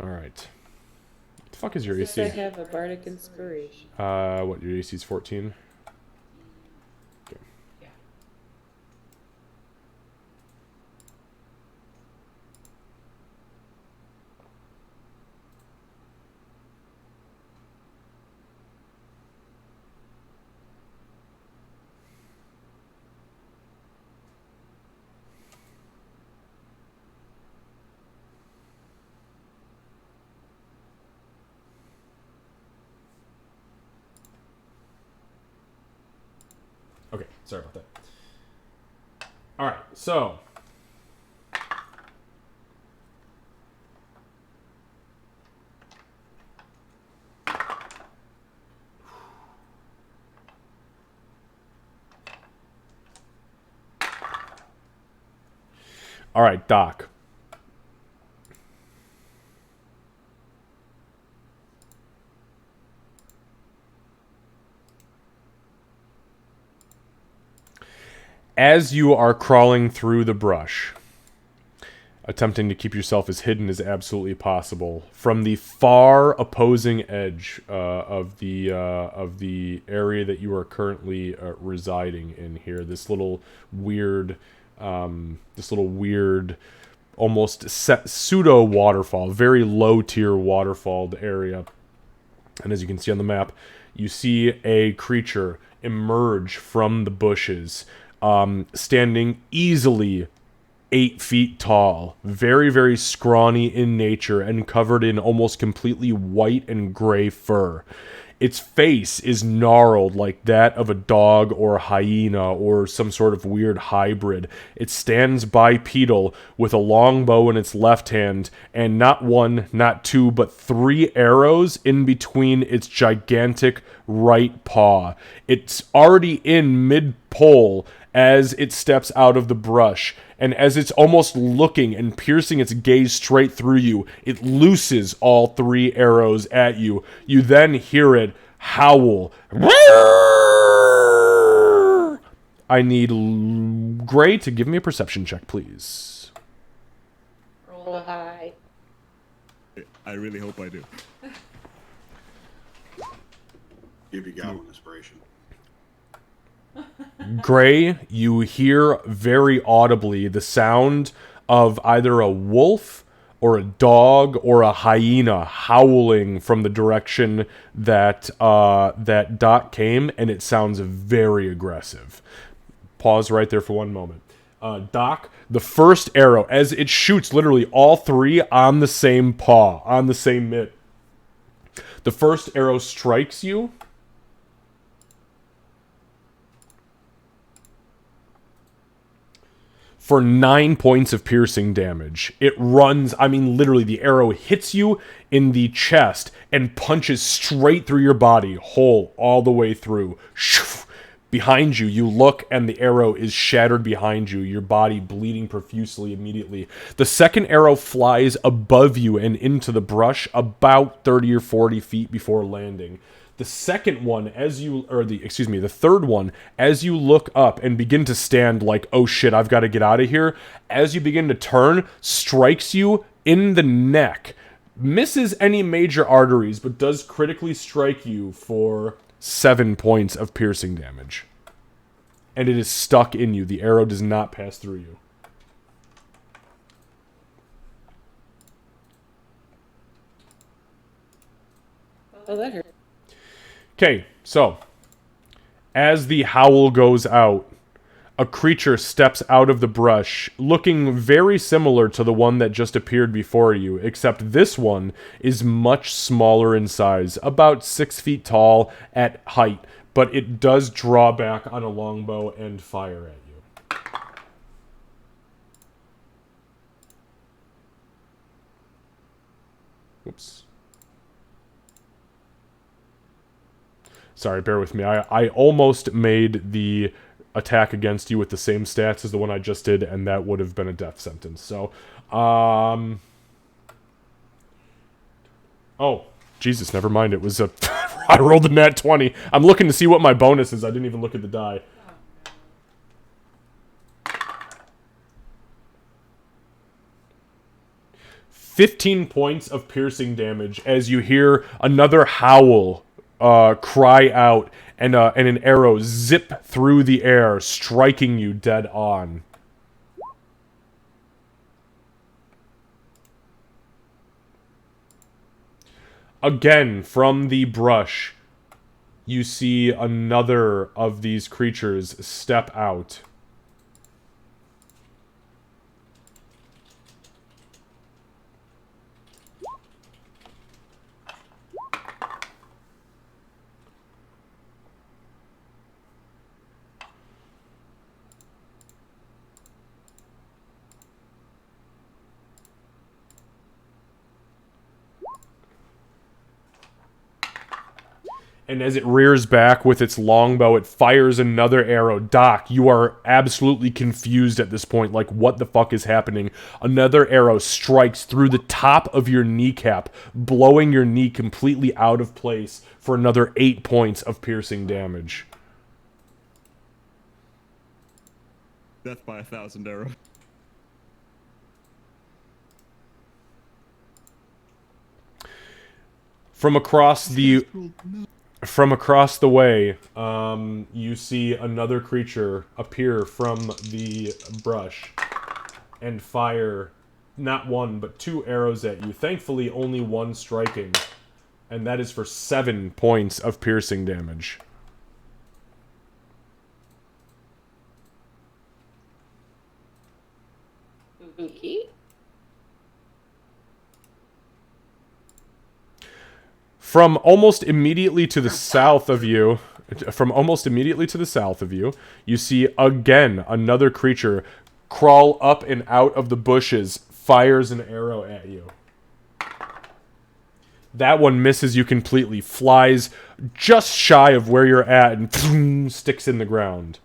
Alright. What the fuck is your Since I AC? have a bardic inspiration. What, your AC is 14? Okay. Okay, sorry about that. Alright, so. Alright, Doc. As you are crawling through the brush, attempting to keep yourself as hidden as absolutely possible from the far opposing edge of the area that you are currently residing in here, this little weird, almost pseudo waterfall, very low tier waterfalled area. And as you can see on the map, you see a creature emerge from the bushes, standing easily 8 feet tall, very, very scrawny in nature, and covered in almost completely white and gray fur. Its face is gnarled like that of a dog or a hyena or some sort of weird hybrid. It stands bipedal with a long bow in its left hand and not 1, not 2, but 3 arrows in between its gigantic right paw. It's already in mid-pole as it steps out of the brush, and as it's almost looking and piercing its gaze straight through you, it looses all 3 arrows at you. You then hear it howl. I need Gray to give me a perception check, please. Roll high. I really hope I do. Give you goblin inspiration. Gray, you hear very audibly the sound of either a wolf or a dog or a hyena howling from the direction that that Doc came, and it sounds very aggressive. Pause right there for 1 moment. Doc, the first arrow, as it shoots literally all three on the same paw, on the same mitt. The first arrow strikes you. For 9 points of piercing damage. It runs, I mean, literally, the arrow hits you in the chest and punches straight through your body, whole, all the way through. Behind you, you look, and the arrow is shattered behind you, your body bleeding profusely immediately. The second arrow flies above you and into the brush about 30 or 40 feet before landing. The second one, the third one, as you look up and begin to stand like, oh shit, I've got to get out of here, as you begin to turn, strikes you in the neck. Misses any major arteries, but does critically strike you for 7 points of piercing damage. And it is stuck in you. The arrow does not pass through you. Oh, that hurt. Okay, so as the howl goes out, a creature steps out of the brush, looking very similar to the one that just appeared before you, except this one is much smaller in size, about 6 feet tall at height, but it does draw back on a longbow and fire at you. Whoops. Sorry, bear with me. I almost made the attack against you with the same stats as the one I just did, and that would have been a death sentence. So, oh, Jesus, never mind. It was a... I rolled a nat 20. I'm looking to see what my bonus is. I didn't even look at the die. "15 points of piercing damage as you hear another howl cry out, and an arrow zip through the air, striking you dead on. Again, from the brush, you see another of these creatures step out. And as it rears back with its longbow, it fires another arrow. Doc, you are absolutely confused at this point, like, what the fuck is happening? Another arrow strikes through the top of your kneecap, blowing your knee completely out of place for another 8 points of piercing damage. Death by 1,000 arrows. From across the way, you see another creature appear from the brush and fire not one, but 2 arrows at you. Thankfully, only one striking, and that is for 7 points of piercing damage. Okay. From almost immediately to the south of you, you see again another creature crawl up and out of the bushes, fires an arrow at you. That one misses you completely, flies just shy of where you're at, and sticks in the ground.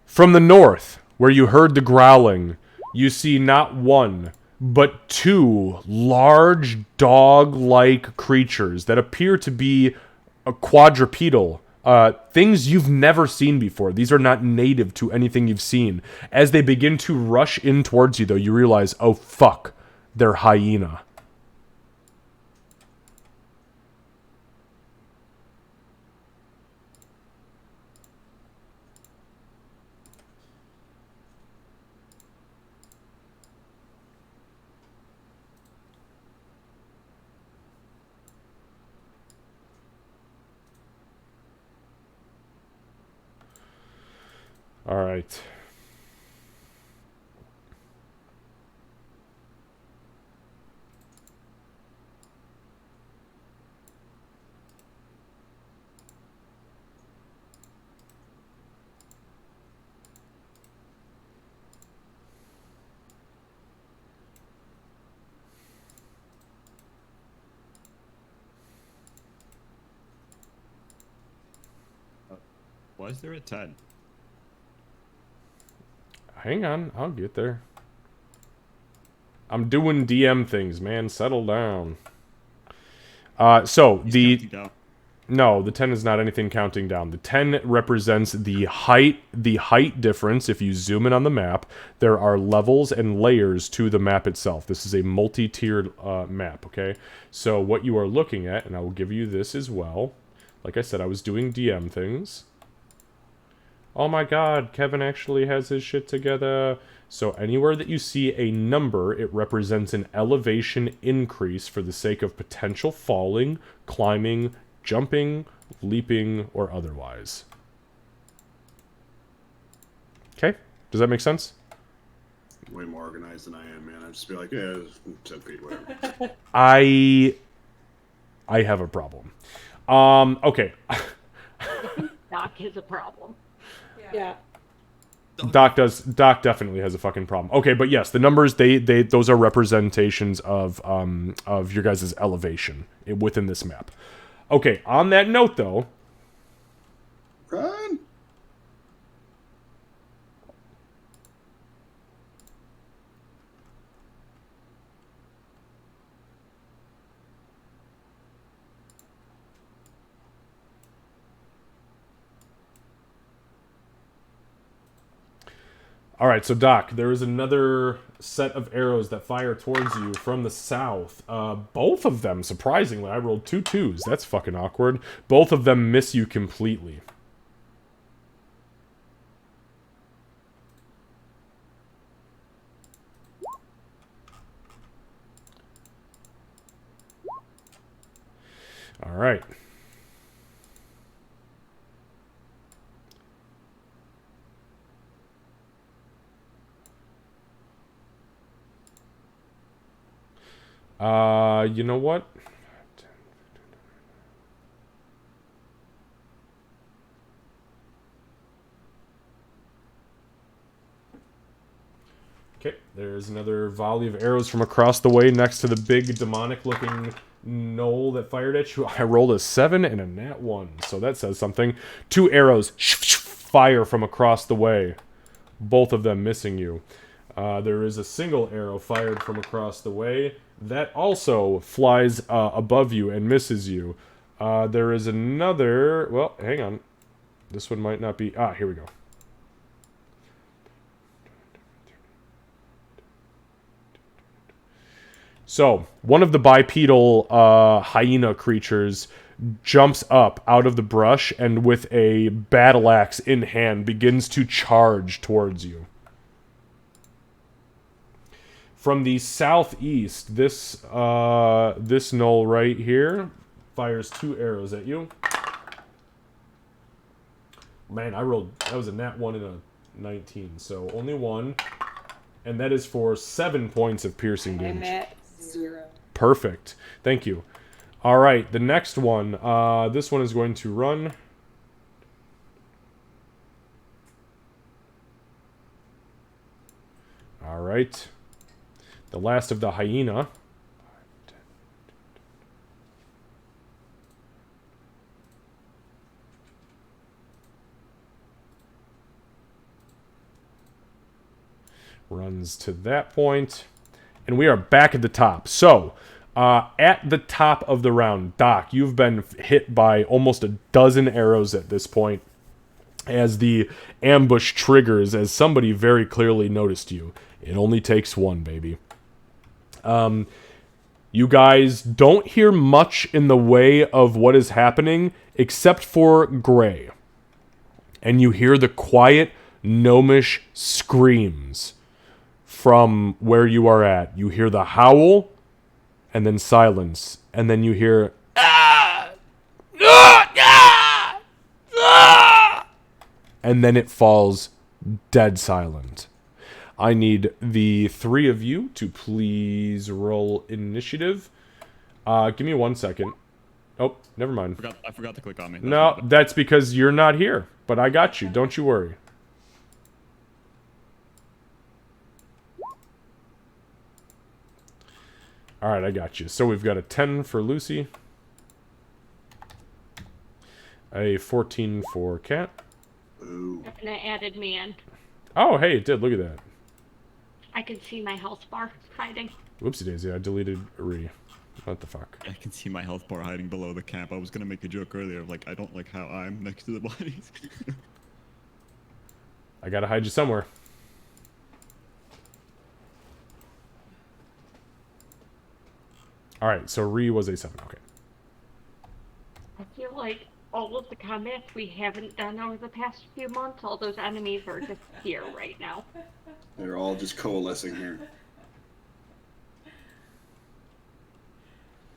From the north, where you heard the growling, you see not one, but 2 large dog-like creatures that appear to be quadrupedal. Things you've never seen before. These are not native to anything you've seen. As they begin to rush in towards you, though, you realize, oh fuck, they're hyena. All right. Why is there a 10? Hang on, I'll get there. I'm doing DM things, man. Settle down. So He's the counting down. no, the 10 is not anything counting down. The 10 represents the height difference. If you zoom in on the map, there are levels and layers to the map itself. This is a multi-tiered map, okay? So what you are looking at, and I will give you this as well. Like I said, I was doing DM things. Oh my god, Kevin actually has his shit together. So anywhere that you see a number, it represents an elevation increase for the sake of potential falling, climbing, jumping, leaping, or otherwise. Okay? Does that make sense? Way more organized than I am, man. I'd just be like, yeah, it's 10 feet, whatever. I have a problem. Okay. Doc is a problem. Yeah. Doc definitely has a fucking problem. Okay, but yes, the numbers those are representations of your guys' elevation within this map. Okay, on that note though, Run! all right, so Doc, there is another set of arrows that fire towards you from the south. Both of them, surprisingly, I rolled 2 2s. That's fucking awkward. Both of them miss you completely. All right. You know what? Okay, there's another volley of arrows from across the way next to the big demonic-looking knoll that fired at you. I rolled a 7 and a nat 1, so that says something. 2 arrows fire from across the way, both of them missing you. There is a single arrow fired from across the way that also flies above you and misses you. There is another... Well, hang on. This one might not be... Ah, here we go. So, one of the bipedal hyena creatures jumps up out of the brush and with a battle axe in hand begins to charge towards you. From the southeast, this knoll right here fires 2 arrows at you. Man, that was a nat 1 and a 19, so only 1. And that is for 7 points of piercing damage. I'm at 0. Perfect. Thank you. All right, the next one. This one is going to run. All right. The last of the hyena. Runs to that point. And we are back at the top. So, at the top of the round, Doc, you've been hit by almost a dozen arrows at this point as the ambush triggers, as somebody very clearly noticed you. It only takes one, baby. You guys don't hear much in the way of what is happening except for Gray. And you hear the quiet, gnomish screams from where you are at. You hear the howl, and then silence, and then you hear and then it falls Dead silent. I need the three of you to please roll initiative. Give me 1 second. Oh, never mind. I forgot to click on me. No, that's because you're not here. But I got you. Don't you worry. Alright, I got you. So we've got a 10 for Lucy. A 14 for Cat. Ooh. And it added me in. Oh, hey, it did. Look at that. I can see my health bar hiding. Whoopsie daisy, I deleted Ree. What the fuck? I can see my health bar hiding below the camp. I was gonna make a joke earlier of like, I don't like how I'm next to the bodies. I gotta hide you somewhere. Alright, so Ree was a 7. Okay. I feel like all of the combats we haven't done over the past few months, all those enemies are just here right now. They're all just coalescing here.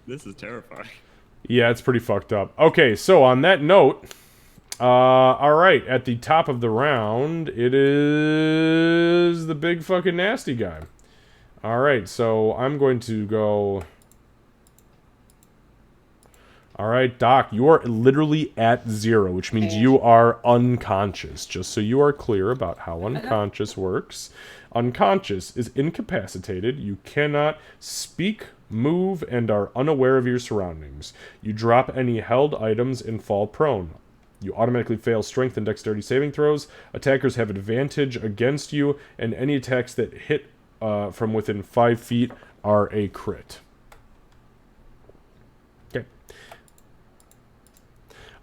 This is terrifying. Yeah, it's pretty fucked up. Okay, so on that note, alright, at the top of the round, it is the big fucking nasty guy. Alright, so I'm going to go... Alright, Doc, you are literally at 0, which means you are unconscious. Just so you are clear about how unconscious works. Unconscious is incapacitated. You cannot speak, move, and are unaware of your surroundings. You drop any held items and fall prone. You automatically fail strength and dexterity saving throws. Attackers have advantage against you, and any attacks that hit from within 5 feet are a crit. Okay.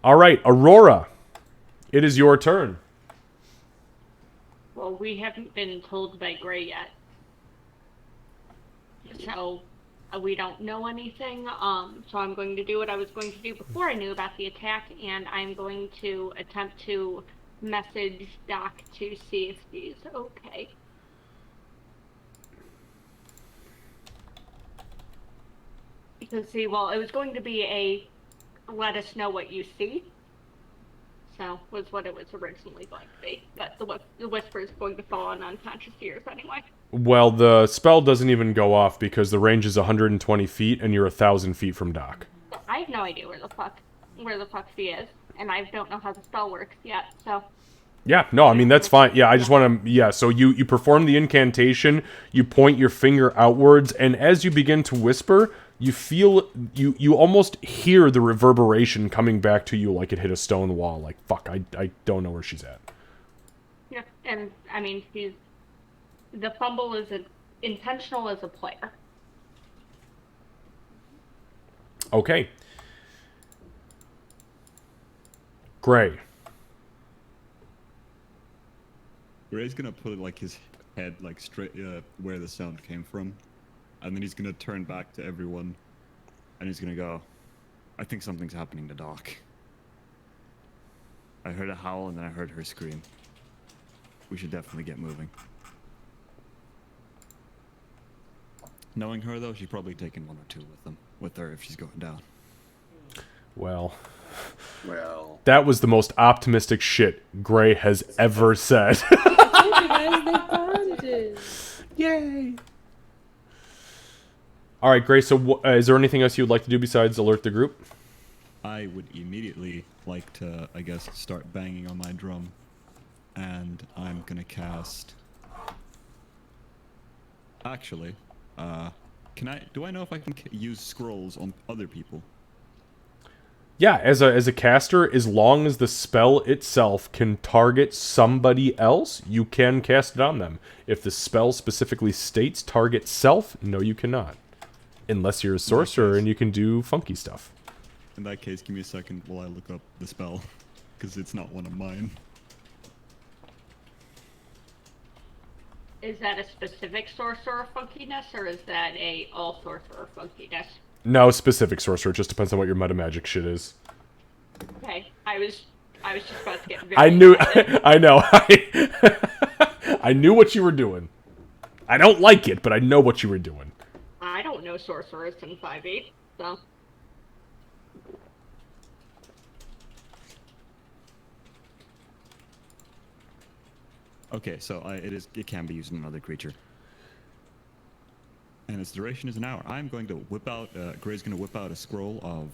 Alright, Aurora. It is your turn. Well, we haven't been told by Gray yet. So, we don't know anything. So I'm going to do what I was going to do before I knew about the attack, and I'm going to attempt to message Doc to see if he's okay. Because, see, well, it was going to be a let us know what you see. So, was what it was originally going to be. But the whisper is going to fall on unconscious ears anyway. Well, the spell doesn't even go off because the range is 120 feet and you're 1,000 feet from Doc. I have no idea where the fuck she is, and I don't know how the spell works yet, so... Yeah, no, I mean, that's fine. Yeah, I just want to... Yeah, so you perform the incantation, you point your finger outwards, and as you begin to whisper, you feel... You almost hear the reverberation coming back to you like it hit a stone wall. Like, fuck, I don't know where she's at. Yeah, and, I mean, the fumble is intentional as a player. Okay. Gray. Gray's gonna put like his head like straight where the sound came from, and then he's gonna turn back to everyone, and he's gonna go, I think something's happening to Doc. I heard a howl and then I heard her scream. We should definitely get moving. Knowing her though, she's probably taken 1 or 2 with her if she's going down. Well, Well, that was the most optimistic shit Gray has ever said. I told you guys they bonded. Yay! Alright, Gray, so is there anything else you would like to do besides alert the group? I would immediately like to, I guess, start banging on my drum, and I'm gonna cast... Actually, do I know if I can use scrolls on other people? Yeah, as a caster, as long as the spell itself can target somebody else, you can cast it on them. If the spell specifically states target self, no, you cannot. Unless you're a sorcerer and you can do funky stuff. In that case, give me a second while I look up the spell, because it's not one of mine. Is that a specific sorcerer funkiness, or is that a all sorcerer funkiness? No, specific sorcerer. It just depends on what your meta magic shit is. Okay, I was just about to get very I knew... excited. I know. I knew what you were doing. I don't like it, but I know what you were doing. I don't know sorcerers in 5e, so... Okay, so it can be used on another creature. And its duration is an hour. I'm going to whip out, Gray's going to whip out a scroll of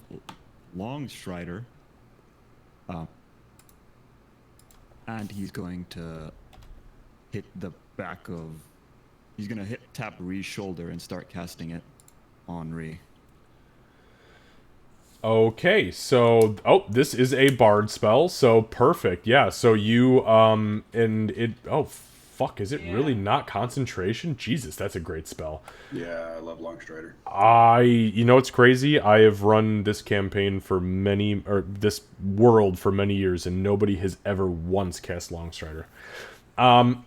Longstrider. And he's going to hit the back of... He's going to tap Ree's shoulder and start casting it on Ree. Okay, so this is a bard spell, so perfect. Yeah, so you and it fuck, is it really not concentration? Jesus, that's a great spell. Yeah, I love Longstrider. You know what's crazy? I have run this campaign for this world for many years, and nobody has ever once cast Longstrider.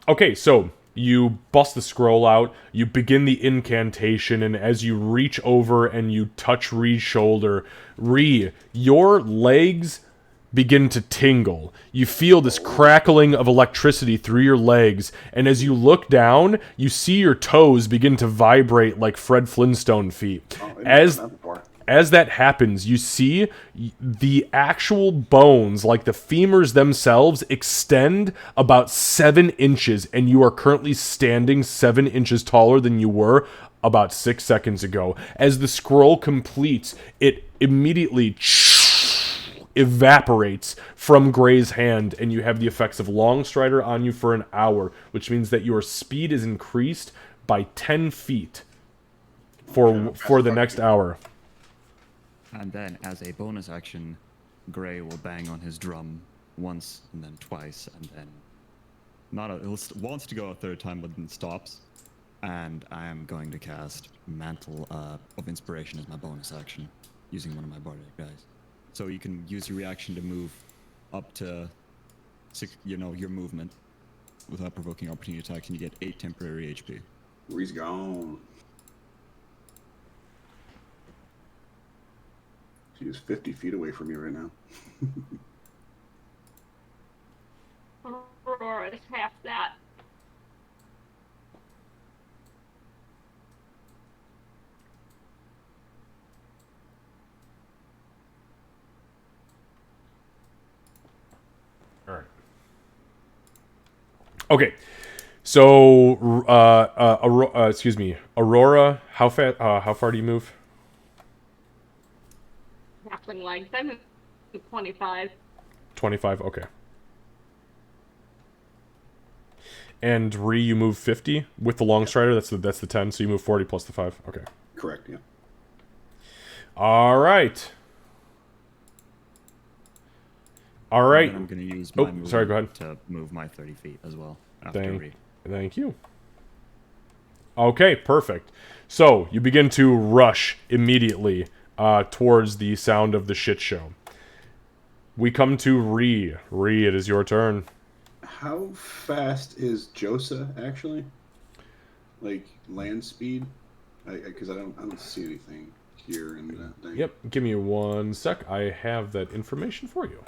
Okay, so you bust the scroll out, you begin the incantation, and as you reach over and you touch Ree's shoulder, Ree, your legs begin to tingle. You feel this crackling of electricity through your legs, and as you look down, you see your toes begin to vibrate like Fred Flintstone feet. As that happens, you see the actual bones, like the femurs themselves, extend about 7 inches, and you are currently standing 7 inches taller than you were about 6 seconds ago. As the scroll completes, it immediately evaporates from Gray's hand, and you have the effects of Longstrider on you for an hour, which means that your speed is increased by 10 feet for the next hour. And then, as a bonus action, Gray will bang on his drum once and then twice, and then wants to go a third time, but then stops. And I am going to cast Mantle of Inspiration as my bonus action, using one of my bardic dice. So you can use your reaction to move up to your movement without provoking opportunity attacks, and you get 8 temporary HP. He's gone. She is 50 feet away from you right now. Aurora is half that. All right. Okay. So, Aurora, how far do you move? Halfling legs. I moved 25. 25, okay. And Ree, you move 50 with the Longstrider. That's the 10, so you move 40 plus the 5. Okay. Correct, yeah. All right. All right. I'm going to use my movement sorry, go ahead. to move my 30 feet as well after Ree. Thank you. Okay, perfect. So, you begin to rush immediately towards the sound of the shit show. We come to Ree. Ree, it is your turn. How fast is Josa actually? Like land speed? Because I don't see anything here in that thing. Yep, give me 1 sec. I have that information for you.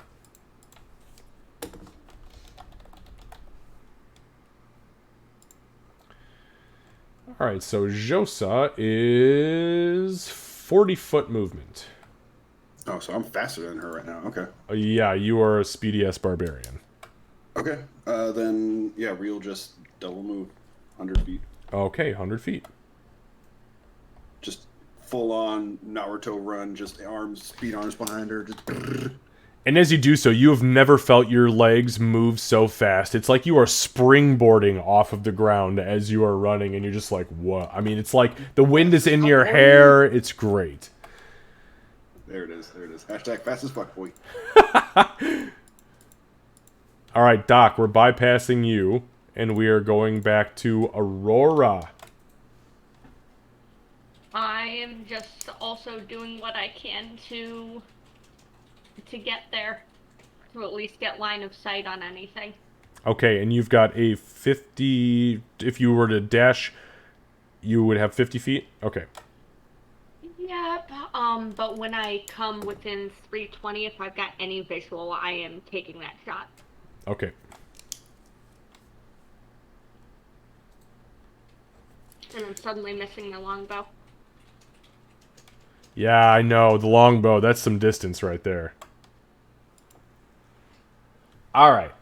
Alright, so Josa is 40-foot movement. Oh, so I'm faster than her right now. Okay. Yeah, you are a speedy-ass barbarian. Okay. Then, yeah, Real just double move. 100 feet. Okay, 100 feet. Just full-on Naruto run, just speed arms behind her. Just... And as you do so, you have never felt your legs move so fast. It's like you are springboarding off of the ground as you are running, and you're just like, what? I mean, it's like the wind is in your hair. It's great. There it is. Hashtag fast as fuck, boy. All right, Doc, we're bypassing you, and we are going back to Aurora. I am just also doing what I can to get there, to at least get line of sight on anything. Okay, and you've got a 50... If you were to dash, you would have 50 feet? Okay. Yep, but when I come within 320, if I've got any visual, I am taking that shot. Okay. And I'm suddenly missing the longbow. Yeah, I know. The longbow, that's some distance right there. All right.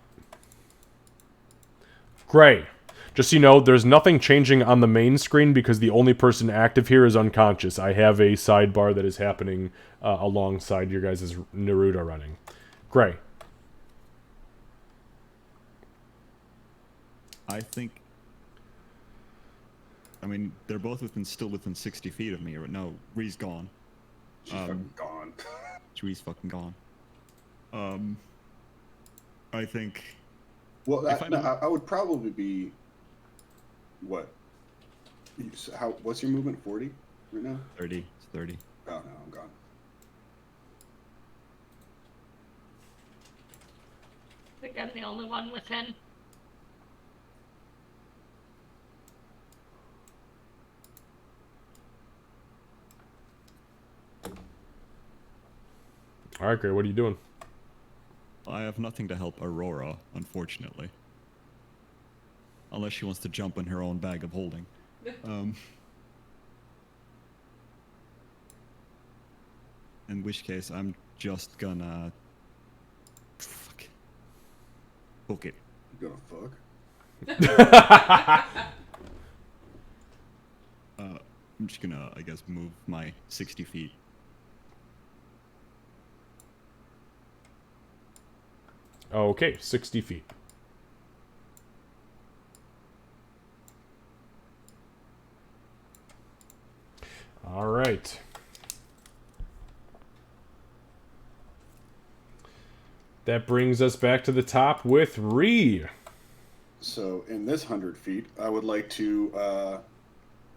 Gray. Just so you know, there's nothing changing on the main screen because the only person active here is unconscious. I have a sidebar that is happening alongside your guys' Naruto running. Gray. I think. I mean, they're both still within 60 feet of me. Or no, Ree's gone. She's fucking gone. Ree's fucking gone. I think. Well, If I would probably be. What? What's your movement? 40 right now? 30. It's 30. Oh no, I'm gone. I think I'm the only one within. All right, Gray, what are you doing? I have nothing to help Aurora, unfortunately. Unless she wants to jump in her own bag of holding. In which case, I'm just gonna... Fuck. Book it. You gonna fuck? I'm just gonna, I guess, move my 60 feet. Okay, 60 feet. All right. That brings us back to the top with Ree. So in this 100 feet, I would like to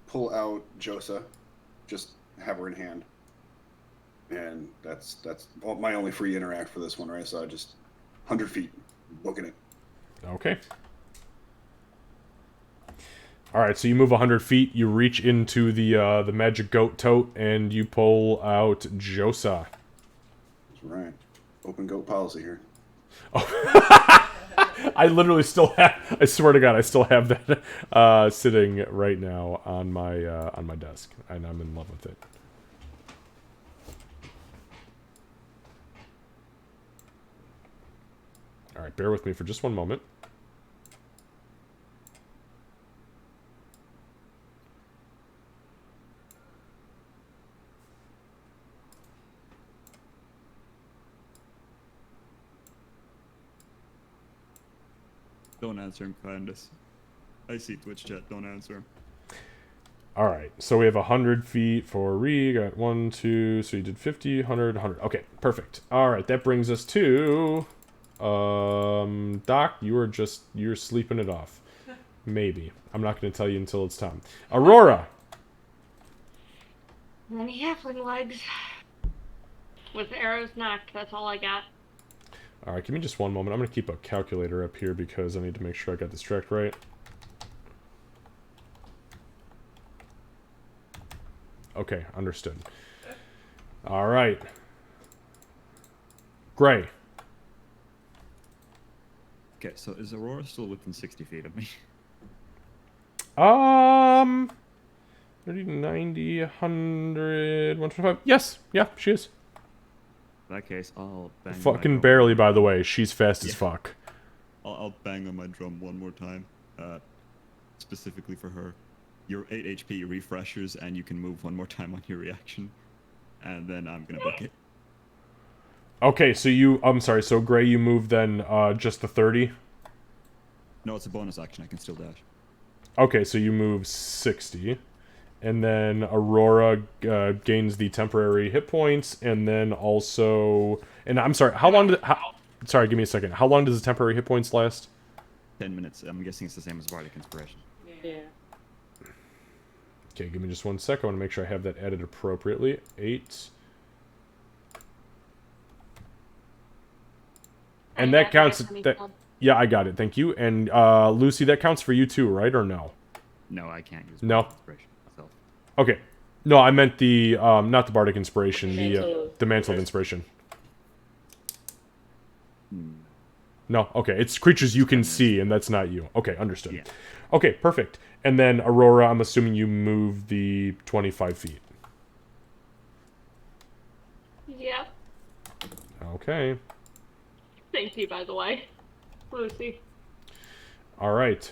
pull out Josa, just have her in hand, and that's my only free interact for this one, right? So I just 100 feet, booking it. Okay. All right, so you move 100 feet, you reach into the magic goat tote, and you pull out Josa. That's right. Open goat policy here. I literally still have. I swear to God, I still have that sitting right now on my desk, and I'm in love with it. All right, bear with me for just one moment. Don't answer him, Candace. I see Twitch chat, don't answer him. All right, so we have 100 feet for Ree. Got 1, 2, so you did 50, 100, 100. Okay, perfect. All right, that brings us to... Doc, you're sleeping it off. Maybe. I'm not going to tell you until it's time. Aurora! Many halfling legs. With arrows knocked, that's all I got. All right, give me just one moment. I'm going to keep a calculator up here because I need to make sure I got this tracked right. Okay, understood. All right. Gray. Okay, so is Aurora still within 60 feet of me? 30, 90, 100, 125. Yes, yeah, she is. In that case, I'll bang my Fucking drum. barely, by the way. She's fast as Yeah. fuck. I'll bang on my drum one more time, specifically for her. Your 8 HP refreshers, and you can move one more time on your reaction, and then I'm gonna book it. Okay, so I'm sorry, so Gray, you move then just the 30? No, it's a bonus action. I can still dash. Okay, so you move 60. And then Aurora gains the temporary hit points, and then also... And I'm sorry, how long sorry, give me a second. How long does the temporary hit points last? 10 minutes. I'm guessing it's the same as Bardic Inspiration. Yeah. Okay, give me just one sec. I want to make sure I have that added appropriately. 8. And that counts... Yeah, I got it. Thank you. And Lucy, that counts for you too, right? Or no? No, I can't use No. Bardic Inspiration myself. Okay. No, I meant the not the Bardic Inspiration, Mantle. the Mantle of Inspiration. Hmm. No, okay. It's creatures you can see, and that's not you. Okay, understood. Yeah. Okay, perfect. And then Aurora, I'm assuming you move the 25 feet. Yep. Okay. Thank you, by the way. Lucy. All right.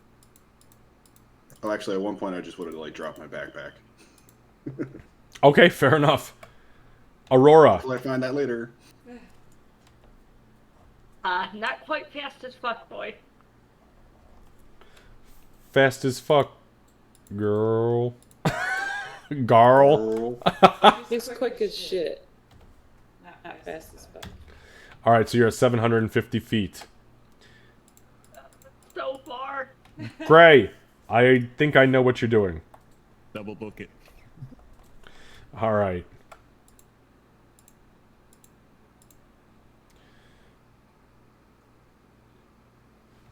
Oh, actually, at one point I just would have like dropped my backpack. Okay, fair enough. Aurora. Will I find that later? Not quite fast as fuck, boy. Fast as fuck, girl. Garl. He's quick as shit. Not fast as fuck. Alright, so you're at 750 feet. So far. Gray, I think I know what you're doing. Double book it. Alright.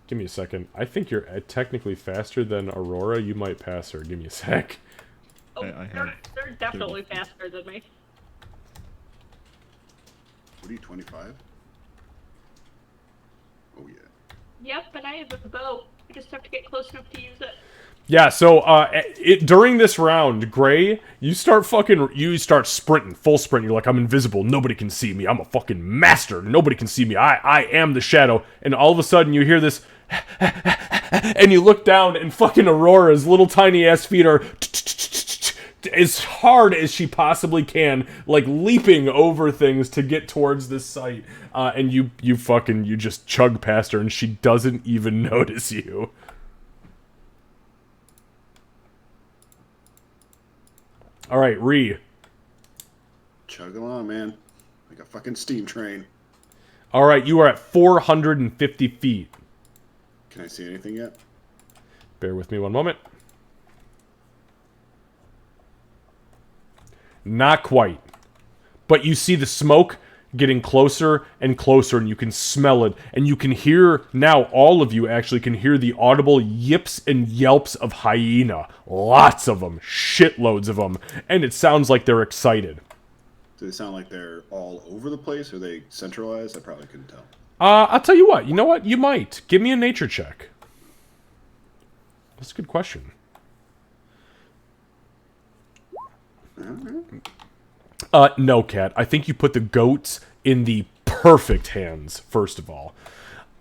Give me a second. I think you're technically faster than Aurora. You might pass her. Give me a sec. Oh, I they're definitely faster than me. What are you, 25? Oh, yeah. Yep, but I have a bow. I just have to get close enough to use it. Yeah, so during this round, Gray, you start sprinting, full sprint. You're like, I'm invisible. Nobody can see me. I'm a fucking master. Nobody can see me. I am the shadow. And all of a sudden, you hear this, and you look down, and fucking Aurora's little tiny ass feet are as hard as she possibly can, like leaping over things to get towards this site. And you just chug past her, and she doesn't even notice you. All right, Ree. Chug along, man. Like a fucking steam train. All right, you are at 450 feet. Can I see anything yet? Bear with me one moment. Not quite. But you see the smoke getting closer and closer, and you can smell it. And you can hear, now all of you actually can hear the audible yips and yelps of hyena. Lots of them. Shitloads of them. And it sounds like they're excited. Do they sound like they're all over the place? Or are they centralized? I probably couldn't tell. I'll tell you what. You know what? You might. Give me a nature check. That's a good question. No, Cat. I think you put the goats in the perfect hands, first of all.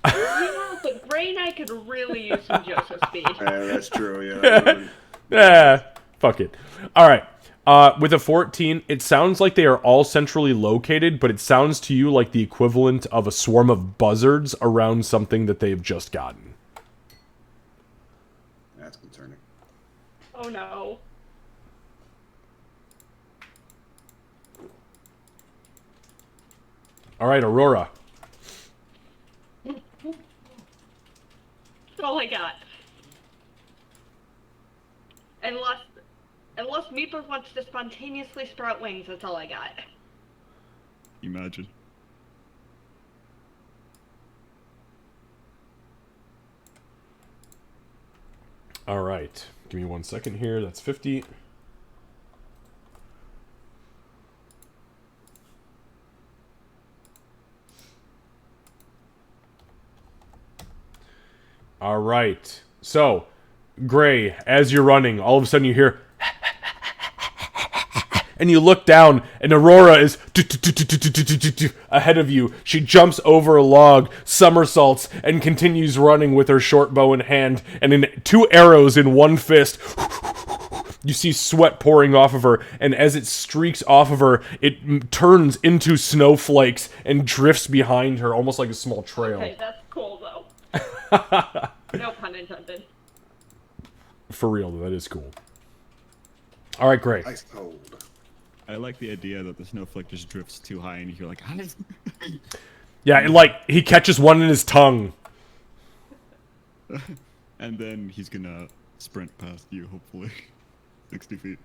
You know, but Gray and I could really use some Joseph speed. Yeah, that's true, yeah. Yeah, fuck it. Alright. With a 14, it sounds like they are all centrally located, but it sounds to you like the equivalent of a swarm of buzzards around something that they've just gotten. That's concerning. Oh no. Alright, Aurora. That's all I got. Unless Meeper wants to spontaneously sprout wings, that's all I got. Imagine. Alright. Give me 1 second here. That's 50. Alright. So, Gray, as you're running, all of a sudden you hear and you look down, and Aurora is ahead of you. She jumps over a log, somersaults, and continues running with her short bow in hand, and in 2 arrows in one fist, you see sweat pouring off of her, and as it streaks off of her, it turns into snowflakes and drifts behind her, almost like a small trail. Okay, that's cool though. No pun intended. For real, though, that is cool. Alright, Gray. Ice cold. I like the idea that the snowflake just drifts too high and you're like, Yeah, and, like, he catches one in his tongue. and then he's gonna sprint past you, hopefully. 60 feet.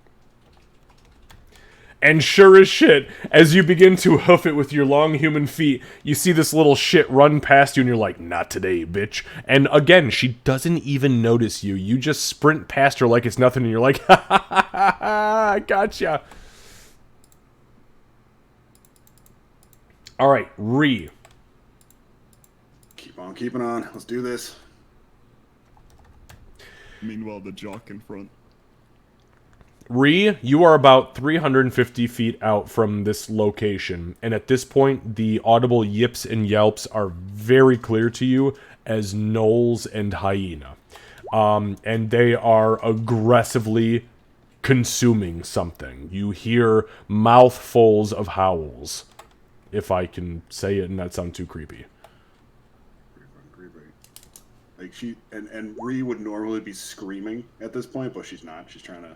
And sure as shit, as you begin to hoof it with your long human feet, you see this little shit run past you and you're like, not today, bitch. And again, she doesn't even notice you. You just sprint past her like it's nothing and you're like, ha ha ha ha, ha I gotcha. Alright, Ree. Keep on keeping on. Let's do this. Meanwhile, the jock in front. Ree, you are about 350 feet out from this location, and at this point, the audible yips and yelps are very clear to you as gnolls and hyena. and they are aggressively consuming something. You hear mouthfuls of howls, if I can say it and not sound too creepy. Like she and Ree would normally be screaming at this point, but she's not. She's gonna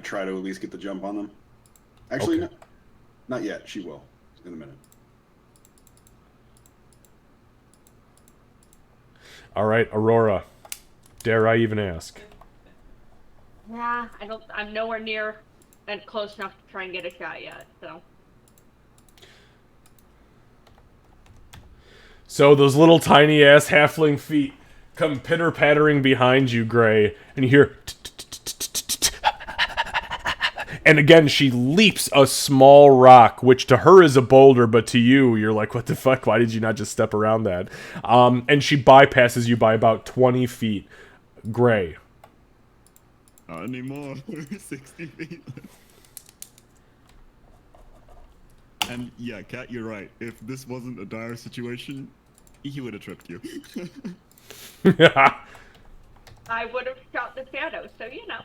try to at least get the jump on them. Actually, Okay. not yet. She will in a minute. All right, Aurora. Dare I even ask? Nah, I'm nowhere near and close enough to try and get a shot yet, so. So those little tiny ass halfling feet come pitter pattering behind you, Gray, and you hear. And again, she leaps a small rock, which to her is a boulder, but to you, you're like, what the fuck? Why did you not just step around that? And she bypasses you by about 20 feet. Gray. Not anymore. 60 feet. And yeah, Kat, you're right. If this wasn't a dire situation, he would have tripped you. I would have shot the shadow, so you know.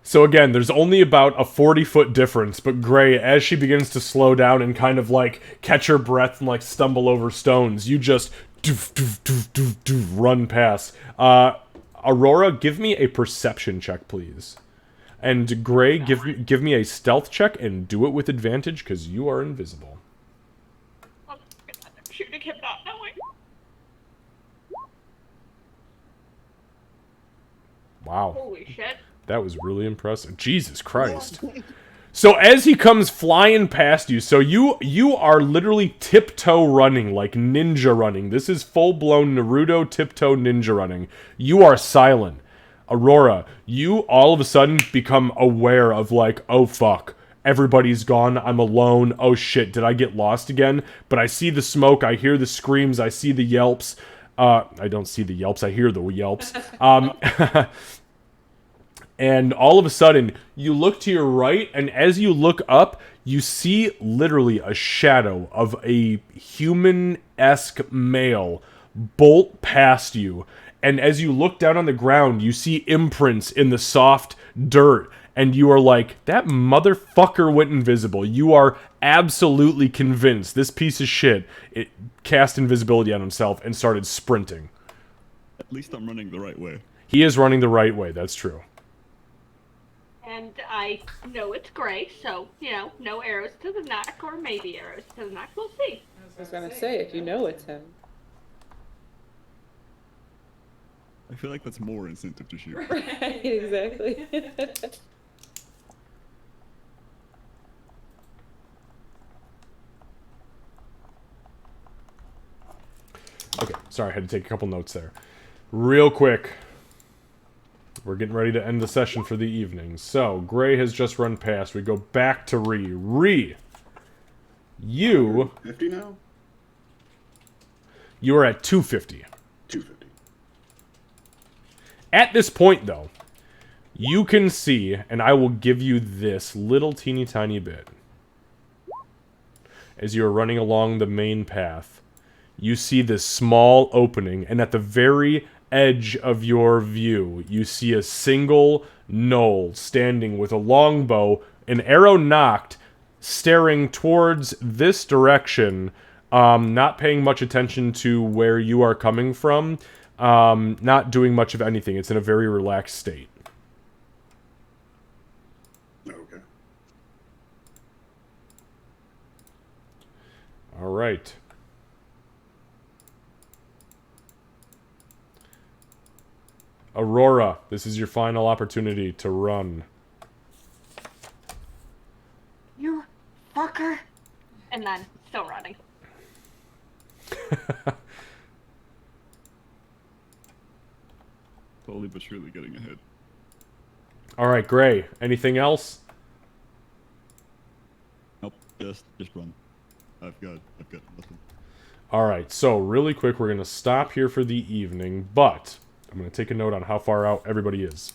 So again, there's only about a 40-foot difference, but Gray, as she begins to slow down and kind of like catch her breath and like stumble over stones, you just run past. Aurora, give me a perception check, please. And Gray, give me a stealth check and do it with advantage because you are invisible. I'm shooting him not knowing. Wow. Holy shit. That was really impressive. Jesus Christ. So as he comes flying past you, so you are literally tiptoe running, like ninja running. This is full-blown Naruto tiptoe ninja running. You are silent. Aurora, you all of a sudden become aware of like, oh fuck, everybody's gone, I'm alone, oh shit, did I get lost again? But I see the smoke, I hear the screams, I see the yelps. I don't see the yelps, I hear the yelps. And all of a sudden, you look to your right, and as you look up, you see literally a shadow of a human-esque male bolt past you. And as you look down on the ground, you see imprints in the soft dirt. And you are like, that motherfucker went invisible. You are absolutely convinced this piece of shit it cast invisibility on himself and started sprinting. At least I'm running the right way. He is running the right way, that's true. And I know it's Gray, so, you know, no arrows to the neck, or maybe arrows to the neck, we'll see. I was gonna say, if you know it's him. I feel like that's more incentive to shoot. Right, exactly. Okay, sorry, I had to take a couple notes there. Real quick. We're getting ready to end the session for the evening. So, Gray has just run past. We go back to Ree. Ree! You 50 now? You are at 250. 250. At this point, though, you can see, and I will give you this little teeny tiny bit. As you are running along the main path, you see this small opening, and at the very edge of your view, you see a single gnoll standing with a longbow, an arrow knocked, staring towards this direction, not paying much attention to where you are coming from, not doing much of anything. It's in a very relaxed state. Okay. All right. Aurora, this is your final opportunity to run. You fucker. And then, still running. Slowly but surely getting ahead. All right, Gray. Anything else? Nope, just run. I've got nothing. All right, so really quick, we're going to stop here for the evening, but I'm going to take a note on how far out everybody is.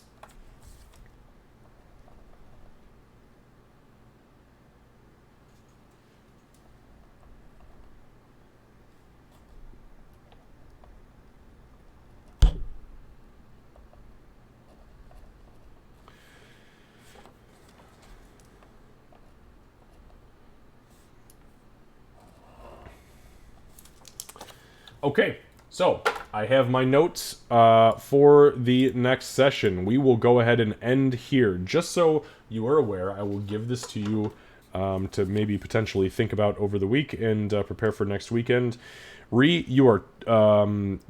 Okay, so I have my notes for the next session. We will go ahead and end here. Just so you are aware, I will give this to you to maybe potentially think about over the week and prepare for next weekend. Ree, you are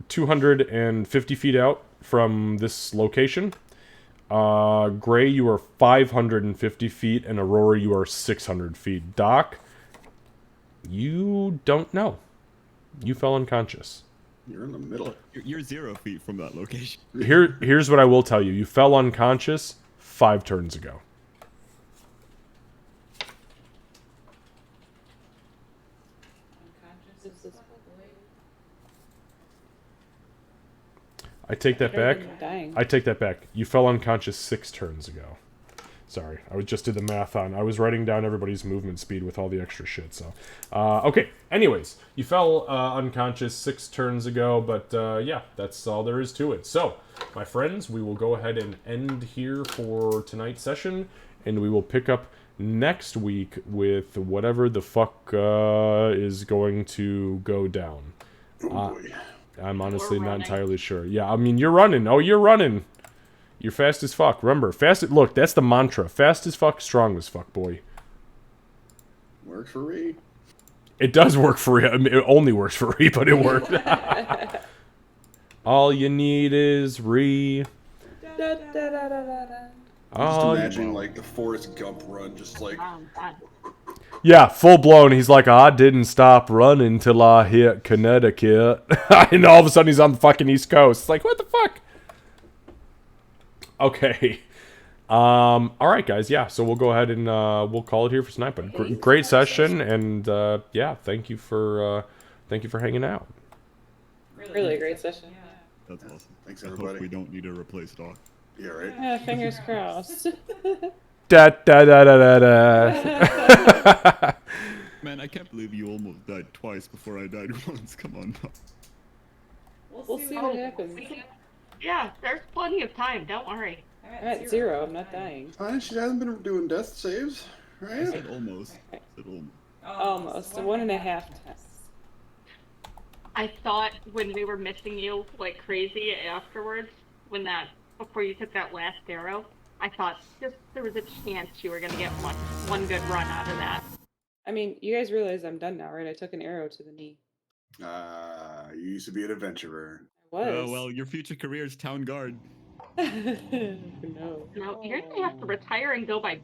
250 feet out from this location. Gray, you are 550 feet, and Aurora, you are 600 feet. Doc, you don't know. You fell unconscious. You're in the middle. You're 0 feet from that location. Here's what I will tell you. You fell unconscious 5 turns ago. I take that back. Dying. I take that back. You fell unconscious 6 turns ago. Sorry, I just did the math on. I was writing down everybody's movement speed with all the extra shit. So, okay. Anyways, you fell unconscious 6 turns ago, but yeah, that's all there is to it. So, my friends, we will go ahead and end here for tonight's session, and we will pick up next week with whatever the fuck is going to go down. Oh boy. I'm honestly Or not running. entirely sure. Yeah, I mean, you're running. Oh, you're running. You're fast as fuck. Remember, look, that's the mantra. Fast as fuck, strong as fuck, boy. Works for me. It does work for Ree. I mean, it only works for Ree, but it worked. All you need is Ree. Just Oh, imagine like the Forrest Gump run, just like God. yeah, full blown. He's like, I didn't stop running till I hit Connecticut. And all of a sudden he's on the fucking East Coast. It's like, what the fuck? Okay. All right, guys. Yeah, so we'll go ahead and we'll call it here for tonight. But great session, and yeah, thank you for hanging out. Really a great session. That's awesome. Thanks, I hope everybody. we don't need to replace Doc. yeah, right. Yeah, fingers crossed. Da da da da da da. Man, I can't believe you almost died twice before I died once. Come on, Doc. We'll see what happens. Yeah, there's plenty of time. Don't worry. I'm at 0. I'm not dying. She hasn't been doing death saves, I right? said almost. I said almost. Almost. 1.5 tests. I thought when we were missing you like crazy afterwards, before you took that last arrow, I thought just there was a chance you were gonna get one good run out of that. I mean, you guys realize I'm done now, right? I took an arrow to the knee. You used to be an adventurer. I was. Oh, well, your future career is town guard. No. No, you're gonna have to retire and go by